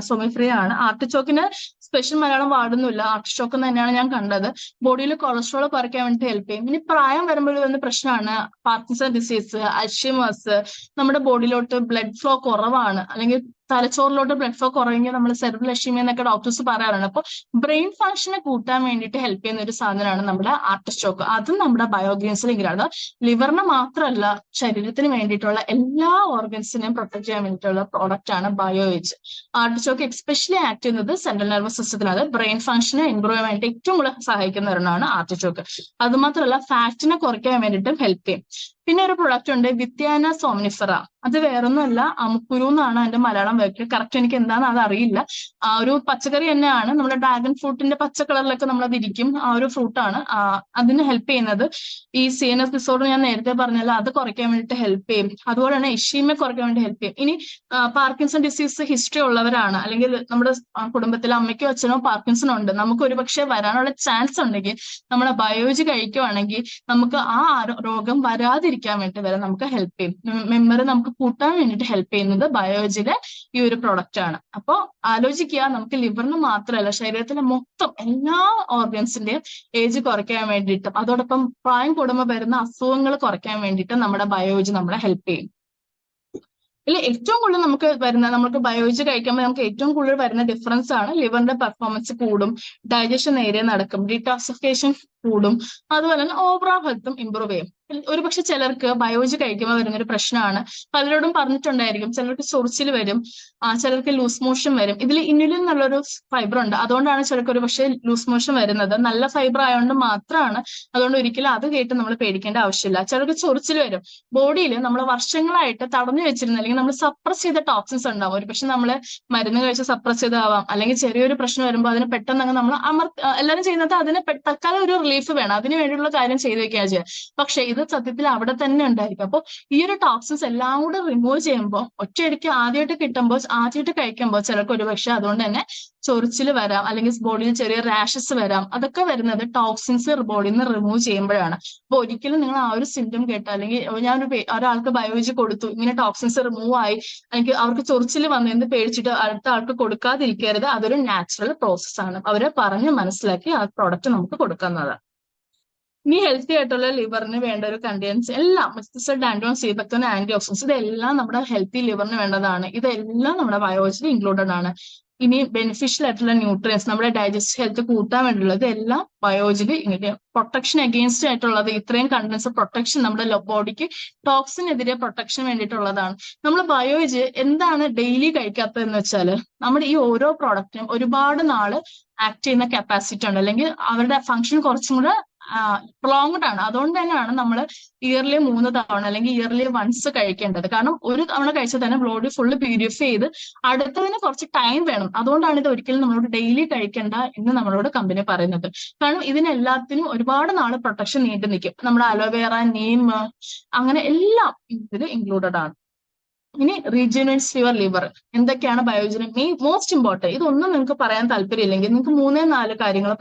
സൊമിഫ്രിയ ആണ്. ആർട്ടിച്ചോക്കിന് സ്പെഷ്യൽ മലയാളം വാർഡൊന്നുമില്ല, ആർട്ടിച്ചോക്ക് തന്നെയാണ് ഞാൻ കണ്ടത്. ബോഡിയിൽ കൊളസ്ട്രോൾ കുറയ്ക്കാൻ വേണ്ടി ഹെൽപ്പ് ചെയ്യും. ഇനി പ്രായം വരുമ്പോൾ വരുന്ന പ്രശ്നമാണ് പാർക്കിൻസൺ ഡിസീസ്, അൽഷിമേഴ്സ്. നമ്മുടെ ബോഡിയിലോട്ട് ബ്ലഡ് ഫ്ലോ കുറവാണ്, അല്ലെങ്കിൽ തലച്ചോറിലോട്ട് ബ്ലഡ് ഫ്ലോ കുറയുമെങ്കിൽ നമ്മൾ സെറിബ്രൽ ഇസ്കീമിയ എന്നൊക്കെ ഡോക്ടേഴ്സ് പറയാറുണ്ട്. അപ്പോൾ ബ്രെയിൻ ഫംഗ്ഷനെ കൂട്ടാൻ വേണ്ടിയിട്ട് ഹെൽപ്പ് ചെയ്യുന്ന ഒരു സാധനമാണ് നമ്മുടെ ആർട്ടിച്ചോക്ക്. അതും നമ്മുടെ ബയോഗ്രെയിൻസിൽ ഇങ്ങനെയാണ്. ലിവറിന് മാത്രമല്ല, ശരീരത്തിന് വേണ്ടിയിട്ടുള്ള എല്ലാ ഓർഗൻസിനെയും പ്രൊട്ടക്ട് ചെയ്യാൻ വേണ്ടിയിട്ടുള്ള പ്രോഡക്റ്റ് ആണ് ബയോവേജ്. ആർട്ടിച്ചോക്ക് എക്സ്പെഷ്യലി ആക്ട് ചെയ്യുന്നത് സെൻട്രൽ നെർവസ് സിസ്റ്റത്തിലാണ്. ബ്രെയിൻ ഫംഗ്ഷനെ ഇംപ്രൂവ് ചെയ്യാൻ വേണ്ടി ഏറ്റവും കൂടുതൽ സഹായിക്കുന്ന ഒരെണ്ണമാണ് ആർട്ടിച്ചോക്ക്. അതുമാത്രമല്ല ഫാറ്റിനെ കുറയ്ക്കാൻ വേണ്ടിയിട്ടും ഹെൽപ്പ് ചെയ്യും. പിന്നെ ഒരു പ്രൊഡക്റ്റ് ഉണ്ട് വിത്യാന സോംനിഫറ. അത് വേറൊന്നുമല്ല, അമുക്കുരു എന്നാണ് അതിന്റെ മലയാളം വാക്ക്. കറക്റ്റ് എനിക്ക് എന്താണെന്ന് അത് അറിയില്ല. ആ ഒരു പച്ചക്കറി തന്നെയാണ്, നമ്മുടെ ഡ്രാഗൺ ഫ്രൂട്ടിന്റെ പച്ച കളറിലൊക്കെ നമ്മൾ അതിരിക്കും, ആ ഒരു ഫ്രൂട്ടാണ്. അതിന് ഹെൽപ്പ് ചെയ്യുന്നത് ഈ CNS ഡിസോർഡർ ഞാൻ നേരത്തെ പറഞ്ഞല്ലോ, അത് കുറയ്ക്കാൻ വേണ്ടിയിട്ട് ഹെൽപ്പ് ചെയ്യും. അതുപോലെ തന്നെ ഇഷീമെ കുറയ്ക്കാൻ വേണ്ടി ഹെൽപ്പ് ചെയ്യും. ഇനി പാർക്കിൻസൺ ഡിസീസ് ഹിസ്റ്ററി ഉള്ളവരാണ്, അല്ലെങ്കിൽ നമ്മുടെ കുടുംബത്തിലെ അമ്മയ്ക്കോ അച്ഛനോ പാർക്കിൻസൺ ഉണ്ട്, നമുക്ക് ഒരുപക്ഷെ വരാനുള്ള ചാൻസ് ഉണ്ടെങ്കിൽ നമ്മുടെ ബയോളജി കഴിക്കുവാണെങ്കിൽ നമുക്ക് ആ രോഗം വരാതിരിക്കാൻ വേണ്ടി വരെ നമുക്ക് ഹെൽപ്പ് ചെയ്യും. മെമ്മറി നമുക്ക് കൂട്ടാൻ വേണ്ടിയിട്ട് ഹെൽപ്പ് ചെയ്യുന്നത് ബയോളജിയുടെ ഈ ഒരു പ്രൊഡക്റ്റ് ആണ്. അപ്പോൾ ആലോചിക്കുക, നമുക്ക് ലിവറിന് മാത്രമല്ല ശരീരത്തിലെ മൊത്തം എല്ലാ ഓർഗൻസിന്റെയും ഏജ് കുറയ്ക്കാൻ വേണ്ടിയിട്ടും അതോടൊപ്പം പ്രായം കൂടുമ്പോൾ വരുന്ന അസുഖങ്ങൾ കുറയ്ക്കാൻ വേണ്ടിയിട്ട് നമ്മുടെ ബയോളജി നമ്മളെ ഹെൽപ്പ് ചെയ്യും. ഇതിൽ ഏറ്റവും കൂടുതൽ നമുക്ക് ബയോളജി കഴിക്കുമ്പോൾ നമുക്ക് ഏറ്റവും കൂടുതൽ വരുന്ന ഡിഫറൻസ് ആണ് ലിവറിന്റെ പെർഫോമൻസ് കൂടും, ഡൈജഷൻ നേരെ നടക്കും, ഡീടോക്സിഫിക്കേഷൻ കൂടും, അതുപോലെ തന്നെ ഓവറോൾ ഹെൽത്തും ഇമ്പ്രൂവ് ചെയ്യും. ഒരുപക്ഷെ ചിലർക്ക് ബയോളജി കഴിക്കുമ്പോൾ വരുന്നൊരു പ്രശ്നമാണ്, പലരോടും പറഞ്ഞിട്ടുണ്ടായിരിക്കും, ചിലർക്ക് ചൊറിച്ചിൽ വരും, ചിലർക്ക് ലൂസ് മോഷൻ വരും. ഇതിൽ ഇനുലിൻ എന്നുള്ളൊരു ഫൈബർ ഉണ്ട്, അതുകൊണ്ടാണ് ചിലർക്ക് ഒരു പക്ഷേ ലൂസ് മോഷൻ വരുന്നത്. നല്ല ഫൈബർ ആയതുകൊണ്ട് മാത്രമാണ്, അതുകൊണ്ട് ഒരിക്കലും അത് കേട്ട് നമ്മൾ പേടിക്കേണ്ട ആവശ്യമില്ല. ചിലർക്ക് ചൊറിച്ചിൽ വരും. ബോഡിയിൽ നമ്മൾ വർഷങ്ങളായിട്ട് തടഞ്ഞു വെച്ചിരുന്ന അല്ലെങ്കിൽ നമ്മൾ സപ്രസ് ചെയ്ത ടോക്സിൻസ് ഉണ്ടാവും. ഒരു പക്ഷെ നമ്മൾ മരുന്ന് കഴിച്ച് സപ്രസ് ചെയ്താവാം, അല്ലെങ്കിൽ ചെറിയൊരു പ്രശ്നം വരുമ്പോൾ അതിന് പെട്ടെന്ന് നമ്മൾ എല്ലാവരും ചെയ്യുന്നത് അതിന് തൽക്കാലം ഒരു റിലീഫ് വേണം, അതിന് വേണ്ടിയുള്ള കാര്യം ചെയ്തു വെക്കുകയാണ് ചെയ്യുക. പക്ഷെ ഇത് സത്യത്തിൽ അവിടെ തന്നെ ഉണ്ടായിരിക്കും. അപ്പോൾ ഈ ഒരു ടോക്സിൻസ് എല്ലാം കൂടെ റിമൂവ് ചെയ്യുമ്പോൾ ഒറ്റയടിക്ക് ആദ്യമായിട്ട് കഴിക്കുമ്പോൾ ചിലർക്ക് ഒരുപക്ഷെ അതുകൊണ്ട് തന്നെ ചൊറിച്ചിൽ വരാം, അല്ലെങ്കിൽ ബോഡിയിൽ ചെറിയ റാഷസ് വരാം. അതൊക്കെ വരുന്നത് ടോക്സിൻസ് ബോഡിയിൽ നിന്ന് റിമൂവ് ചെയ്യുമ്പോഴാണ്. അപ്പൊ ഒരിക്കലും നിങ്ങൾ ആ ഒരു സിംറ്റം കേട്ടോ, അല്ലെങ്കിൽ ഒരാൾക്ക് ബയോളജി കൊടുത്തു, ഇങ്ങനെ ടോക്സിൻസ് റിമൂവ് ആയി, അല്ലെങ്കിൽ അവർക്ക് ചൊറിച്ചിൽ വന്നു എന്ന് പേടിച്ചിട്ട് അടുത്ത ആൾക്ക് കൊടുക്കാതിരിക്കരുത്. അതൊരു നാച്ചുറൽ പ്രോസസ് ആണ്. അവരെ പറഞ്ഞ് മനസ്സിലാക്കി ആ പ്രോഡക്റ്റ് നമുക്ക് കൊടുക്കുന്നതാണ്. ഇനി ഹെൽത്തി ആയിട്ടുള്ള ലിവറിന് വേണ്ട ഒരു കണ്ടൻസ് എല്ലാം ഡാൻഡ്രോൺ, സീബക്ടോൺ, ആന്റി ഓക്സിഡൻസ് ഇതെല്ലാം നമ്മുടെ ഹെൽത്തി ലിവറിന് വേണ്ടതാണ്. ഇതെല്ലാം നമ്മുടെ ബയോളജിയിൽ ഇൻക്ലൂഡഡ് ആണ്. ഇനി ബെനിഫിഷ്യൽ ആയിട്ടുള്ള ന്യൂട്രിയൻസ്, നമ്മുടെ ഡൈജസ്റ്റീവ് ഹെൽത്ത് കൂട്ടാൻ വേണ്ടിയുള്ളത് എല്ലാം ബയോളജിയിൽ പ്രൊട്ടക്ഷൻ അഗെയിൻസ്റ്റ് ആയിട്ടുള്ളത്. ഇത്രയും കണ്ടൻസ് പ്രൊട്ടക്ഷൻ നമ്മുടെ ബോഡിക്ക് ടോക്സിനെതിരെ പ്രൊട്ടക്ഷൻ വേണ്ടിയിട്ടുള്ളതാണ്. നമ്മൾ ബയോളജി എന്താണ് ഡെയിലി കഴിക്കാത്തതെന്ന് വെച്ചാൽ, നമ്മുടെ ഈ ഓരോ പ്രോഡക്റ്റിനും ഒരുപാട് നാള് ആക്ട് ചെയ്യുന്ന കപ്പാസിറ്റി ഉണ്ട്, അല്ലെങ്കിൽ അവരുടെ ഫംഗ്ഷൻ കുറച്ചും കൂടെ പ്രൊലോങ്ഡ് ആണ്. അതുകൊണ്ട് തന്നെയാണ് നമ്മൾ ഇയർലി 3 തവണ അല്ലെങ്കിൽ ഇയർലി വൺസ് കഴിക്കേണ്ടത്. കാരണം ഒരു തവണ കഴിച്ചാൽ തന്നെ ബോഡി ഫുള്ള് പ്യൂരിഫൈ ചെയ്ത് അടുത്തതിന് കുറച്ച് ടൈം വേണം. അതുകൊണ്ടാണ് ഇത് ഒരിക്കലും നമ്മളോട് ഡെയിലി കഴിക്കേണ്ട എന്ന് നമ്മളോട് കമ്പനി പറയുന്നത്. കാരണം ഇതിനെല്ലാത്തിനും ഒരുപാട് നാള് പ്രൊട്ടക്ഷൻ നീണ്ടു നിൽക്കും. നമ്മുടെ അലോവേറ, നീം, അങ്ങനെ എല്ലാം ഇതിൽ ഇൻക്ലൂഡഡ് ആണ്. ഇനി റീജനറേറ്റ്സ് യുവർ ലിവർ. എന്തൊക്കെയാണ് ബയോജന് മോസ്റ്റ് ഇമ്പോർട്ടൻറ്റ്? ഇതൊന്നും നിങ്ങൾക്ക് പറയാൻ താല്പര്യമില്ലെങ്കിൽ നിങ്ങൾക്ക് 3-4 കാര്യങ്ങൾ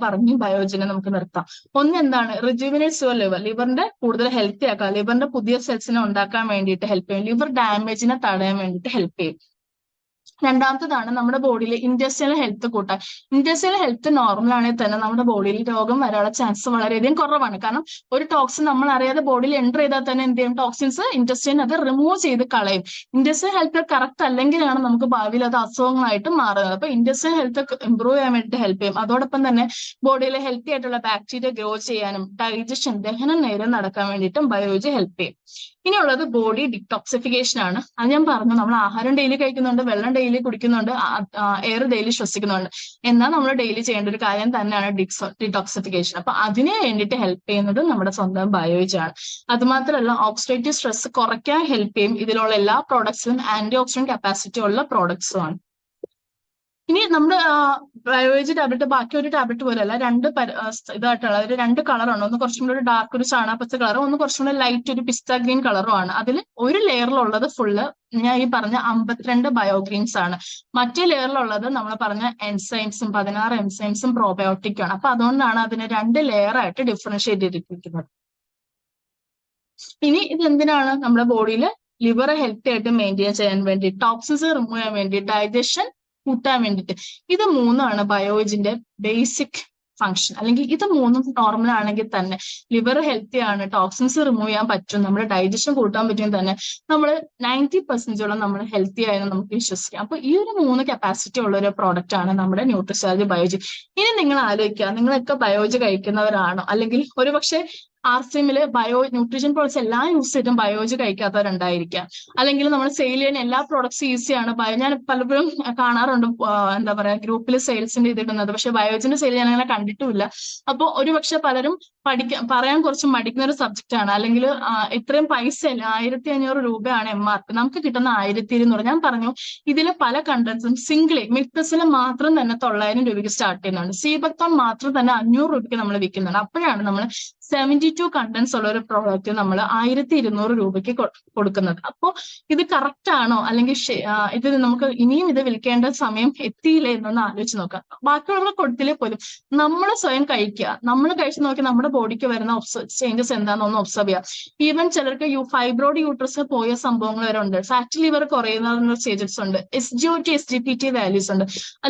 പറഞ്ഞ് ബയോജനെ നമുക്ക് നിർത്താം. ഒന്ന് എന്താണ്? റിജുവിനേറ്റ്സ് യുവർ ലിവർ. ലിവറിന്റെ കൂടുതൽ ഹെൽത്തി ആക്കാം, ലിവറിന്റെ പുതിയ സെൽസിനെ ഉണ്ടാക്കാൻ വേണ്ടിയിട്ട് ഹെൽപ്പ് ചെയ്യും, ലിവർ ഡാമേജിനെ തടയാൻ വേണ്ടിയിട്ട് ഹെൽപ്പ് ചെയ്യും. രണ്ടാമത്തതാണ് നമ്മുടെ ബോഡിയിലെ ഇൻഡസ്ട്രിയൽ ഹെൽത്ത് കൂട്ടാൻ. ഇൻഡസ്ട്രിയൽ ഹെൽത്ത് നോർമൽ ആണെങ്കിൽ തന്നെ നമ്മുടെ ബോഡിയിൽ രോഗം വരാനുള്ള ചാൻസ് വളരെയധികം കുറവാണ്. കാരണം ഒരു ടോക്സിൻ നമ്മൾ അറിയാതെ ബോഡിയിൽ എൻ്റർ ചെയ്താൽ തന്നെ എന്ത് ചെയ്യും? ടോക്സിൻസ് ഇൻഡസ്ട്രിയിൽ അത് റിമൂവ് ചെയ്ത് കളയും. ഇൻഡസ്ട്രിയൽ ഹെൽത്ത് കറക്റ്റ് അല്ലെങ്കിലാണ് നമുക്ക് ഭാവിയിൽ അത് അസുഖങ്ങളായിട്ട് മാറുന്നത്. അപ്പൊ ഇൻഡസ്ട്രിയൽ ഹെൽത്ത് ഇംപ്രൂവ് ചെയ്യാൻ വേണ്ടിയിട്ട് ഹെൽപ്പ് ചെയ്യും. അതോടൊപ്പം തന്നെ ബോഡിയിലെ ഹെൽത്തി ആയിട്ടുള്ള ബാക്ടീരിയ ഗ്രോ ചെയ്യാനും ഡൈജഷൻ, ദഹനം നേരെ നടക്കാൻ വേണ്ടിയിട്ടും ബയോളജി ഹെൽപ്പ് ചെയ്യും. ഇനിയുള്ളത് ബോഡി ഡിറ്റോക്സിഫിക്കേഷൻ ആണ്. അത് ഞാൻ പറഞ്ഞു, നമ്മൾ ആഹാരം ഡെയിലി കഴിക്കുന്നുണ്ട്, വെള്ളം ഡെയിലി കുടിക്കുന്നുണ്ട്, എയർ ഡെയിലി ശ്വസിക്കുന്നുണ്ട്. എന്നാൽ നമ്മൾ ഡെയിലി ചെയ്യേണ്ട ഒരു കാര്യം തന്നെയാണ് ഡിറ്റോക്സിഫിക്കേഷൻ. അപ്പൊ അതിന് വേണ്ടിയിട്ട് ഹെൽപ്പ് ചെയ്യുന്നത് നമ്മുടെ സ്വന്തം ബയോളജി ആണ്. അതുമാത്രമല്ല ഓക്സിഡേറ്റീവ് സ്ട്രെസ് കുറയ്ക്കാൻ ഹെൽപ്പ് ചെയ്യും. ഇതിലുള്ള എല്ലാ പ്രോഡക്ട്സും ആന്റി ഓക്സിഡന്റ് കപ്പാസിറ്റി ഉള്ള പ്രോഡക്ട്സും ആണ്. ഇനി നമ്മുടെ ബയോളജി ടാബ്ലറ്റ് ബാക്കി ഒരു ടാബ്ലറ്റ് പോലെയല്ല, ഇതായിട്ടുള്ള ഒരു 2 കളറാണ്. ഒന്ന് കുറച്ചും കൂടി ഒരു ഡാർക്ക് ഒരു ചാണകപ്പച്ച കളറും, ഒന്ന് കുറച്ചും കൂടി ലൈറ്റ് ഒരു പിസ്ത ഗ്രീൻ കളറും ആണ്. അതിൽ ഒരു ലെയറിലുള്ളത് ഫുള്ള് ഞാൻ ഈ പറഞ്ഞ 52 ബയോഗ്രീൻസ് ആണ്. മറ്റേ ലെയറിലുള്ളത് നമ്മൾ പറഞ്ഞ എൻസൈംസും 16 എൻസൈംസും പ്രോബയോട്ടിക്കും ആണ്. അപ്പൊ അതുകൊണ്ടാണ് അതിനെ 2 ലെയർ ആയിട്ട് ഡിഫറൻഷിയേറ്റ് ചെയ്തിരിക്കുന്നത്. ഇനി ഇത് എന്തിനാണ്? നമ്മുടെ ബോഡിയിൽ ലിവർ ഹെൽത്തി ആയിട്ട് മെയിൻറ്റെയിൻ ചെയ്യാൻ വേണ്ടി, ടോക്സിൻസ് റിമൂവ് ചെയ്യാൻ വേണ്ടി, ഡൈജഷൻ കൂട്ടാൻ വേണ്ടിയിട്ട്. ഇത് 3ആണ് ബയോളജിന്റെ ബേസിക് ഫംഗ്ഷൻ. അല്ലെങ്കിൽ ഇത് 3 നോർമൽ ആണെങ്കിൽ തന്നെ ലിവർ ഹെൽത്തി ആണ്, ടോക്സിൻസ് റിമൂവ് ചെയ്യാൻ പറ്റും, നമ്മുടെ ഡൈജഷൻ കൂട്ടാൻ പറ്റും തന്നെ നമ്മൾ 90% നമ്മൾ ഹെൽത്തി ആയെന്ന് നമുക്ക് വിശ്വസിക്കാം. അപ്പൊ ഈ ഒരു 3 കപ്പാസിറ്റി ഉള്ള ഒരു പ്രോഡക്റ്റ് ആണ് നമ്മുടെ ന്യൂട്രിസ്റ്റാർജ് ബയോളജി. ഇനി നിങ്ങൾ ആലോചിക്കുക, നിങ്ങളൊക്കെ ബയോളജി കഴിക്കുന്നവരാണോ? അല്ലെങ്കിൽ ഒരുപക്ഷെ ആർസിഎമ്മില് ന്യൂട്രീഷൻ പ്രോഡക്ട്സ് എല്ലാം യൂസ് ചെയ്തിട്ടും ബയോളജി കഴിക്കാത്തവരുണ്ടായിരിക്കാം. അല്ലെങ്കിൽ നമ്മൾ സെയിൽ ചെയ്യുന്ന എല്ലാ പ്രോഡക്ട്സും ഈസിയാണ്. ഞാൻ പലപ്പോഴും കാണാറുണ്ട്, എന്താ പറയാ, ഗ്രൂപ്പിൽ സെയിൽസിന്റെ ഇതിടുന്നത്. പക്ഷെ ബയോളജിന്റെ സെയിൽ ഞാൻ അങ്ങനെ കണ്ടിട്ടുമില്ല. അപ്പോൾ ഒരുപക്ഷെ പലരും പറയാൻ കുറച്ച് മടിക്കുന്ന ഒരു സബ്ജക്റ്റ് ആണ്. അല്ലെങ്കിൽ ഇത്രയും പൈസ 1500 രൂപയാണ് MRP, നമുക്ക് കിട്ടുന്ന 1200. ഞാൻ പറഞ്ഞു ഇതിലെ പല കണ്ടൻസും സിംഗിളി മിക്തസിൽ മാത്രം തന്നെ 900 രൂപയ്ക്ക് സ്റ്റാർട്ട് ചെയ്യുന്നുണ്ട്. സീബക്തോൺ മാത്രം തന്നെ 500 രൂപയ്ക്ക് നമ്മൾ വിൽക്കുന്നുണ്ട്. അപ്പോഴാണ് നമ്മൾ 72 കണ്ടൻസ് ഉള്ള ഒരു പ്രോഡക്റ്റ് നമ്മൾ 1200 രൂപയ്ക്ക് കൊടുക്കുന്നത്. അപ്പോൾ ഇത് കറക്റ്റ് ആണോ? അല്ലെങ്കിൽ ഇത് നമുക്ക് ഇനിയും ഇത് വിൽക്കേണ്ട സമയം എത്തിയില്ലേ എന്നൊന്ന് ആലോചിച്ച് നോക്കാം. ബാക്കിയുള്ളവർ കൊടുത്തില്ലേ പോലും നമ്മൾ സ്വയം കഴിക്കുക, നമ്മൾ കഴിച്ചു നോക്കി നമ്മുടെ ബോഡിക്ക് വരുന്ന ചേഞ്ചസ് എന്താണെന്ന് ഒബ്സർവ് ചെയ്യുക. ഈവൻ ചിലർക്ക് ഫൈബ്രോയിഡ് യൂട്രസ് പോയ സംഭവങ്ങൾ വരെ ഉണ്ട്. ഫാറ്റ് ലിവർ കുറയുന്ന സ്റ്റേജസ് ഉണ്ട്. SGOT SGPT വാല്യൂസ് ഉണ്ട്.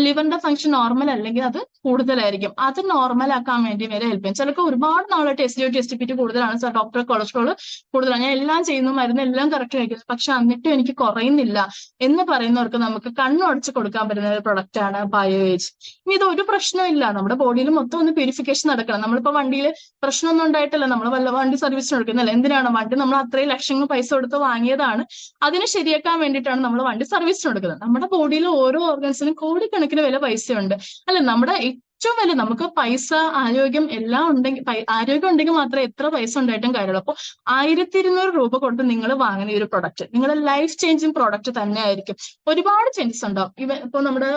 ലിവറിന്റെ ഫംഗ്ഷൻ നോർമൽ അല്ലെങ്കിൽ അത് കൂടുതലായിരിക്കും. അത് നോർമൽ ആക്കാൻ വേണ്ടി വരെ ഹെൽപ്പ് ചെയ്യും. ചിലർക്ക് ഒരുപാട് നാളായിട്ട് SGOT SGPT കൂടുതലാണ്, സാർ ഡോക്ടർ കൊളസ്ട്രോൾ കൂടുതലാണ്, ഞാൻ എല്ലാം ചെയ്യുന്നു, മരുന്ന് എല്ലാം കറക്റ്റ് കഴിക്കുന്നു, പക്ഷെ എന്നിട്ടും എനിക്ക് കുറയുന്നില്ല എന്ന് പറയുന്നവർക്ക് നമുക്ക് കണ്ണുടച്ച് കൊടുക്കാൻ പറ്റുന്ന ഒരു പ്രൊഡക്റ്റ് ആണ് ബയോഏജ്. ഇനി ഇത് ഒരു പ്രശ്നമില്ല, നമ്മുടെ ബോഡിയിൽ മൊത്തം ഒന്ന് പ്യൂരിഫിക്കേഷൻ നടക്കണം. നമ്മളിപ്പോ വണ്ടിയിൽ പ്രശ്നമൊന്നും ഉണ്ടായിട്ടില്ല, നമ്മൾ വണ്ടി സർവീസിന് കൊടുക്കുന്നില്ല. എന്തിനാണ്? വണ്ടി നമ്മൾ അത്രയും ലക്ഷങ്ങൾ പൈസ കൊടുത്ത് വാങ്ങിയതാണ്, അതിനെ ശരിയാക്കാൻ വേണ്ടിയിട്ടാണ് നമ്മൾ വണ്ടി സർവീസിന് കൊടുക്കുന്നത്. നമ്മുടെ ബോഡിയിൽ ഓരോ ഓർഗൻസിനും കോടിക്കണക്കിന് വില പൈസയുണ്ട് അല്ലെ? നമ്മുടെ ഏറ്റവും വലിയ നമുക്ക് പൈസ, ആരോഗ്യം എല്ലാം ഉണ്ടെങ്കിൽ, ആരോഗ്യം ഉണ്ടെങ്കിൽ മാത്രമേ എത്ര പൈസ ഉണ്ടായിട്ടും കാര്യമുള്ളൂ. അപ്പോൾ 1200 രൂപ കൊണ്ട് നിങ്ങൾ വാങ്ങുന്ന ഈ ഒരു പ്രൊഡക്റ്റ് നിങ്ങളുടെ ലൈഫ് ചേഞ്ചിങ് പ്രോഡക്റ്റ് തന്നെ ആയിരിക്കും. ഒരുപാട് ചേഞ്ചസ് ഉണ്ടാവും. ഇപ്പൊ നമ്മുടെ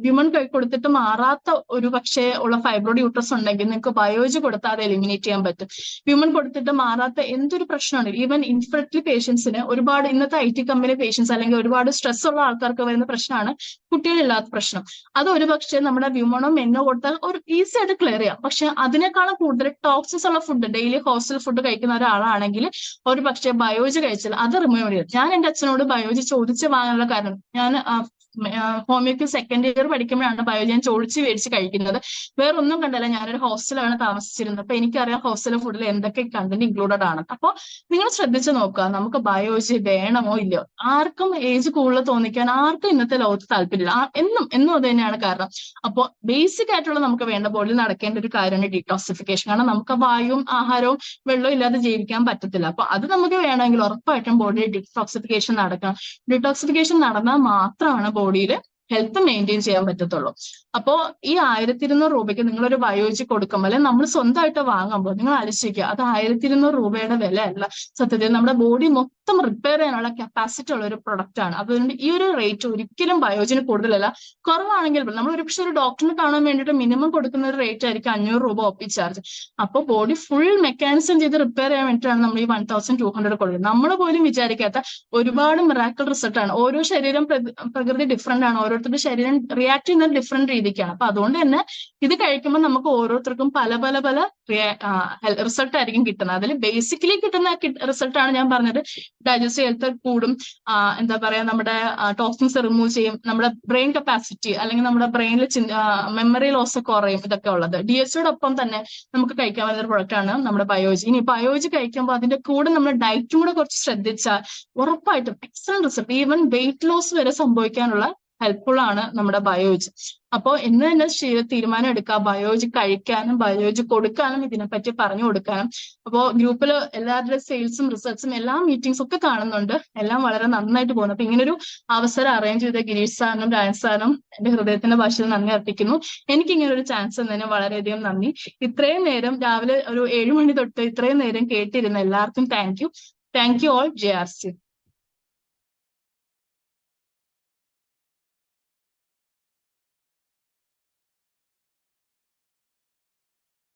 വിമൺ കൊടുത്തിട്ട് മാറാത്ത ഒരു പക്ഷേ ഉള്ള ഫൈബ്രോയിഡ് യൂട്രസ് ഉണ്ടെങ്കിൽ നിങ്ങൾക്ക് ബയോജി കൊടുത്താൽ അത് എലിമിനേറ്റ് ചെയ്യാൻ പറ്റും. വിമൺ കൊടുത്തിട്ട് മാറാത്ത എന്തൊരു പ്രശ്നമാണ്, ഈവൻ ഇൻഫെർട്ടിലിറ്റി പേഷ്യൻസിന് ഒരുപാട് ഇന്നത്തെ IT കമ്പനി പേഷ്യൻസ് അല്ലെങ്കിൽ ഒരുപാട് സ്ട്രെസ് ഉള്ള ആൾക്കാർക്ക് വരുന്ന പ്രശ്നമാണ് കുട്ടികളില്ലാത്ത പ്രശ്നം. അത് ഒരു പക്ഷേ നമ്മുടെ വ്യൂമണോ മെന്നോ കൊടുത്താൽ ഒരു ഈസി ആയിട്ട് ക്ലിയർ ചെയ്യാം. പക്ഷെ അതിനേക്കാളും കൂടുതൽ ടോക്സിൻസ് ഉള്ള ഫുഡ്, ഡെയിലി ഹോസ്റ്റൽ ഫുഡ് കഴിക്കുന്ന ഒരാളാണെങ്കിൽ ഒരു പക്ഷേ ബയോജി കഴിച്ചാൽ അത് റിമൂവ് ചെയ്യും. ഞാൻ എന്റെ അച്ഛനോട് ബയോജി ചോദിച്ച് വാങ്ങാനുള്ള കാരണം, ഞാൻ ഹോമിയോക്ക് സെക്കൻഡ് ഇയർ പഠിക്കുമ്പോഴാണ് ബയോജി ഞാൻ ചോദിച്ച് മേടിച്ച് കഴിക്കുന്നത്. വേറെ ഒന്നും കണ്ടല്ല, ഞാനൊരു ഹോസ്റ്റലാണ് താമസിച്ചിരുന്നത്. അപ്പൊ എനിക്കറിയാം ഹോസ്റ്റൽ ഫുഡിൽ എന്തൊക്കെ കണ്ടന്റ് ഇൻക്ലൂഡഡ് ആണ്. അപ്പോൾ നിങ്ങൾ ശ്രദ്ധിച്ച് നോക്കുക, നമുക്ക് ബയോജി വേണമോ ഇല്ലയോ. ആർക്കും ഏജ് കൂടുതൽ തോന്നിക്കാൻ ആർക്കും ഇന്നത്തെ ലോകത്ത് താല്പര്യമില്ല. എന്നും അത് തന്നെയാണ് കാരണം. അപ്പോൾ ബേസിക് ആയിട്ടുള്ള നമുക്ക് വേണ്ട ബോഡിയിൽ നടക്കേണ്ട ഒരു കാര്യമാണ് ഡീടോക്സിഫിക്കേഷൻ. കാരണം നമുക്ക് വായുവും ആഹാരവും വെള്ളവും ഇല്ലാതെ ജീവിക്കാൻ പറ്റത്തില്ല. അപ്പൊ അത് നമുക്ക് വേണമെങ്കിൽ ഉറപ്പായിട്ടും ബോഡിയിൽ ഡീടോക്സിഫിക്കേഷൻ നടക്കണം. ഡീടോക്സിഫിക്കേഷൻ നടന്നാൽ മാത്രമാണ് ബോഡിയിൽ ഹെൽത്ത് മെയിൻറ്റെയിൻ ചെയ്യാൻ പറ്റത്തുള്ളൂ. അപ്പോ ഈ 1200 രൂപയ്ക്ക് നിങ്ങളൊരു ബയോജി കൊടുക്കുമ്പോൾ, അല്ലെങ്കിൽ നമ്മൾ സ്വന്തമായിട്ട് വാങ്ങുമ്പോൾ നിങ്ങൾ ആലോചിക്കുക, അത് 1200 രൂപയുടെ വില അല്ല. സത്യത്തിൽ നമ്മുടെ ബോഡി മൊത്തം റിപ്പയർ ചെയ്യാനുള്ള കപ്പാസിറ്റി ഉള്ള ഒരു പ്രൊഡക്റ്റ് ആണ്. അതുകൊണ്ട് ഈ ഒരു റേറ്റ് ഒരിക്കലും ബയോജിന് കൂടുതലല്ല. കുറവാണെങ്കിൽ നമ്മൾ ഒരുപക്ഷെ ഒരു ഡോക്ടറിനെ കാണാൻ വേണ്ടിയിട്ട് മിനിമം കൊടുക്കുന്ന ഒരു റേറ്റ് ആയിരിക്കും 500 രൂപ OP ചാർജ്. അപ്പോൾ ബോഡി ഫുൾ മെക്കാനിസം ചെയ്ത് റിപ്പയർ ചെയ്യാൻ വേണ്ടിയിട്ടാണ് നമ്മൾ ഈ 1200 കൊടുക്കുന്നത്. നമ്മൾ പോലും വിചാരിക്കാത്ത ഒരുപാട് മിറാക്കിൾ റിസൾട്ട് ആണ്. ഓരോ ശരീരം പ്രകൃതി ഡിഫറെന്റ് ആണ്. ഓരോരുത്തരുടെ ശരീരം റിയാക്ട് ചെയ്യുന്നത് ഡിഫറെന്റ് രീതിക്കാണ്. അപ്പൊ അതുകൊണ്ട് തന്നെ ഇത് കഴിക്കുമ്പോൾ നമുക്ക് ഓരോരുത്തർക്കും പല പല പല റിസൾട്ട് ആയിരിക്കും കിട്ടുന്നത്. അതിൽ ബേസിക്കലി കിട്ടുന്ന റിസൾട്ട് ആണ് ഞാൻ പറഞ്ഞത്. ഡൈജസ്റ്റീവ് ഹെൽത്ത് കൂടും, എന്താ പറയാ, നമ്മുടെ ടോക്സിൻസ് റിമൂവ് ചെയ്യും, നമ്മുടെ ബ്രെയിൻ കപ്പാസിറ്റി അല്ലെങ്കിൽ നമ്മുടെ ബ്രെയിനിൽ മെമ്മറി ലോസ് കുറയും. ഇതൊക്കെ ഉള്ളത് DHOടൊപ്പം തന്നെ നമുക്ക് കഴിക്കാൻ പറ്റുന്ന ഒരു പ്രൊഡക്റ്റ് ആണ് നമ്മുടെ ബയോജി. ഇനി ബയോജി കഴിക്കുമ്പോൾ അതിന്റെ കൂടെ നമ്മുടെ ഡയറ്റും കൂടെ കുറച്ച് ശ്രദ്ധിച്ചാൽ ഉറപ്പായിട്ടും excellent result, even weight loss വരെ സംഭവിക്കാനുള്ള ഹെൽപ്ഫുൾ ആണ് നമ്മുടെ ബയോജി. അപ്പോൾ ഇന്ന് തന്നെ തീരുമാനം എടുക്കുക, ബയോജി കഴിക്കാനും ബയോജി കൊടുക്കാനും ഇതിനെപ്പറ്റി പറഞ്ഞു കൊടുക്കാനും. അപ്പോൾ ഗ്രൂപ്പിൽ എല്ലാവരുടെ സെയിൽസും റിസൾട്ട്സും എല്ലാ മീറ്റിംഗ്സും ഒക്കെ കാണുന്നുണ്ട്. എല്ലാം വളരെ നന്നായിട്ട് പോകുന്നു. അപ്പൊ ഇങ്ങനൊരു അവസരം അറേഞ്ച് ചെയ്ത ഗിരീഷ് സാറിനും രാജൻ സാറിനും എന്റെ ഹൃദയത്തിന്റെ ഭാഷയിൽ നന്ദി അർപ്പിക്കുന്നു. എനിക്ക് ഇങ്ങനെ ഒരു ചാൻസ് തന്നതിന് വളരെയധികം നന്ദി. ഇത്രയും നേരം രാവിലെ ഒരു 7 മണി തൊട്ട് ഇത്രയും നേരം കേട്ടിരുന്ന എല്ലാവർക്കും thank you. Thank you all. JRC.